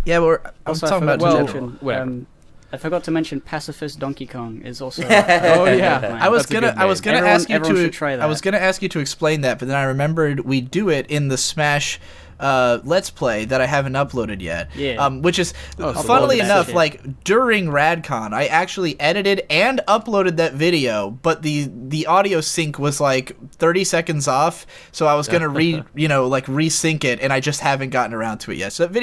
Yeah, I'm Also, talking about well, general. whatever. I forgot to mention Pacifist Donkey Kong is also. Oh yeah, I was That's a good gonna name. ask you everyone to should try I was that. gonna ask you to explain that, but then I remembered we do it in the Smash Let's Play that I haven't uploaded yet. Yeah. Which is so funnily that enough, shit. like during RadCon, I actually edited and uploaded that video, but the audio sync was like 30 seconds off, so I was gonna resync it, and I just haven't gotten around to it yet. So that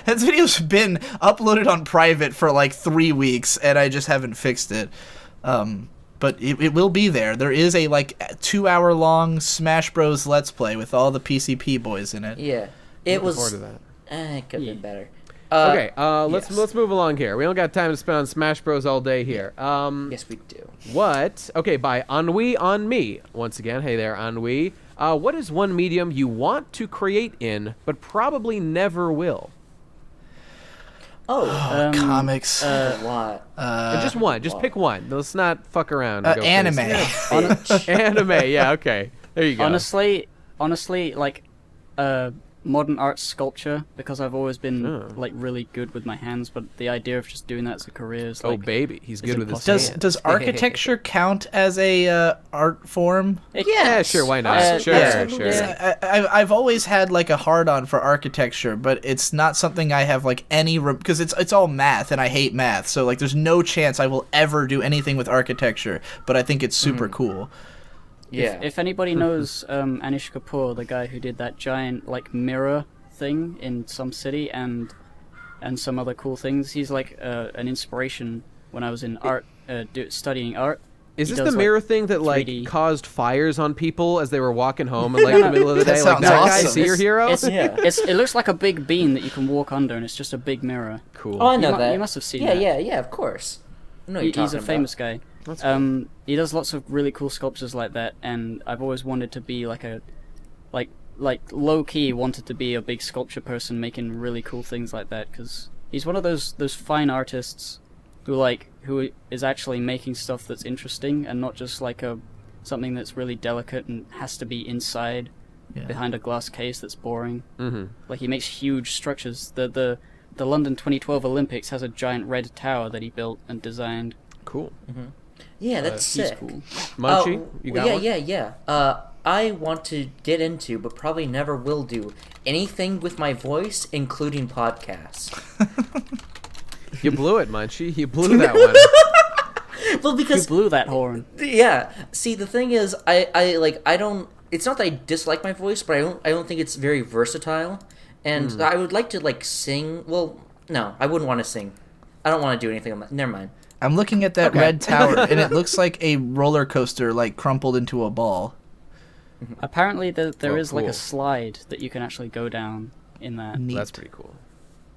that video's been uploaded on private for like 3 weeks, and I just haven't fixed it. But it will be there. There is a 2-hour long Smash Bros. Let's Play with all the PCP boys in it. Yeah, it Looking was. forward to that. It could have been better. Okay, let's yes. let's move along here. We don't got time to spend on Smash Bros all day here. Yes, we do. What? Okay, by Ennui on Me. Once again, hey there, Ennui. What is one medium you want to create in, but probably never will? Oh, Comics. a lot. Just one. Just pick one. Let's not fuck around. and go Anime. crazy. Anime. Yeah. Okay. There you go. Honestly, like, modern art sculpture, because I've always been like really good with my hands, but the idea of just doing that as a career is oh like. baby, he's good with his impossible. hands. Does architecture count as a art form? Yeah, sure. Why not? Sure. absolutely. Sure. I've always had like a hard on for architecture, but it's not something I have like any because it's all math and I hate math, so like there's no chance I will ever do anything with architecture. But I think it's super cool. Yeah. If anybody knows Anish Kapoor, the guy who did that giant like mirror thing in some city and some other cool things, he's like an inspiration when I was in art, studying art. Is He this does, the like, mirror thing that like 3D. caused fires on people as they were walking home in like the middle of the That day? Like sounds that guy, awesome. see your hero? It looks like a big beam that you can walk under, and it's just a big mirror. Cool. Oh, I know You that. You must have seen yeah, that. Yeah, of course. I know what you're He's a talking famous about. guy. That's cool. He does lots of really cool sculptures like that, and I've always wanted to be like a, like low key wanted to be a big sculpture person making really cool things like that, because he's one of those fine artists who is actually making stuff that's interesting and not just like something that's really delicate and has to be inside behind a glass case that's boring. Mm-hmm. Like he makes huge structures. The London 2012 Olympics has a giant red tower that he built and designed. Cool. Yeah, that's He's sick. cool. Munchie, you got one? Yeah. I want to get into, but probably never will do, anything with my voice, including podcasts. You blew it, Munchie. You blew that one. Well, You because blew that horn. yeah. See, the thing is, I don't. It's not that I dislike my voice, but I don't think it's very versatile, and I would like to like sing. Well, no, I wouldn't want to sing. I don't want to do anything on that. Never mind. I'm looking at that Okay. red tower, and it looks like a roller coaster, like crumpled into a ball. Apparently, there Oh, is like cool. a slide that you can actually go down in that. Neat. That's pretty cool.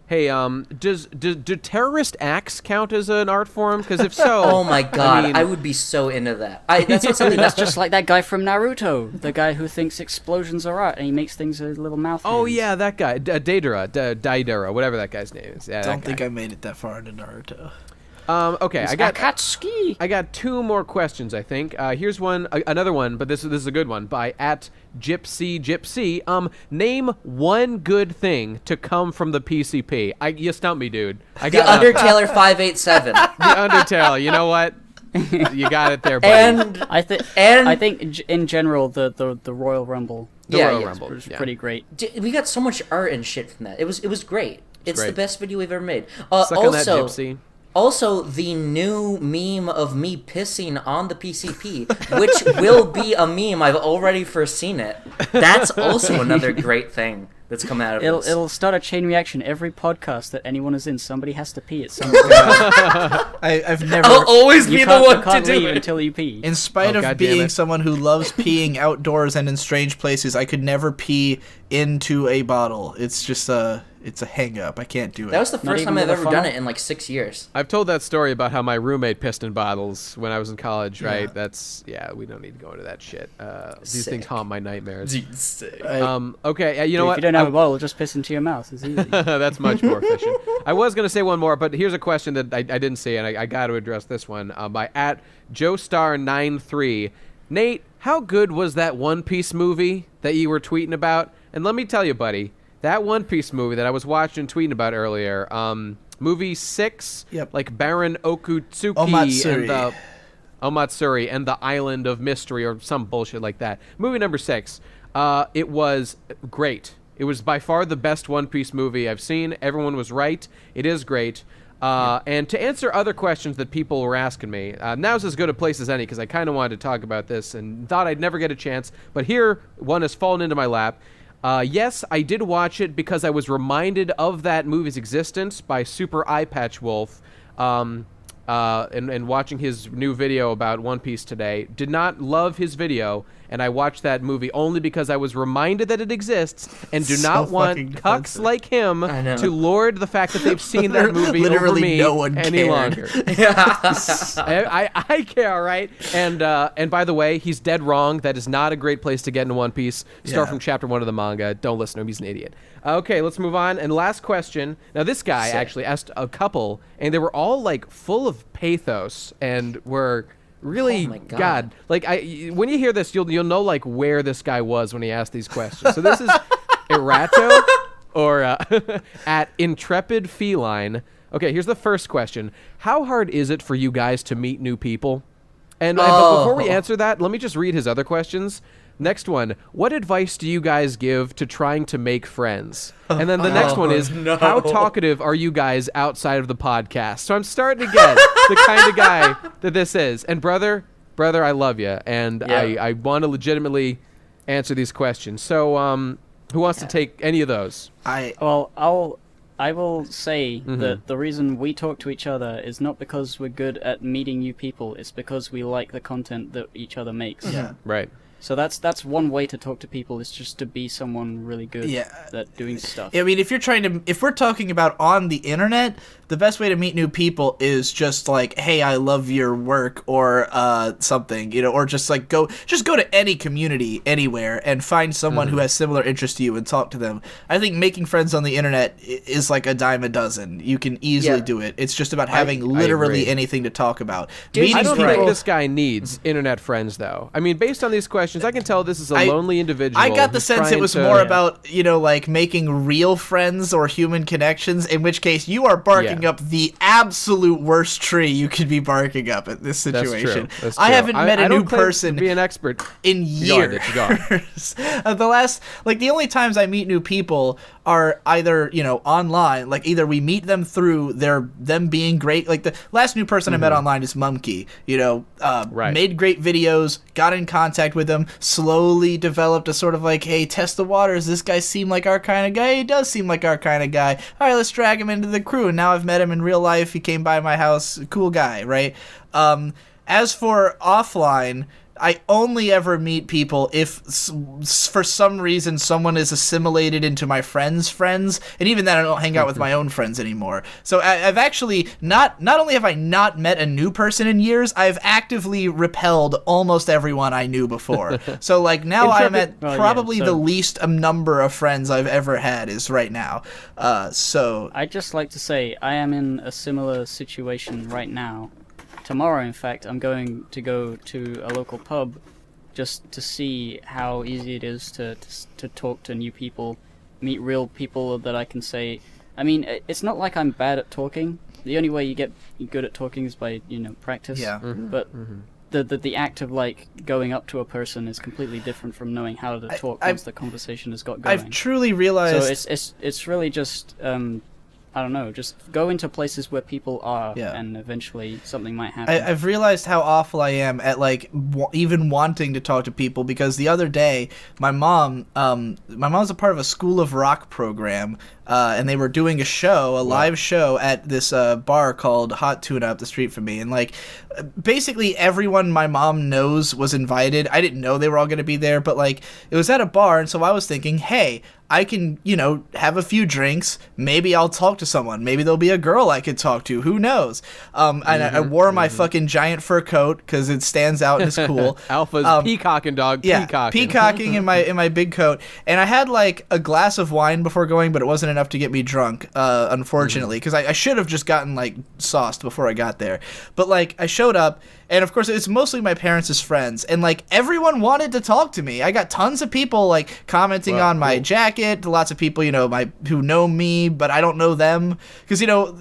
Hey, do terrorist acts count as an art form? Because if so, Oh my god, I, mean- would be so into that. That's not something That's that's just like that guy from Naruto, the guy who thinks explosions are art and he makes things with little mouth. Oh hands. yeah, that guy, Daedara, whatever that guy's name is. Yeah, Don't that think guy. I made it that far into Naruto. Okay, I got Akatsuki. I got 2 more questions, I think. Here's one, another one, but this is a good one by @gypsy. Name one good thing to come from the PCP. You stumped me, dude. I The got Undertaler 587. the Undertale. You know what? You got it there, buddy. And I think in general the Royal Rumble. Royal Rumble, was yeah. pretty great. we got so much art and shit from that. It was great. It's great. the best video we've ever made. Suck on that, Gypsy. Also, the new meme of me pissing on the PCP, which will be a meme. I've already foreseen it. That's also another great thing that's come out of this. It'll start a chain reaction. Every podcast that anyone is in, somebody has to pee at some point. I've never. I'll always be You the can't, one you can't to do leave it. until you pee. In spite Oh, of God damn being it. someone who loves peeing outdoors and in strange places, I could never pee into a bottle. It's just it's a hang up. I can't do it. That was the first even time I've with a ever done funnel? it in like 6 years. I've told that story about how my roommate pissed in bottles when I was in college, right? Yeah. That's, we don't need to go into that shit. These Sick. things haunt my nightmares. I- Okay, you know If what? you don't have a bottle, just piss into your mouth. It's easy. That's much more efficient. I was going to say one more, but here's a question that I didn't see, and I got to address this one by @JoeStar93. Nate, how good was that One Piece movie that you were tweeting about? And let me tell you, buddy, that One Piece movie that I was watching and tweeting about earlier, movie 6, Yep. like Baron Okutsuki Omatsuri. and the Omatsuri and the Island of Mystery or some bullshit like that. Movie number 6. It was great. It was by far the best One Piece movie I've seen. Everyone was right. It is great. And to answer other questions that people were asking me, now's as good a place as any because I kind of wanted to talk about this and thought I'd never get a chance. But here, one has fallen into my lap. Yes, I did watch it because I was reminded of that movie's existence by Super Eye Patch Wolf. And watching his new video about One Piece today. Did not love his video, and I watched that movie only because I was reminded that it exists and do So not want fucking cucks defensive. like him I know. to lord the fact that they've seen that movie over Literally me no one any cared. longer. I care, all right? And by the way, he's dead wrong. That is not a great place to get into One Piece. Start Yeah. from chapter 1 of the manga. Don't listen to him. He's an idiot. Okay, let's move on. And last question. Now, this guy actually asked a couple, and they were all, like, full of pathos and were really, Oh my God. like, when you hear this, you'll know, like, where this guy was when he asked these questions. So this is Erato or at Intrepid Feline. Okay, here's the first question. How hard is it for you guys to meet new people? And but before we answer that, let me just read his other questions. Next one, what advice do you guys give to trying to make friends? And then the next one is, how talkative are you guys outside of the podcast? So I'm starting to get the kind of guy that this is. And brother, I love you. And I want to legitimately answer these questions. So who wants to take any of those? Well, I will say that the reason we talk to each other is not because we're good at meeting new people. It's because we like the content that each other makes. Yeah. Right. So that's one way to talk to people, is just to be someone really good at doing stuff. I mean, if we're talking about on the internet, the best way to meet new people is just like, hey, I love your work, or something, or just like go to any community anywhere and find someone who has similar interests to you and talk to them. I think making friends on the internet is like a dime a dozen. You can easily do it. It's just about having literally agree. anything to talk about. Dude, I don't people- think this guy needs internet friends, though. I mean, based on these questions, I can tell this is a lonely individual. I got the who's sense it trying was to- more about, like making real friends or human connections, in which case you are barking up the absolute worst tree you could be barking up at this That's situation. true. That's I true. haven't met a I new don't claim to person be an expert. in Go on, years. Ditch, go on. The only times I meet new people are either, online, like either we meet them through them being great. Like the last new person I met online is Mumkey, Right. made great videos, got in contact with them, slowly developed a sort of like, hey, test the waters. This guy seem like our kind of guy. He does seem like our kind of guy. All right, let's drag him into the crew. And now I've met him in real life. He came by my house. Cool guy, right? As for offline, I only ever meet people if for some reason someone is assimilated into my friends' friends, and even then I don't hang out with my own friends anymore. So I've actually not only have I not met a new person in years, I've actively repelled almost everyone I knew before. So like now I'm at probably the least number of friends I've ever had is right now. So I'd just like to say I am in a similar situation right now. Tomorrow, in fact, I'm going to go to a local pub just to see how easy it is to talk to new people, meet real people that I can say. I mean, it's not like I'm bad at talking. The only way you get good at talking is by, practice. Yeah. But the act of like going up to a person is completely different from knowing how to talk once the conversation has got going. I've truly realized. So it's really just I don't know, just go into places where people are, and eventually something might happen. I've realized how awful I am at like even wanting to talk to people, because the other day my mom's a part of a School of Rock program, and they were doing a live show at this bar called Hot Tuna up the street from me, and like basically everyone my mom knows was invited. I didn't know they were all going to be there, but like it was at a bar, and so I was thinking, hey, I can, have a few drinks. Maybe I'll talk to someone. Maybe there'll be a girl I could talk to. Who knows? And I wore my fucking giant fur coat because it stands out and it's cool. Alpha's peacocking, dog. Yeah, Peacocking. peacocking in my big coat. And I had like a glass of wine before going, but it wasn't enough to get me drunk, unfortunately, because I should have just gotten like sauced before I got there. But like I showed up, and of course it's mostly my parents' friends, and like everyone wanted to talk to me. I got tons of people like commenting on my jacket. Lots of people, who know me, but I don't know them, because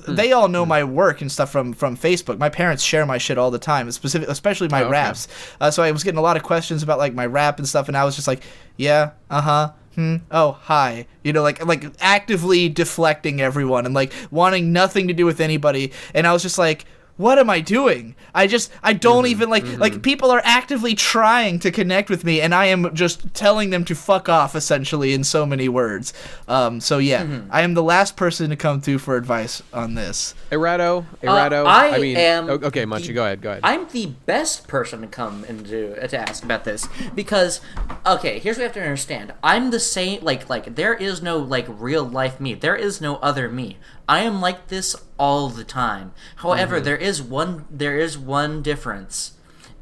they all know my work and stuff from Facebook. My parents share my shit all the time, especially my raps. So I was getting a lot of questions about like my rap and stuff, and I was just like, yeah, oh, hi. Like actively deflecting everyone and like wanting nothing to do with anybody. And I was just like, what am I doing? I don't even like people are actively trying to connect with me, and I am just telling them to fuck off, essentially, in so many words. So yeah, I am the last person to come to for advice on this. Errato. I am. Okay, Munchie, go ahead. I'm the best person to come and to ask about this, because here's what you have to understand. I'm the same. Like there is no like real life me. There is no other me. I am like this all the time. However, there is one difference.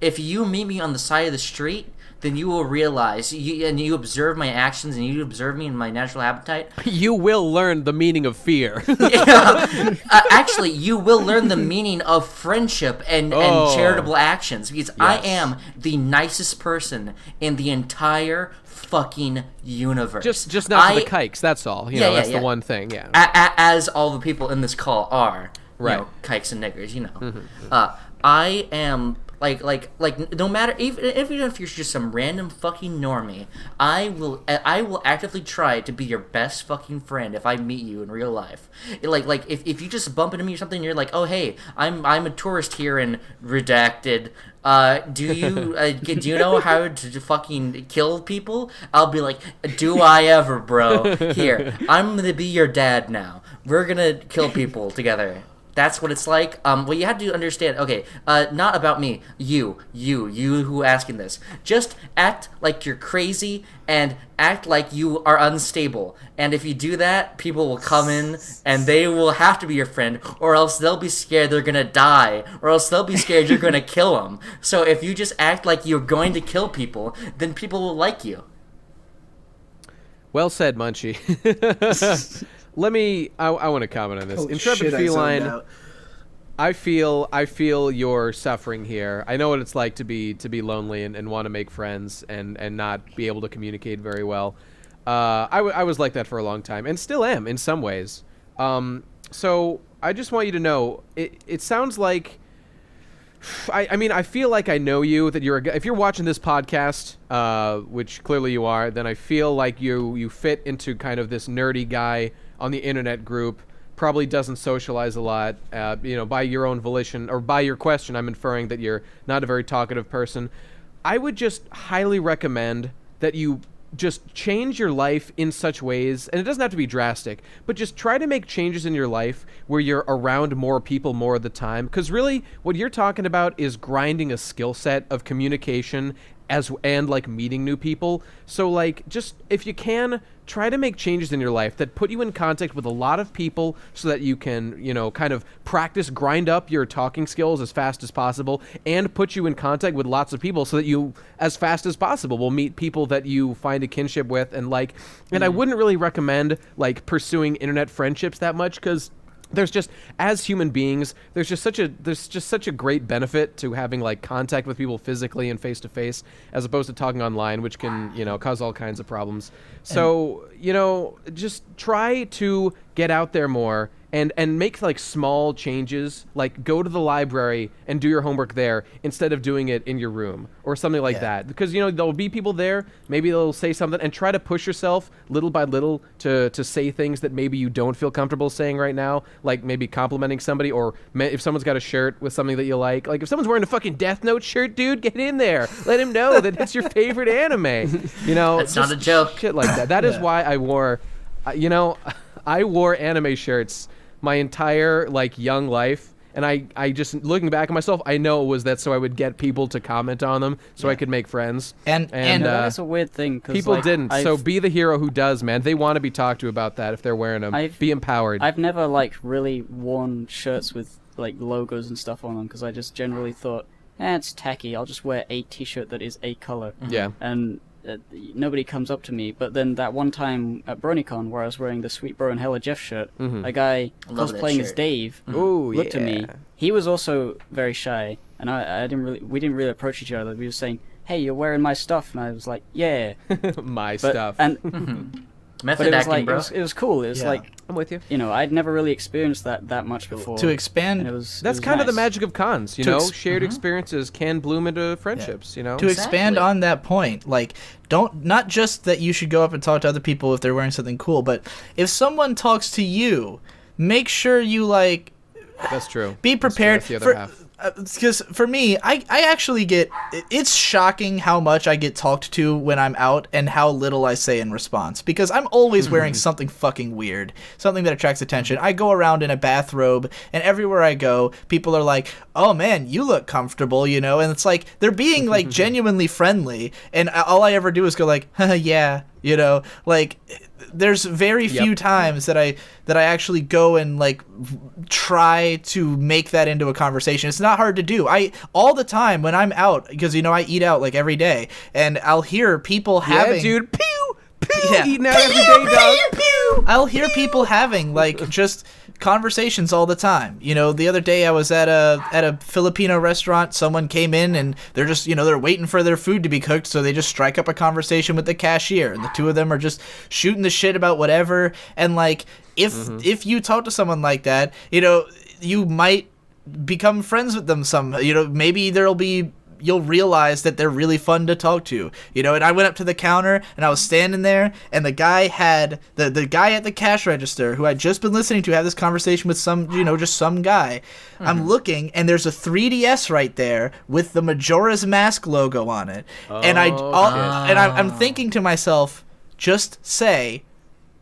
If you meet me on the side of the street, then you will realize, and you observe my actions, and you observe me in my natural habitat. You will learn the meaning of fear. Actually, you will learn the meaning of friendship and charitable actions, because I am the nicest person in the entire fucking universe. Just not for the kikes, that's all. That's the one thing, yeah. As all the people in this call are, kikes and niggers, I am like no matter, even if you're just some random fucking normie, I will actively try to be your best fucking friend if I meet you in real life. Like if you just bump into me or something, and you're like, oh hey, I'm a tourist here in Redacted. Do you know how to fucking kill people? I'll be like, do I ever, bro? Here, I'm gonna be your dad now. We're gonna kill people together. That's what it's like. Well, you have to understand. Okay, not about me. You who asking this. Just act like you're crazy and act like you are unstable. And if you do that, people will come in and they will have to be your friend, or else they'll be scared they're gonna die, or else they'll be scared you're gonna kill them. So if you just act like you're going to kill people, then people will like you. Well said, Munchie. I want to comment on this. Holy Intrepid shit, Feline, I feel your suffering here. I know what it's like to be lonely and want to make friends and not be able to communicate very well. I was like that for a long time, and still am in some ways. So I just want you to know, it sounds like, I mean, I feel like I know you, that if you're watching this podcast, which clearly you are, then I feel like you fit into kind of this nerdy guy on the internet group, probably doesn't socialize a lot, by your own volition, or by your question, I'm inferring that you're not a very talkative person. I would just highly recommend that you just change your life in such ways, and it doesn't have to be drastic, but just try to make changes in your life where you're around more people more of the time. Because really, what you're talking about is grinding a skill set of communication and like meeting new people. So like, just if you can, try to make changes in your life that put you in contact with a lot of people so that you can, you know, kind of grind up your talking skills as fast as possible, and put you in contact with lots of people so that you, as fast as possible, will meet people that you find a kinship with. And like, and I wouldn't really recommend like pursuing internet friendships that much, because there's just, as human beings, there's just such a great benefit to having like contact with people physically and face to face, as opposed to talking online, which can, you know, cause all kinds of problems. So, you know, just try to get out there more and make like small changes, like go to the library and do your homework there instead of doing it in your room or something like that. Because, you know, there'll be people there, maybe they'll say something, and try to push yourself little by little to say things that maybe you don't feel comfortable saying right now, like maybe complimenting somebody, or if someone's got a shirt with something that you like if someone's wearing a fucking Death Note shirt, dude, get in there. Let him know that it's your favorite anime. You know, That's not a joke. Shit like that. That is why I wore, you know, I wore anime shirts my entire like young life, and I just, looking back at myself, I know it was that so I would get people to comment on them so I could make friends. And that is a weird thing, because people didn't. So be the hero who does, man. They want to be talked to about that if they're wearing them. Be empowered. I've never like really worn shirts with like logos and stuff on them, because I just generally thought, it's tacky. I'll just wear a t-shirt that is a color. Yeah. And nobody comes up to me. But then that one time at BronyCon, where I was wearing the Sweet Bro and Hella Jeff shirt, a guy cosplaying as Dave looked at me. He was also very shy, and we didn't really approach each other. We were saying, "Hey, you're wearing my stuff," and I was like, "Yeah, stuff." And Method but it was acting, like bro. it was cool. It was like, I'm with you. You know, I'd never really experienced that much before. To expand, and that's kind of the magic of cons, you know. Shared Mm-hmm. experiences can bloom into friendships, you know. To expand on that point, like, not just that you should go up and talk to other people if they're wearing something cool, but if someone talks to you, make sure you like. That's true. Be prepared. That's the other half. Because for me, I actually get, it's shocking how much I get talked to when I'm out and how little I say in response, because I'm always wearing something fucking weird, something that attracts attention. I go around in a bathrobe, and everywhere I go, people are like, "Oh man, you look comfortable," you know, and it's like they're being like genuinely friendly, and all I ever do is go like, yeah, you know, like there's very few times that I actually go and like try to make that into a conversation. It's not hard to do. All the time when I'm out, because you know I eat out like every day, and I'll hear people having dude, pew pew, Yeah. eating out every day, dog. I'll hear people having like just conversations all the time. You know, the other day I was at a Filipino restaurant. Someone came in and they're just, you know, they're waiting for their food to be cooked, so they just strike up a conversation with the cashier, and the two of them are just shooting the shit about whatever. And like if you talk to someone like that, you know, you might become friends with them maybe you'll realize that they're really fun to talk to, you know. And I went up to the counter and I was standing there, and the guy had the guy at the cash register who I'd just been listening to have this conversation with just some guy. I'm looking, and there's a 3DS right there with the Majora's Mask logo on it. And I'm thinking to myself, just say,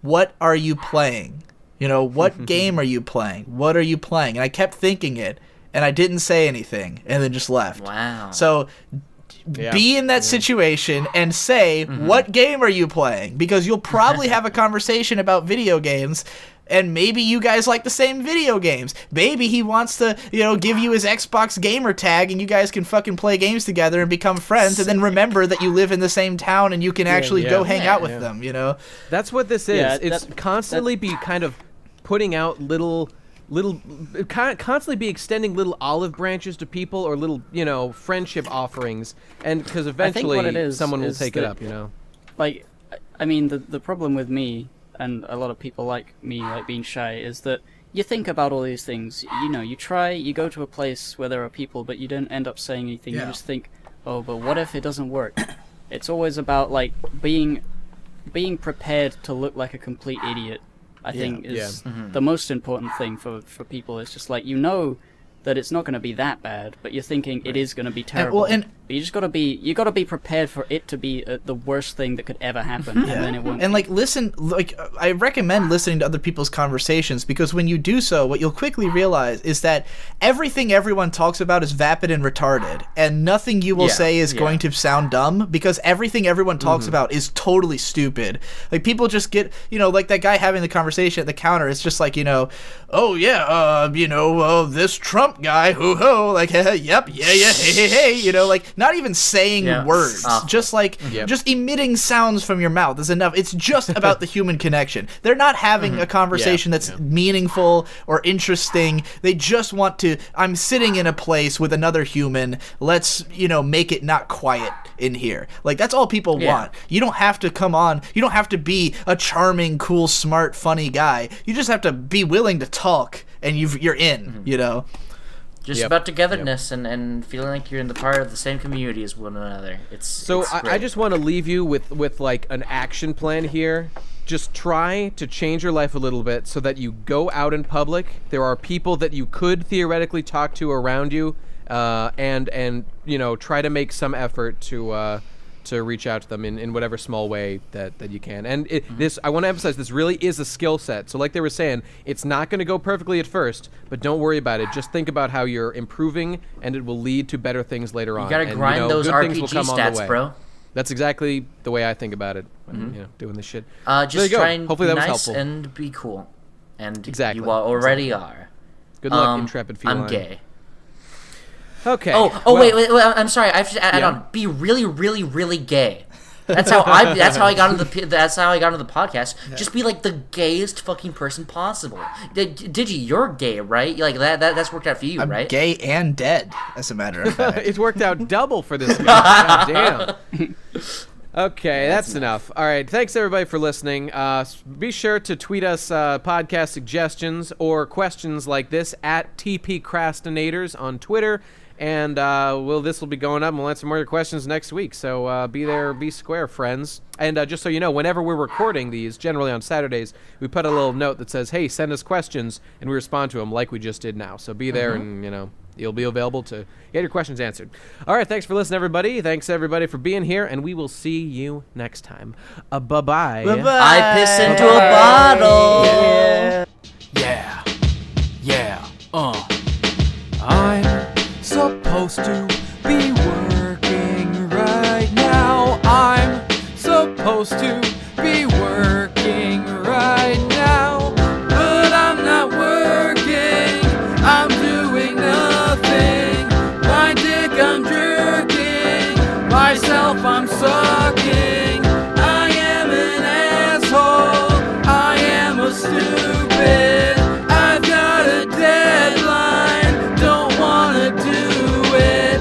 what are you playing? You know, what game are you playing? What are you playing? And I kept thinking it, and I didn't say anything, and then just left. Wow. So be in that situation and say, what game are you playing? Because you'll probably have a conversation about video games, and maybe you guys like the same video games. Maybe he wants to, you know, give you his Xbox gamer tag, and you guys can fucking play games together and become friends, and then remember that you live in the same town and you can actually go hang out with them, you know? That's what this is. Yeah, it's constantly be kind of putting out constantly be extending little olive branches to people, or little, you know, friendship offerings, and because eventually someone will take it up, you know. Like, I mean, the problem with me and a lot of people like me, like being shy, is that you think about all these things. You know, you go to a place where there are people, but you don't end up saying anything. You just think, oh, but what if it doesn't work? It's always about like being prepared to look like a complete idiot. I think is the most important thing for people. It's just like, you know that it's not going to be that bad, but you're thinking it is going to be terrible. But you gotta be prepared for it to be the worst thing that could ever happen, and then it won't. And I recommend listening to other people's conversations, because when you do so, what you'll quickly realize is that everything everyone talks about is vapid and retarded, and nothing you will say is going to sound dumb, because everything everyone talks about is totally stupid. Like, people just get, like that guy having the conversation at the counter. It's just like, oh yeah, this Trump guy, hoo ho, like, yep, yeah, hey, like, not even saying words, just like, just emitting sounds from your mouth is enough. It's just about the human connection. They're not having a conversation that's meaningful or interesting. They just want to, I'm sitting in a place with another human, let's, make it not quiet in here. Like, that's all people want. You don't have to come on, you don't have to be a charming, cool, smart, funny guy. You just have to be willing to talk, and you're in, Just about togetherness and feeling like you're in the part of the same community as one another. I just want to leave you with like an action plan here. Just try to change your life a little bit so that you go out in public. There are people that you could theoretically talk to around you, and try to make some effort to reach out to them in whatever small way that you can. And I want to emphasize, this really is a skill set. So like they were saying, it's not going to go perfectly at first, but don't worry about it. Just think about how you're improving, and it will lead to better things later on. You gotta grind those RPG stats, bro. That's exactly the way I think about it when doing this shit. Just try and hopefully be that was nice helpful. And be cool. And exactly. you already are. Good luck, intrepid feline. I'm gay. Okay. Wait, I'm sorry. I have to add on. Be really, really, really gay. That's how I got into the podcast. Just be like the gayest fucking person possible. Digi, you're gay, right? Like that's worked out for you, I'm right? Gay and dead, as a matter of fact. It's worked out double for this guy. God damn. Okay, that's enough. All right, thanks everybody for listening. Be sure to tweet us podcast suggestions or questions like this at Crastinators on Twitter. And this will be going up, and we'll answer more of your questions next week. So be there, be square, friends. And just so you know, whenever we're recording these, generally on Saturdays, we put a little note that says, hey, send us questions, and we respond to them like we just did now. So be there, and, you'll be available to get your questions answered. All right, thanks for listening, everybody. Thanks, everybody, for being here, and we will see you next time. Bye-bye. Bye-bye. I piss into a bottle. Yeah. I'm supposed to be working right now. I'm supposed to be working right now. But I'm not working. I'm doing nothing. My dick I'm jerking. Myself I'm sucking. I am an asshole. I am a stupid. I've got a deadline. Don't wanna do it.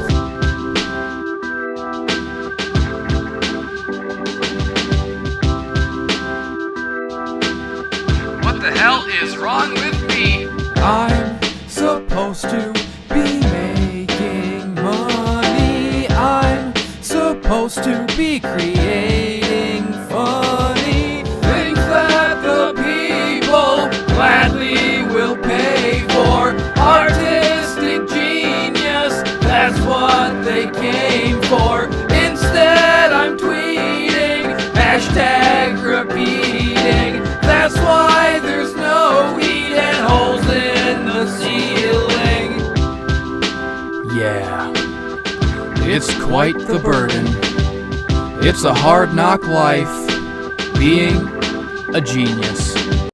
What the hell is wrong with me? I'm supposed to be making money. I'm supposed to be creating funny things that the people gladly will pay for. Artistic genius, that's what they came for. Instead I'm tweeting, hashtag repeating. That's why there's no heat and holes in the ceiling. Yeah, it's quite the burden. It's a hard knock life, being a genius.